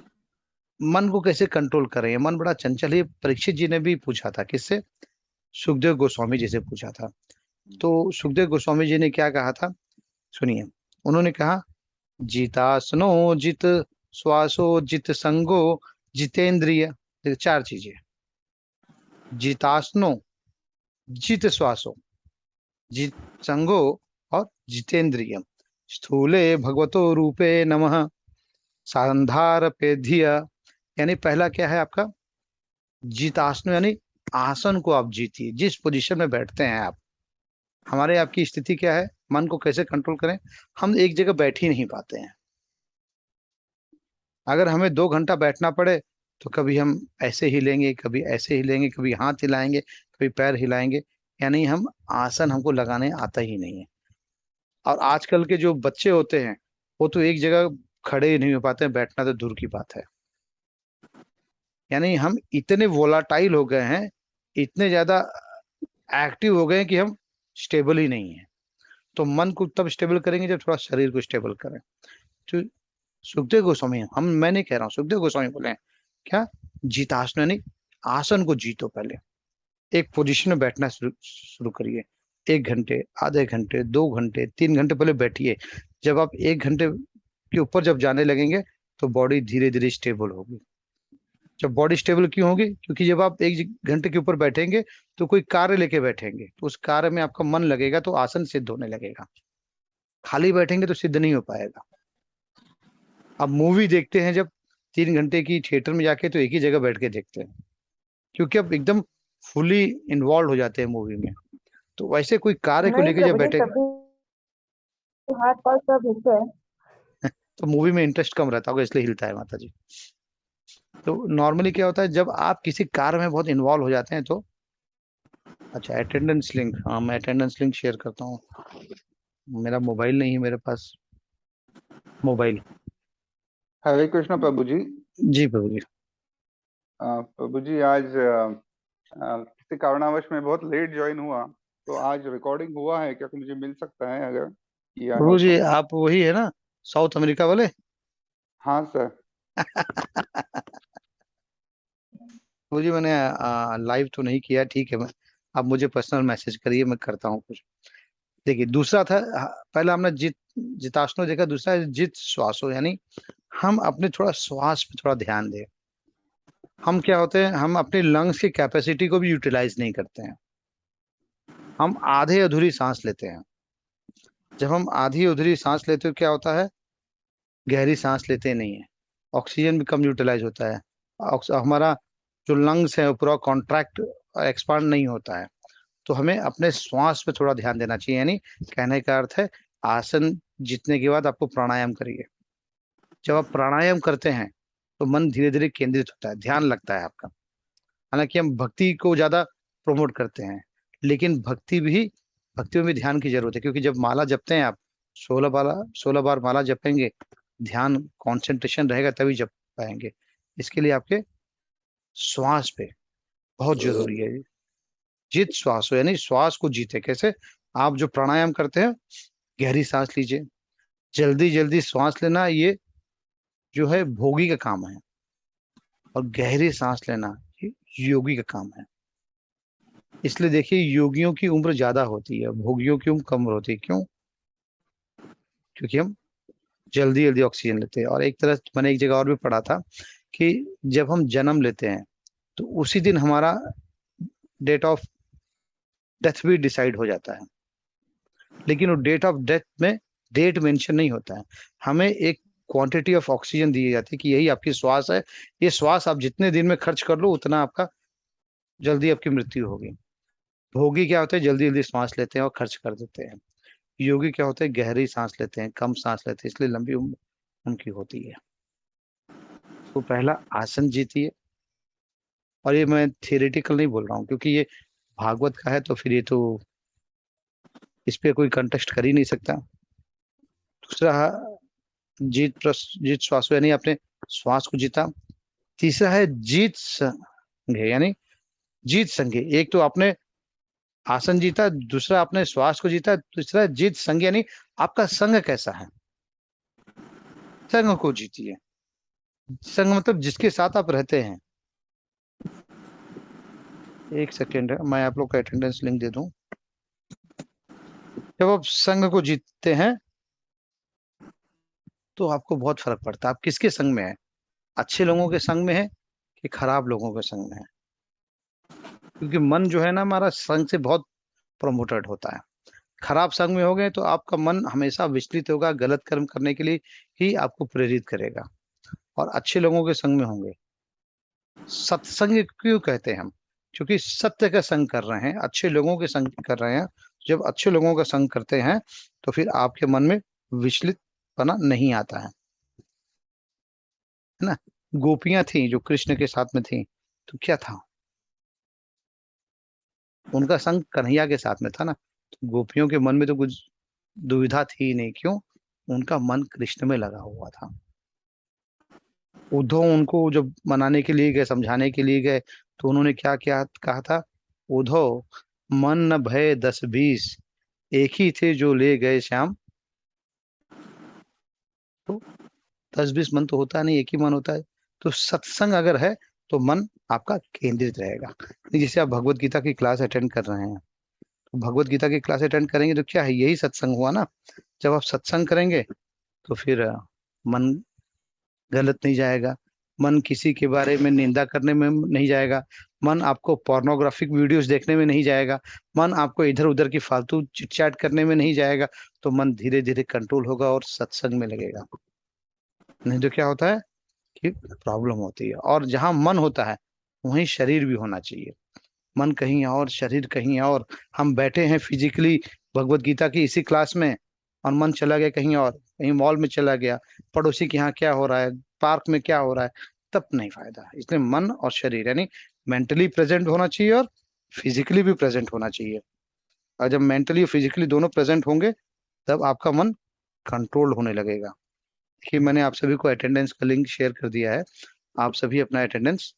मन को कैसे कंट्रोल करें, मन बड़ा चंचल है, परीक्षित जी ने भी पूछा था, किससे? सुखदेव गोस्वामी जी से पूछा था। तो सुखदेव गोस्वामी जी ने क्या कहा था, सुनिए। उन्होंने कहा, जितासनो जित श्वासो जित संगो जितेंद्रिय। देखिए, चार चीजें, जितासनो, जित श्वासो, जित संगो, और जितेंद्रिय। स्थूले भगवतो रूपे नमः, सांधार पेधिय। यानी पहला क्या है आपका, जितासनो, यानी आसन को आप जीतिए, जिस पोजीशन में बैठते हैं आप। हमारे आपकी स्थिति क्या है, मन को कैसे कंट्रोल करें? हम एक जगह बैठ ही नहीं पाते हैं। अगर हमें 2 घंटा बैठना पड़े तो कभी हम ऐसे हिलेंगे, कभी ऐसे हिलेंगे, कभी हाथ हिलाएंगे, कभी पैर हिलाएंगे, यानी हम आसन हमको लगाने आता ही नहीं है। और आजकल के जो बच्चे होते हैं वो तो एक जगह खड़े ही नहीं हो पाते हैं, बैठना तो दूर की बात है। यानी हम इतने वोलाटाइल हो गए हैं, इतने ज्यादा एक्टिव हो गए हैं कि हम स्टेबल ही नहीं है। तो मन को तब स्टेबल करेंगे जब थोड़ा शरीर को स्टेबल करें। तो सुखदेव गोस्वामी, मैं नहीं कह रहा हूँ, सुखदेव गोस्वामी बोले हैं क्या, जीतासन, यानी आसन को जीतो। पहले एक पोजीशन में बैठना शुरू करिए, 1 घंटे, आधे घंटे, 2 घंटे, 3 घंटे पहले बैठिए। जब आप 1 घंटे के ऊपर जब जाने लगेंगे तो बॉडी धीरे धीरे स्टेबल होगी। जब बॉडी स्टेबल क्यों होगी? क्योंकि जब आप 1 घंटे के ऊपर बैठेंगे तो कोई कार्य लेके बैठेंगे, तो उस कार्य में आपका मन लगेगा तो आसन सिद्ध होने लगेगा। खाली बैठेंगे तो सिद्ध नहीं हो पाएगा। अब मूवी देखते हैं जब 3 घंटे की थिएटर में जाके, तो एक ही जगह बैठ के देखते हैं, क्योंकि अब एकदम फुली इन्वॉल्व हो जाते हैं मूवी में। तो वैसे कोई कार्य को नहीं लेके जब प्रभु जी, बैठे तभी हाथ पाँव सब हिलते हैं। तो मूवी में इंटरेस्ट कम रहता होगा, इसलिए हिलता है माता जी। तो नॉर्मली क्या होता है, जब आप किसी कार्य में बहुत इन्वॉल्व हो जाते हैं तो अच्छा, अटेंडेंस लिंक, हाँ मैं अटेंडेंस लिंक शेयर करता हूँ। मेरा मोबाइल नहीं है मेरे पास, मोबाइल। हरे कृष्ण प्रभु जी। जी प्रभु जी। प्रभु जी, आज किसी कारणवश में बहुत लेट ज्वाइन हुआ, तो आज रिकॉर्डिंग हुआ है क्या? मुझे मिल सकता है अगर किया हो प्रभु जी तो? आप वही है ना, साउथ अमेरिका वाले? हाँ सर। प्रभु जी मैंने लाइव तो नहीं किया, ठीक है। मैं, आप मुझे पर्सनल मैसेज करिए, मैं करता हूँ कुछ। देखिए दूसरा था, पहला हमने जितासनो देखा, दूसरा है जित श्वासो, यानी हम अपने थोड़ा श्वास पे थोड़ा ध्यान दें। हम क्या होते हैं, हम अपने लंग्स की कैपेसिटी को भी यूटिलाइज नहीं करते हैं। हम आधे अधूरी सांस लेते हैं। जब हम आधी अधूरी सांस लेते हो क्या होता है, गहरी सांस लेते नहीं है, ऑक्सीजन भी कम यूटिलाइज होता है, हमारा जो लंग्स है वो पूरा कॉन्ट्रैक्ट एक्सपांड नहीं होता है। तो हमें अपने श्वास पे थोड़ा ध्यान देना चाहिए। यानी कहने का अर्थ है, आसन जीतने के बाद आपको प्राणायाम करिए। जब आप प्राणायाम करते हैं तो मन धीरे धीरे केंद्रित होता है, ध्यान लगता है आपका। हालांकि हम भक्ति को ज्यादा प्रमोट करते हैं, लेकिन भक्ति में भी ध्यान की जरूरत है, क्योंकि जब माला जपते हैं आप, 16 बार माला जपेंगे, ध्यान कंसंट्रेशन रहेगा तभी जप पाएंगे। इसके लिए आपके श्वास पे बहुत जरूरी है। जित श्वास हो, यानी श्वास को जीते। कैसे? आप जो प्राणायाम करते हैं, गहरी सांस लीजिए, जल्दी जल्दी श्वास लेना, ये जो है भोगी का काम है, और गहरी सांस लेना ये योगी का काम है। इसलिए देखिए, योगियों की उम्र ज्यादा होती है, भोगियों की उम्र कम होती है। क्यों? क्योंकि हम जल्दी जल्दी ऑक्सीजन लेते हैं। और एक तरह मैंने एक जगह और भी पढ़ा था कि जब हम जन्म लेते हैं तो उसी दिन हमारा डेट ऑफ डेथ भी डिसाइड हो जाता है, लेकिन वो डेट ऑफ डेथ में डेट मेंशन नहीं होता है। हमें एक क्वांटिटी ऑफ ऑक्सीजन दी जाती है कि यही आपकी श्वास है, ये श्वास आप जितने दिन में खर्च कर लो उतना आपका जल्दी आपकी मृत्यु होगी। भोगी क्या होते हैं, जल्दी जल्दी सांस लेते हैं और खर्च कर देते हैं। योगी क्या होते हैं, गहरी सांस लेते हैं, कम सांस लेते हैं, इसलिए लंबी उम्र उनकी होती है। तो पहला आसन जीतिए। और ये मैं थियोरेटिकल नहीं बोल रहा हूँ, क्योंकि ये भागवत का है, तो फिर ये तो इस पे कोई कंटेस्ट कर ही नहीं सकता। दूसरा जीत श्वास, यानी अपने श्वास को जीता। तीसरा है जीत संघे, यानी जीत संघे। एक तो आपने आसन जीता, दूसरा आपने श्वास को जीता, तीसरा जीत संघ, यानी आपका संघ कैसा है, संघ को जीतिए। संघ मतलब जिसके साथ आप रहते हैं। एक सेकेंड, मैं आप लोग का अटेंडेंस लिंक दे दूं। जब आप संघ को जीतते हैं तो आपको बहुत फर्क पड़ता है आप किसके संग में है, अच्छे लोगों के संग में है कि खराब लोगों के संग में है। क्योंकि मन जो है ना हमारा, संग से बहुत प्रमोटेड होता है। खराब संग में हो गए तो आपका मन हमेशा विचलित होगा, गलत कर्म करने के लिए ही आपको प्रेरित करेगा। और अच्छे लोगों के संग में होंगे। सत्संग क्यों कहते हैं हम? क्योंकि सत्य का संग कर रहे हैं, अच्छे लोगों के संग कर रहे हैं। जब अच्छे लोगों का संग करते हैं तो फिर आपके मन में विचलितपना नहीं आता है ना। गोपियां थी जो कृष्ण के साथ में थी, तो क्या था, उनका संग कन्हैया के साथ में था ना। तो गोपियों के मन में तो कुछ दुविधा थी ही नहीं। क्यों? उनका मन कृष्ण में लगा हुआ था। उद्धव उनको जब मनाने के लिए गए, समझाने के लिए गए, तो उन्होंने क्या क्या कहा था, उद्धव मन न भय 10-20, एक ही थे जो ले गए श्याम। तो 10-20 मन तो होता नहीं, एक ही मन होता है। तो सत्संग अगर है तो मन आपका केंद्रित रहेगा। जैसे आप भगवत गीता की क्लास अटेंड कर रहे हैं, तो भगवत गीता की क्लास अटेंड करेंगे तो क्या है, यही सत्संग हुआ ना। जब आप सत्संग करेंगे तो फिर मन गलत नहीं जाएगा, मन किसी के बारे में निंदा करने में नहीं जाएगा, मन आपको पोर्नोग्राफिक वीडियोस देखने में नहीं जाएगा, मन आपको इधर उधर की फालतू चिटचैट करने में नहीं जाएगा। तो मन धीरे धीरे कंट्रोल होगा और सत्संग में लगेगा। नहीं तो क्या होता है कि प्रॉब्लम होती है। और जहां मन होता है वहीं शरीर भी होना चाहिए। मन कहीं और, शरीर कहीं और। हम बैठे हैं फिजिकली भगवत गीता की इसी क्लास में, और मन चला गया कहीं और, कहीं मॉल में चला गया, पड़ोसी के यहाँ क्या हो रहा है, पार्क में क्या हो रहा है, तब नहीं फायदा। इसलिए मन और शरीर यानी मेंटली प्रेजेंट होना चाहिए और फिजिकली भी प्रेजेंट होना चाहिए। और जब मेंटली और फिजिकली दोनों प्रेजेंट होंगे तब आपका मन कंट्रोल होने लगेगा। कि मैंने आप सभी को अटेंडेंस का लिंक शेयर कर दिया है, आप सभी अपना अटेंडेंस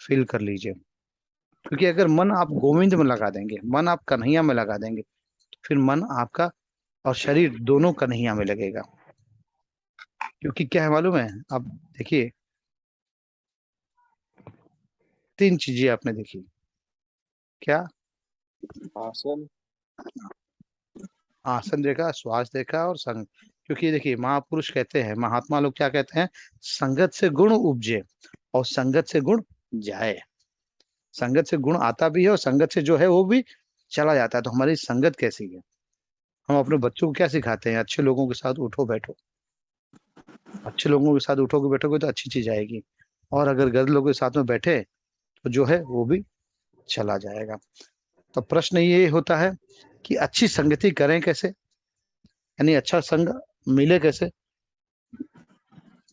फिल कर लीजिए। क्योंकि अगर मन आप गोविंद में लगा देंगे, मन आप कन्हैया में लगा देंगे, तो फिर मन आपका और शरीर दोनों कन्हैया में लगेगा। क्योंकि क्या है मालूम है, आप देखिए 3 चीजें आपने देखी। क्या? आसन, आसन देखा, श्वास देखा और संग। क्योंकि देखिए महापुरुष कहते हैं, महात्मा लोग क्या कहते हैं, संगत से गुण उपजे और संगत से गुण जाए। संगत से गुण आता भी है और संगत से जो है वो भी चला जाता है। तो हमारी संगत कैसी है? हम अपने बच्चों को क्या सिखाते हैं? अच्छे लोगों के साथ उठो बैठो। अच्छे लोगों के साथ उठोगे बैठोगे तो अच्छी चीज आएगी, और अगर गलत लोगों के साथ में बैठे तो जो है वो भी चला जाएगा। तो प्रश्न ये होता है कि अच्छी संगति करें कैसे, यानी अच्छा संग मिले कैसे,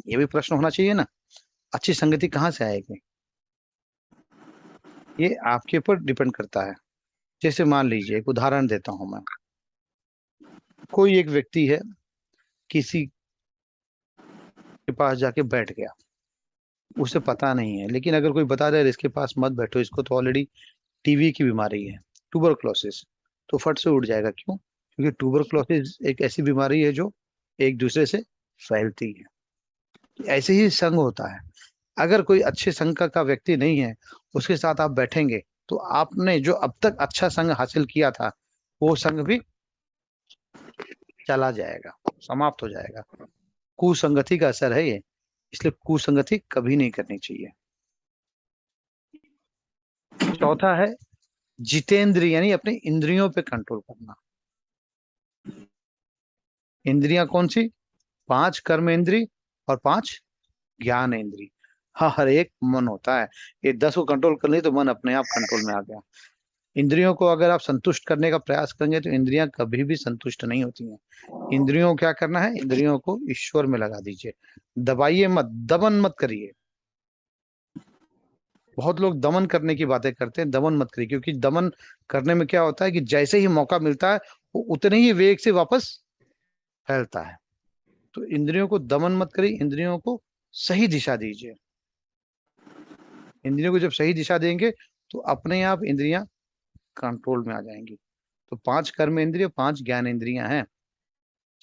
ये भी प्रश्न होना चाहिए ना। अच्छी संगति कहाँ से आएगी, ये आपके ऊपर डिपेंड करता है। जैसे मान लीजिए, एक उदाहरण देता हूं मैं। कोई एक व्यक्ति है, किसी के पास जाके बैठ गया, उसे पता नहीं है, लेकिन अगर कोई बता दे इसके पास मत बैठो, इसको तो ऑलरेडी टीबी की बीमारी है, ट्यूबरक्लोसिस, तो फट से उठ जाएगा। क्यों? क्योंकि ट्यूबरक्लोसिस एक ऐसी बीमारी है जो एक दूसरे से फैलती है। ऐसे ही संग होता है। अगर कोई अच्छे संग का व्यक्ति नहीं है, उसके साथ आप बैठेंगे तो आपने जो अब तक अच्छा संग हासिल किया था वो संग भी चला जाएगा, समाप्त हो जाएगा। कुसंगति का असर है ये, इसलिए कुसंगति कभी नहीं करनी चाहिए। चौथा है जितेंद्रिय, यानी अपने इंद्रियों पे कंट्रोल करना। इंद्रियां कौन सी? 5 कर्मेंद्री और 5 ज्ञान इंद्री। हाँ, हर एक मन होता है, ये 10 को कंट्रोल कर ली तो मन अपने आप कंट्रोल में आ गया। इंद्रियों को अगर आप संतुष्ट करने का प्रयास करेंगे तो इंद्रियां कभी भी संतुष्ट नहीं होती हैं। इंद्रियों को क्या करना है? इंद्रियों को ईश्वर में लगा दीजिए, दबाइए मत, दमन मत करिए। बहुत लोग दमन करने की बातें करते हैं, दमन मत करिए। क्योंकि दमन करने में क्या होता है कि जैसे ही मौका मिलता है वो उतने ही वेग से वापस फैलता है। तो इंद्रियों को दमन मत करिए, इंद्रियों को सही दिशा दीजिए। इंद्रियों को जब सही दिशा देंगे तो अपने आप इंद्रियां कंट्रोल में आ जाएंगी। तो 5 कर्म इंद्रिय, 5 ज्ञान इंद्रियां हैं।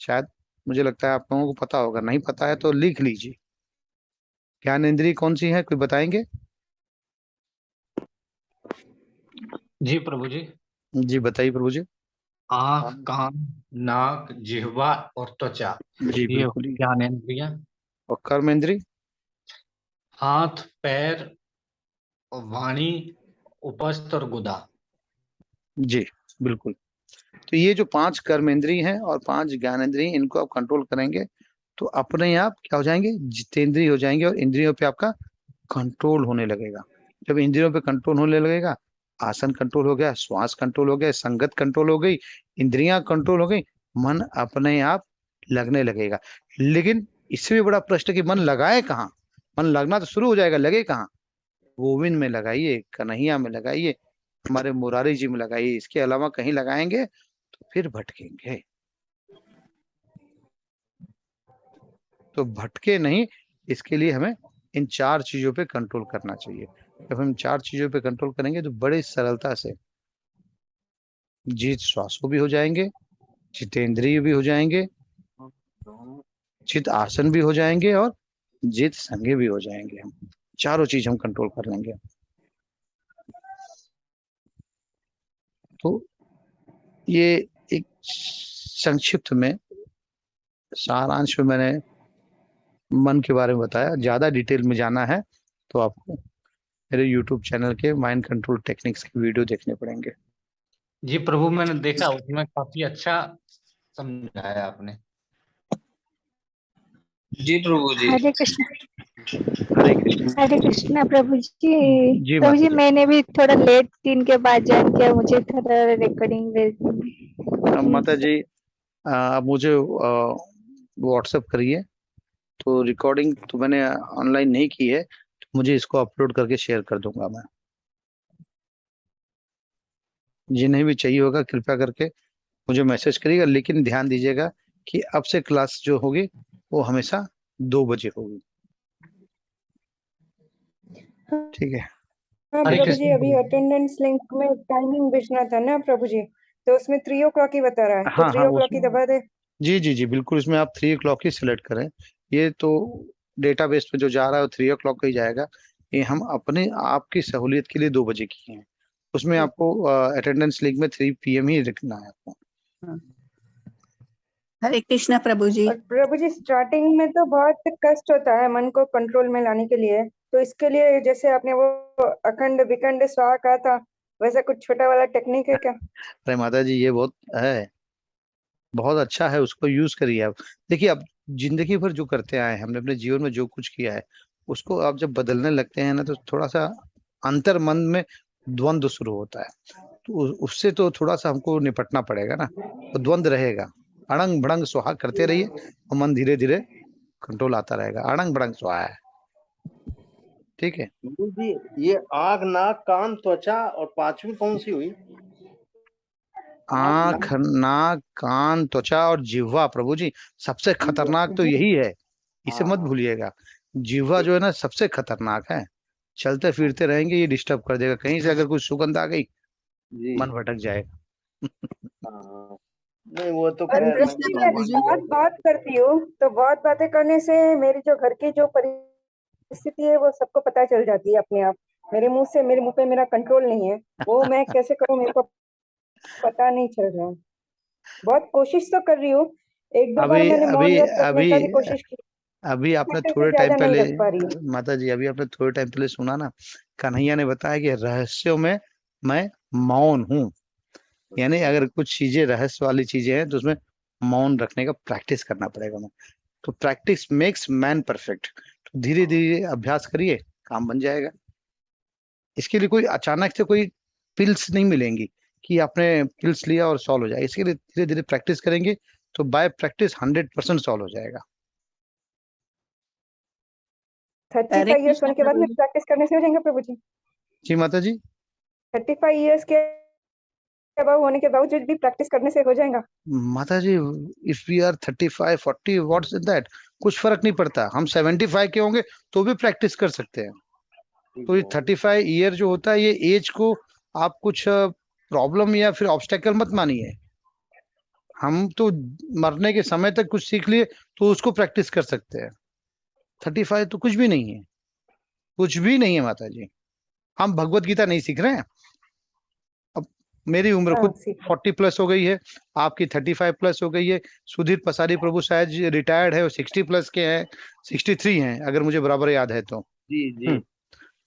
शायद मुझे लगता है आप लोगों को पता होगा, नहीं पता है तो लिख लीजिए। ज्ञान इंद्रिय कौन सी है, कोई बताएंगे? जी प्रभु जी। जी बताइए प्रभु जी। आंख, कान, नाक, जिह्वा और त्वचा, जी ये बिल्कुल। ज्ञानेंद्रियां। और कर्म इंद्रिय? हाथ, पैर, वाणी, उपस्थ और गुदा। जी बिल्कुल। तो ये जो 5 कर्म इंद्रिय हैं और 5 ज्ञान इंद्रिय, इनको आप कंट्रोल करेंगे तो अपने आप क्या हो जाएंगे? जितेंद्रिय हो जाएंगे, और इंद्रियों पे आपका कंट्रोल होने लगेगा। जब इंद्रियों पे कंट्रोल होने लगेगा, आसन कंट्रोल हो गया, श्वास कंट्रोल हो गया, संगत कंट्रोल हो गई, इंद्रियां कंट्रोल हो गई, मन अपने आप लगने लगेगा। लेकिन इससे भी बड़ा प्रश्न कि मन लगाए कहाँ? मन लगना तो शुरू हो जाएगा, लगे कहाँ? गोविंद में लगाइए, कन्हैया में लगाइए, हमारे मुरारी जी में लगाइए। इसके अलावा कहीं लगाएंगे तो फिर भटकेंगे। तो भटके नहीं, इसके लिए हमें इन 4 चीजों पे कंट्रोल करना चाहिए। जब हम 4 चीजों पे कंट्रोल करेंगे तो बड़ी सरलता से जीत श्वास को भी हो जाएंगे, जितेंद्रिय भी हो जाएंगे, चित आसन भी हो जाएंगे, और जित संगे भी हो जाएंगे। हम चारों चीज हम कंट्रोल कर लेंगे। तो ये एक संक्षिप्त में, सारांश में मैंने मन के बारे में बताया। ज्यादा डिटेल में जाना है तो आपको मेरे यूट्यूब चैनल के माइंड कंट्रोल टेक्निक्स के वीडियो देखने पड़ेंगे। जी प्रभु, मैंने देखा, उसमें काफी अच्छा समझाया आपने। जी प्रभु जी। हरे कृष्ण। हरे कृष्ण। हरे कृष्णा प्रभु जी। जी प्रभु जी माता मैंने भी थोड़ा लेट 3 के बाद ज्वाइन किया, मुझे थोड़ा रिकॉर्डिंग भेज दीजिए। माता जी आप मुझे व्हाट्सएप करिए, तो रिकॉर्डिंग तो मैंने ऑनलाइन नहीं की है, तो मुझे इसको अपलोड करके शेयर कर दूंगा मैं। जिन्हें भी चाहिए होगा कृपया करके मुझे मैसेज करिएगा, लेकिन ध्यान दीजिएगा कि अब से क्लास जो होगी वो हमेशा 2 बजे होगी। ठीक है। हाँ हरे प्रभु कृष्ण जी, अभी प्रभु। अटेंडेंस लिंक में टाइमिंग भेजना था ना प्रभु जी, तो उसमें 3 o'clock ही बता रहा है, तो हाँ 3 हाँ o'clock ही दबा दे। जी जी जी बिल्कुल, इसमें आप 3 o'clock ही सिलेक्ट करें। ये तो डेटाबेस पे जो जा रहा है वो 3 o'clock का ही जाएगा। ये हम अपने आपकी सहूलियत के लिए 2 बजे किए हैं। उसमें आपको अटेंडेंस लिंक में 3 PM ही रखना है आपको। हरे कृष्णा प्रभु जी। और प्रभु जी स्टार्टिंग में तो बहुत कष्ट होता है मन को कंट्रोल में लाने के लिए, तो इसके लिए जैसे आपने वो अखंड विखंड स्वाहा कहा था, वैसा कुछ छोटा वाला टेक्निक है क्या? अरे माता जी ये बहुत है, बहुत अच्छा है, उसको यूज करिए आप। देखिए अब जिंदगी भर जो करते आए हैं, हमने अपने जीवन में जो कुछ किया है उसको आप जब बदलने लगते हैं ना, तो थोड़ा सा अंतर मन में द्वंद्व शुरू होता है। तो उससे तो थोड़ा सा हमको निपटना पड़ेगा ना, तो द्वंद्व रहेगा। अड़ंग भड़ंग सुहा करते रहिए और मन धीरे धीरे कंट्रोल आता रहेगा। अड़ंग भड़ंग सुहा है। ठीक है। गुरु जी, ये आग, नाक, कान, त्वचा और 5वीं कौन सी हुई? आंख, नाक, कान, त्वचा और जिह्वा प्रभु जी सबसे खतरनाक तो यही है, इसे मत भूलिएगा। जिह्वा जो है ना सबसे खतरनाक है। चलते फिरते रहेंगे ये डिस्टर्ब कर देगा, कहीं से अगर कुछ सुगंध आ गई जी। मन भटक जाएगा। हाँ, नहीं वो तो और खैर प्रभु मैंने जी मैं भगवान की बहुत बात करती हूँ, तो बहुत बातें करने से मेरी जो घर की जो परिस्थिति है वो सबको पता चल जाती है अपने आप। मेरे मुंह पे मेरा कंट्रोल नहीं है, वो मैं कैसे करूँ मेरे को पता नहीं चल रहा है। बहुत कोशिश तो कर रही हूँ, 1-2 बार अभी मैंने मौन अभी व्रत रखने अभी का भी कोशिश की, अभी आपने घंटे से थोड़े टाइम ज्यादा नहीं पहले, रख पा रही हूँ। माता जी अभी आपने थोड़े टाइम पहले सुना ना, कन्हैया ने बताया कि रहस्यों में मैं मौन हूँ। यानी अगर कुछ चीजें रहस्य वाली चीजें हैं तो उसमें मौन रखने का प्रैक्टिस करना पड़ेगा मैं। तो प्रैक्टिस मेक्स मैन परफेक्ट। तो धीरे धीरे अभ्यास करिए, काम बन जाएगा। इसके लिए कोई अचानक से कोई पिल्स नहीं मिलेंगी कि आपने पिल्स लिया और सॉल्व हो जाएगा। इसके लिए धीरे धीरे प्रैक्टिस करेंगे तो बाय प्रैक्टिस 100% सॉल्व हो जाएगा। 35 इयर्स होने के बाद में प्रैक्टिस करने से हो जाएंगे प्रभु जी? जी माता जी। 35 इयर्स के अबव होने के बावजूद भी प्रैक्टिस करने से हो जाएगा? माता जी if we are 35 40 what's that, कुछ फर्क नहीं पड़ता। हम 75 के होंगे तो भी प्रैक्टिस कर सकते हैं। तो ये 35 ईयर जो होता है, ये एज को आप कुछ प्रॉब्लम या फिर ऑब्स्टेकल मत मानिए। हम तो मरने के समय तक कुछ सीख लिए तो उसको प्रैक्टिस कर सकते हैं। 35 तो कुछ भी नहीं है, कुछ भी नहीं है माता जी। हम भगवत गीता नहीं सीख रहे हैं। अब मेरी उम्र खुद 40+ हो गई है, आपकी 35+ हो गई है। सुधीर पसारी प्रभु शायद रिटायर्ड है, वो 60+ के हैं, 63 हैं अगर मुझे बराबर याद है तो। जी जी।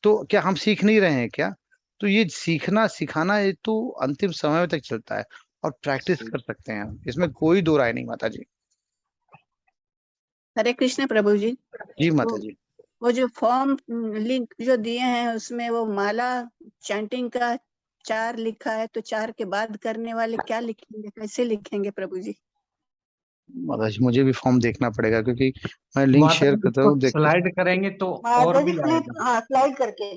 तो क्या हम सीख नहीं रहे हैं क्या? तो ये सीखना सिखाना ये तो अंतिम समय तक चलता है, और प्रैक्टिस कर सकते हैं हम, इसमें कोई दो राय नहीं माता जी। हरे कृष्ण प्रभु जी। जी माता जी। वो जो फॉर्म लिंक जो दिए हैं उसमें वो माला चैंटिंग का 4 लिखा है, तो 4 के बाद करने वाले क्या लिखेंगे, कैसे लिखेंगे प्रभु जी? माता जी मुझे भी फॉर्म देखना पड़ेगा, क्योंकि मैं लिंक माता शेयर जी करता इसको हूँ, देखते। स्लाइड करेंगे तो और माता जी भी फ्लिप, आएगा। हाँ स्लाइड करके,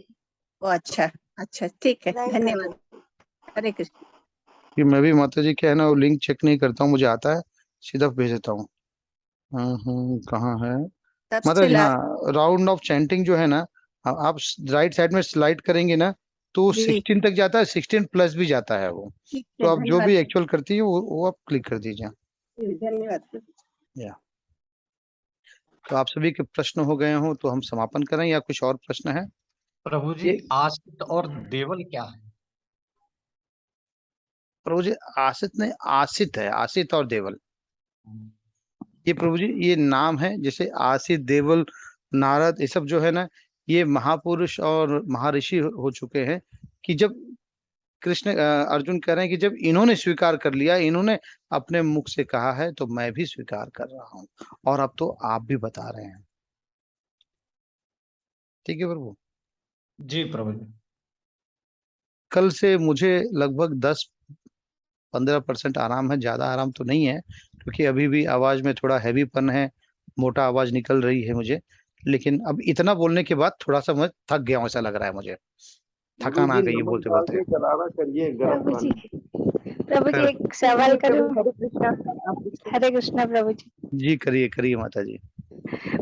ओ अच्छा अच्छा, ठीक है, स्लाइड धन्यवाद। करके। हरे कृष्ण। कि मैं भी माता जी क्या है ना, वो लिंक चेक नहीं करता हूँ, मुझे आता है सीधा भेज देता हूँ। कहाँ है माता सबसे जी? हाँ, लास्ट। राउंड ऑफ चैंटिंग जो है ना, आप राइट साइड में स्लाइड करेंगे ना तो जी 16 तक जाता है, 16+ भी जाता है वो। ठीक तो है, आप जो भी धन्यवाद एक्चुअल करती है वो आप क्लिक कर दीजिए। धन्यवाद। या तो आप सभी के प्रश्न हो गए हो तो हम समापन करें, या कुछ और प्रश्न है? प्रभु जी आशित और देवल क्या है? प्रभु जी आसित नहीं, आसित है, आसित और देवल। ये प्रभु जी ये नाम है, जैसे आशी, देवल, नारद, ये सब जो है ना, ये महापुरुष और महर्षि हो चुके हैं कि जब अर्जुन कह रहे हैं कि जब इन्होंने स्वीकार कर लिया, इन्होंने अपने मुख से कहा है, तो मैं भी स्वीकार कर रहा हूँ, और अब तो आप भी बता रहे हैं। ठीक है प्रभु जी प्रभु जी। कल से मुझे लगभग 10-15% आराम है, ज्यादा आराम तो नहीं है, क्योंकि अभी भी आवाज में थोड़ा हैवीपन है, मोटा आवाज निकल रही है मुझे। लेकिन अब इतना बोलने के बाद थोड़ा सा मैं थक गया हूं, ऐसा लग रहा है मुझे, थकान आ गई है बोलते बोलते। गरारा करिए गर्म प्रभु जी पानी। प्रभु जी एक सवाल करूं? हरे कृष्णा प्रभु जी। जी करिए करिए माता जी।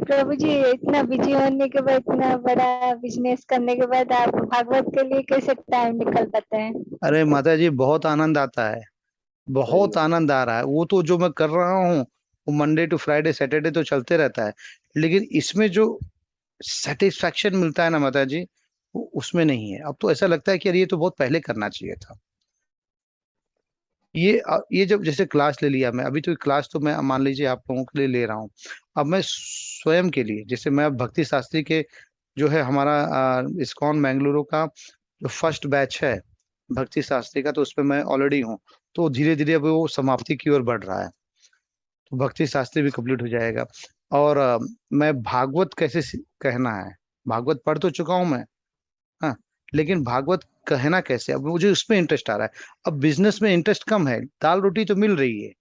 प्रभु जी इतना बिजी होने के बाद, इतना बड़ा बिजनेस करने के बाद आप भागवत के लिए कैसे टाइम निकल पाते हैं? अरे माता जी बहुत आनंद आता है, बहुत आनंद आ रहा है। वो तो जो मैं कर रहा हूँ वो मंडे टू फ्राइडे सैटरडे तो चलते रहता है, लेकिन इसमें जो सेटिस्फैक्शन मिलता है ना माता जी, वो उसमें नहीं है। अब तो ऐसा लगता है कि यार ये तो बहुत पहले करना चाहिए था। ये जब जैसे क्लास ले लिया मैं, अभी तो क्लास तो मैं मान लीजिए आप लोगों के लिए ले रहा हूँ, अब मैं स्वयं के लिए, जैसे मैं अब भक्ति शास्त्री के जो है हमारा इस्कॉन बेंगलुरु का जो फर्स्ट बैच है भक्ति शास्त्री का, तो उसमें मैं ऑलरेडी हूँ। तो धीरे धीरे अब वो समाप्ति की ओर बढ़ रहा है, तो भक्ति शास्त्री भी कंप्लीट हो जाएगा। और मैं भागवत कैसे कहना है, भागवत पढ़ तो चुका हूँ मैं, हाँ, लेकिन भागवत कहना कैसे, अब मुझे उसमें इंटरेस्ट आ रहा है। अब बिजनेस में इंटरेस्ट कम है, दाल रोटी तो मिल रही है,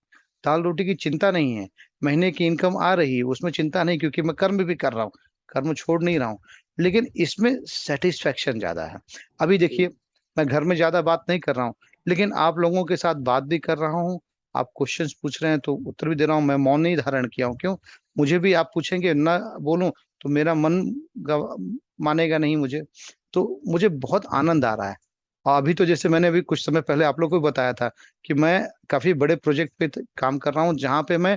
दाल रोटी की चिंता नहीं है, महीने की इनकम आ रही है, उसमें चिंता नहीं, क्योंकि मैं कर्म भी कर रहा हूँ, कर्म छोड़ नहीं रहा हूँ, लेकिन इसमें सेटिस्फेक्शन ज्यादा है। अभी देखिए मैं घर में ज्यादा बात नहीं कर रहा हूँ, लेकिन आप लोगों के साथ बात भी कर रहा हूँ, आप क्वेश्चंस पूछ रहे हैं तो उत्तर भी दे रहा हूँ। मैं मौन नहीं धारण किया हूँ, क्यों? मुझे भी आप पूछेंगे ना बोलूं तो मेरा मन मानेगा नहीं मुझे, तो मुझे बहुत आनंद आ रहा है। और अभी तो जैसे मैंने अभी कुछ समय पहले आप लोग को बताया था कि मैं काफी बड़े प्रोजेक्ट पे काम कर रहा हूँ, जहाँ पे मैं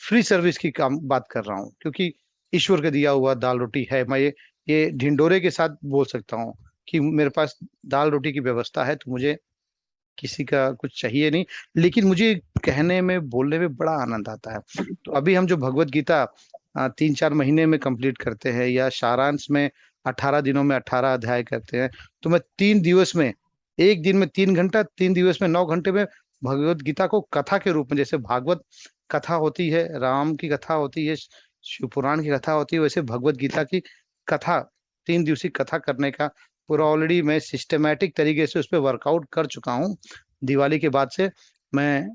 फ्री सर्विस की काम बात कर रहा हूँ, क्योंकि ईश्वर के दिया हुआ दाल रोटी है। मैं ये ढिंडोरे के साथ बोल सकता हूँ कि मेरे पास दाल रोटी की व्यवस्था है, तो मुझे किसी का कुछ चाहिए नहीं, लेकिन मुझे कहने में बोलने में बड़ा आनंद आता है। तो अभी हम जो भगवत गीता 3-4 महीने में कंप्लीट करते हैं, या सारांश में 18 दिनों में 18 अध्याय करते हैं, तो मैं 3 दिवस में, एक दिन में 3 घंटा, 3 दिवस में 9 घंटे में भगवत गीता को कथा के रूप में, जैसे भागवत कथा होती है, राम की कथा होती है, शिव पुराण की कथा होती है, वैसे भगवत गीता की कथा 3 दिवसीय कथा करने का पूरा ऑलरेडी मैं सिस्टमेटिक तरीके से उस पर वर्कआउट कर चुका हूँ। दिवाली के बाद से मैं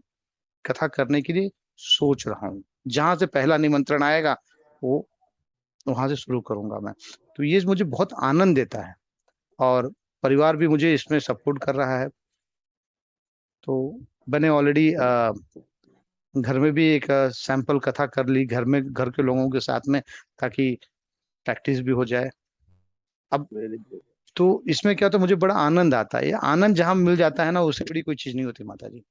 कथा करने के लिए सोच रहा हूँ, जहां से पहला निमंत्रण आएगा वो वहां से शुरू करूंगा मैं। तो ये मुझे बहुत आनंद देता है, और परिवार भी मुझे इसमें सपोर्ट कर रहा है। तो मैंने ऑलरेडी घर में भी एक सैंपल कथा कर ली, घर में घर के लोगों के साथ में, ताकि प्रैक्टिस भी हो जाए। अब तो इसमें क्या होता है, मुझे बड़ा आनंद आता है। ये आनंद जहां मिल जाता है ना, उससे बड़ी कोई चीज नहीं होती माता जी।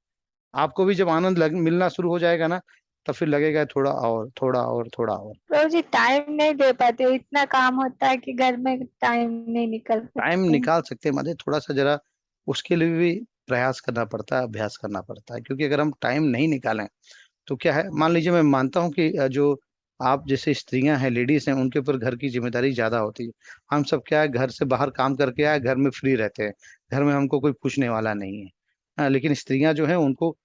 आपको भी जब आनंद मिलना शुरू हो जाएगा ना, तब फिर लगेगा थोड़ा और थोड़ा और थोड़ा और। प्रभु जी टाइम नहीं दे पाते हो, इतना काम होता है कि घर में टाइम नहीं निकल टाइम पाते। निकाल सकते हैं माता जी, थोड़ा सा जरा उसके लिए भी प्रयास करना पड़ता है, अभ्यास करना पड़ता है। क्योंकि अगर हम टाइम नहीं निकालें तो क्या है, मान लीजिए मैं मानता हूँ कि जो आप जैसे स्त्रियां हैं, लेडीज हैं, उनके ऊपर घर की जिम्मेदारी ज्यादा होती है। हम सब क्या है, घर से बाहर काम करके आए, घर में फ्री रहते हैं, घर में हमको कोई पूछने वाला नहीं है। हाँ, लेकिन स्त्रियां जो है उनको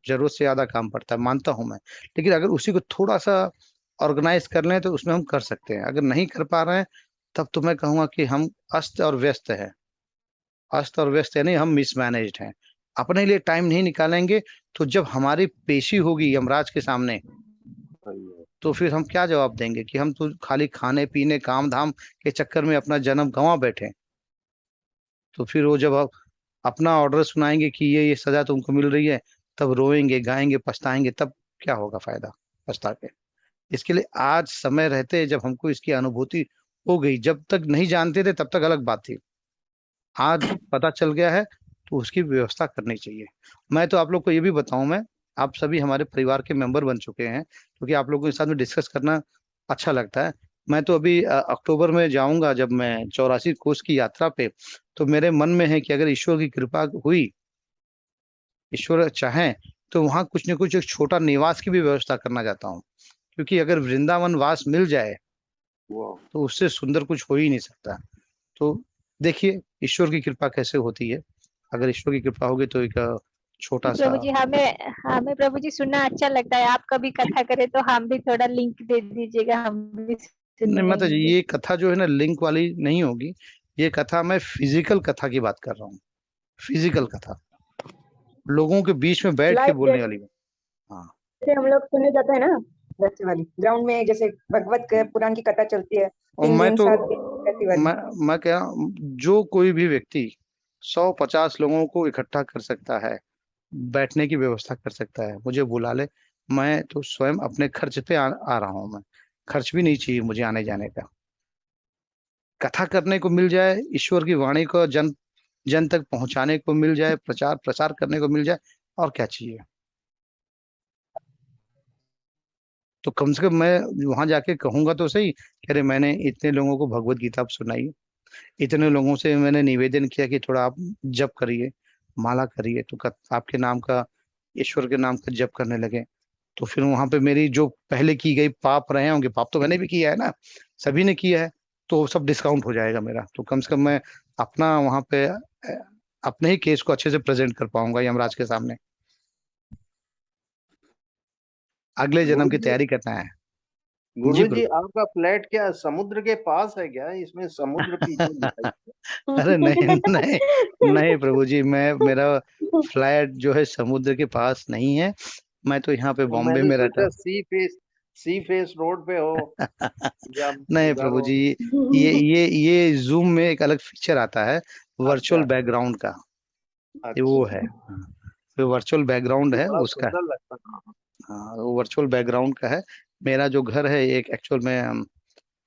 जरूरत से ज्यादा काम पड़ता है, मानता हूं मैं। लेकिन अगर उसी को थोड़ा सा ऑर्गेनाइज कर लें तो उसमें हम कर सकते हैं। अगर नहीं कर पा रहे हैं, तब तो मैं कहूंगा कि हम अस्त और व्यस्त है, अस्त और व्यस्त यानी हम मिसमैनेज्ड हैं। अपने लिए टाइम नहीं निकालेंगे तो जब हमारी पेशी होगी यमराज के सामने, तो फिर हम क्या जवाब देंगे कि हम तो खाली खाने पीने काम धाम के चक्कर में अपना जन्म गंवा बैठे। तो फिर वो जब आप अपना ऑर्डर सुनाएंगे कि ये सजा तुमको मिल रही है, तब रोएंगे गाएंगे पछताएंगे, तब क्या होगा फायदा पछता के। इसके लिए आज समय रहते जब हमको इसकी अनुभूति हो गई, जब तक नहीं जानते थे तब तक अलग बात थी, आज पता चल गया है तो उसकी व्यवस्था करनी चाहिए। मैं तो आप लोग को ये भी बताऊं, मैं आप सभी हमारे परिवार के मेंबर बन चुके हैं, क्योंकि आप लोगों के साथ में डिस्कस करना अच्छा लगता है। मैं तो अभी अक्टूबर में जाऊंगा, जब मैं 84 कोस की यात्रा पे, तो मेरे मन में है कि अगर ईश्वर की कृपा हुई, ईश्वर चाहे तो वहां कुछ न कुछ एक छोटा निवास की भी व्यवस्था करना चाहता हूँ, क्योंकि अगर वृंदावन वास मिल जाए तो उससे सुंदर कुछ हो ही नहीं सकता। तो देखिए ईश्वर की कृपा कैसे होती है, अगर ईश्वर की कृपा होगी तो एक छोटा सा। प्रभु जी हमें हमें प्रभु जी सुनना अच्छा लगता है, आप कभी कथा करें तो हम भी थोड़ा लिंक दे दीजिएगा, हम भी नहीं मतलब सुनेंगे। ये कथा जो है ना लिंक वाली नहीं होगी, ये कथा मैं फिजिकल कथा की बात कर रहा हूँ, फिजिकल कथा लोगों के बीच में बैठ के लाइव बोलने वाली। हाँ जैसे हम लोग सुनने जाते हैं ना वैसे वाली, ग्राउंड में जैसे भगवत पुराण की कथा चलती है और 3 मैं दिन तो 7 दिन ऐसी वाली। मैं कह रहा हूँ जो कोई भी व्यक्ति 150 लोगों को इकट्ठा कर सकता है, बैठने की व्यवस्था कर सकता है, मुझे बुला ले। मैं तो स्वयं अपने खर्च पे आ रहा हूँ, मैं खर्च भी नहीं चाहिए मुझे आने जाने का। कथा करने को मिल जाए, ईश्वर की वाणी को जन जन तक पहुंचाने को मिल जाए, प्रचार प्रसार करने को मिल जाए, और क्या चाहिए। तो कम से कम मैं वहां जाके कहूंगा तो सही कि अरे मैंने इतने लोगों को भगवत गीता सुनाई, इतने लोगों से मैंने निवेदन किया कि थोड़ा आप जप करिए, माला करिए, तो आपके नाम का, ईश्वर के नाम का जप करने लगे। तो फिर वहां पे मेरी जो पहले की गई पाप रहे होंगे, पाप तो मैंने भी किया है ना, सभी ने किया है, तो सब डिस्काउंट हो जाएगा मेरा। तो कम से कम मैं अपना वहां पे अपने ही केस को अच्छे से प्रेजेंट कर पाऊंगा यमराज के सामने। अगले जन्म की तैयारी करना है। गुरु जी आपका फ्लैट क्या समुद्र के पास है क्या? इसमें समुद्र पीछे दिखाई। अरे नहीं नहीं नहीं प्रभु जी, मेरा फ्लैट जो है समुद्र के पास नहीं है, मैं तो यहाँ पे तो बॉम्बे मैंने में रहता सोचा सी फेस रोड पे हो या नहीं उधर प्रभु हो। जी, ये जूम में एक अलग फीचर आता है वर्चुअल अच्छा बैकग्राउंड का, ये वो अच्छा है। तो वर्चुअल बैकग्राउंड है बड़ा उसका। सुंदर लगता है। हाँ वो वर्चुअल बैकग्राउंड का है। मेरा जो घर है एक एक्चुअल में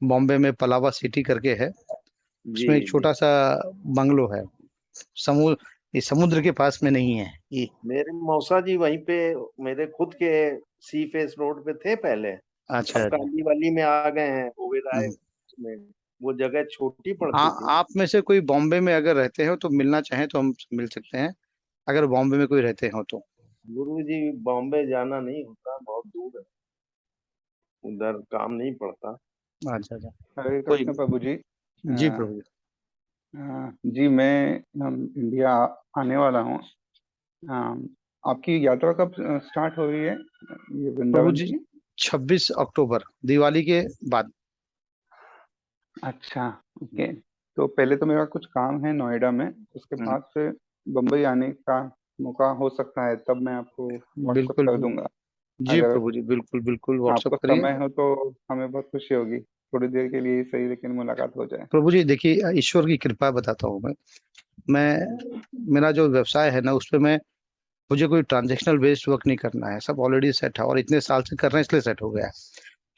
बॉम्बे में पलावा सिटी करके है, जी उसमें एक जी छोटा सा बंगलो है, समुद्र, ये समुद्र के पास में नहीं है ये। मेरे मौसा जी वहीं पे मेरे खुद के सी फेस रोड पे थे पहले। अच्छा अब अच्छा। काली वाली में आ गए हैं ओबेराय हम्म। में। वो जगह छोटी पड़ती थी। आप में से कोई बॉम्बे में अगर रहते हो तो मिलना चाहें तो हम मिल सकते हैं, अगर बॉम्बे में कोई रहते हो तो। गुरु जी बॉम्बे जाना नहीं होता, बहुत दूर है, उधर काम नहीं पड़ता। अच्छा अच्छा। हरे कोई कृष्ण प्रभु जी। जी प्रभु जी। जी मैं इंडिया आने वाला हूँ। आपकी यात्रा कब स्टार्ट हो रही है ये प्रभु वृंदावन जी की? 26 अक्टूबर दिवाली के बाद। अच्छा ओके। तो पहले तो मेरा कुछ काम है नोएडा में, उसके बाद से बम्बई आने का मौका हो सकता है, तब मैं आपको व्हाट्सएप बिल्कुल कर दूंगा। जी अगर प्रभु जी, बिल्कुल बिल्कुल व्हाट्सअप आपको करिए। समय हो तो हमें बहुत खुशी होगी, थोड़ी देर के लिए ही सही लेकिन मुलाकात हो जाए। प्रभु जी देखिए ईश्वर की कृपा बताता हूँ मैं मेरा जो व्यवसाय है ना उसपे मैं, मुझे कोई ट्रांजेक्शनल बेस्ड वर्क नहीं करना है, सब ऑलरेडी सेट है और इतने साल से कर रहे हैं इसलिए सेट हो गया है,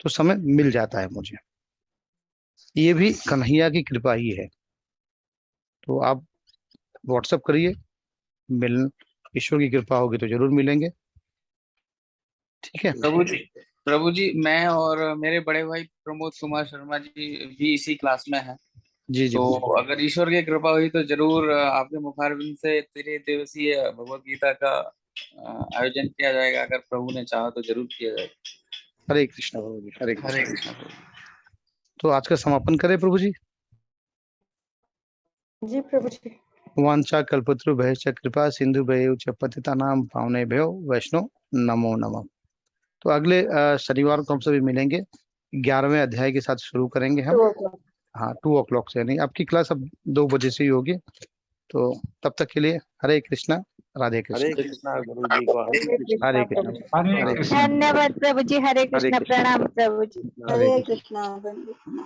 तो समय मिल जाता है मुझे, ये भी कन्हैया की कृपा ही है। तो आप व्हाट्सअप करिए, मिल ईश्वर की कृपा होगी तो जरूर मिलेंगे, ठीक है। प्रभु जी मैं और मेरे बड़े भाई प्रमोद कुमार शर्मा जी भी इसी क्लास में हैं। जी जी तो प्रभु जी। अगर ईश्वर की कृपा हुई तो जरूर आपके मुखारबिंद से 3 दिवसीय भगवत गीता का आयोजन किया जाएगा, अगर प्रभु ने चाहा तो जरूर किया जाएगा। हरे कृष्ण प्रभु जी, हरे हरे कृष्ण। कृष्ण प्रभु। तो आज का समापन करें प्रभु जी। जी प्रभु जी। वांछा कल्पतरुभ्यश्च कृपा सिंधुभ्यो च पतितानां पावनेभ्यो वैष्णव नमो नमः। तो अगले शनिवार को हम सभी मिलेंगे, 11वें अध्याय के साथ शुरू करेंगे हम। 2 o'clock। हाँ 2 o'clock से, नहीं आपकी क्लास अब 2 बजे से ही होगी। तो तब तक के लिए हरे कृष्णा, राधे हरे कृष्ण। कृष्णा गुरु जी को हरे कृष्णा। हरे कृष्ण, हरे हरे कृष्ण। धन्यवाद प्रभु जी, हरे हरे कृष्ण, कृष्ण, प्रणाम प्रभु जी। हरे हरे कृष्ण। कृष्णा।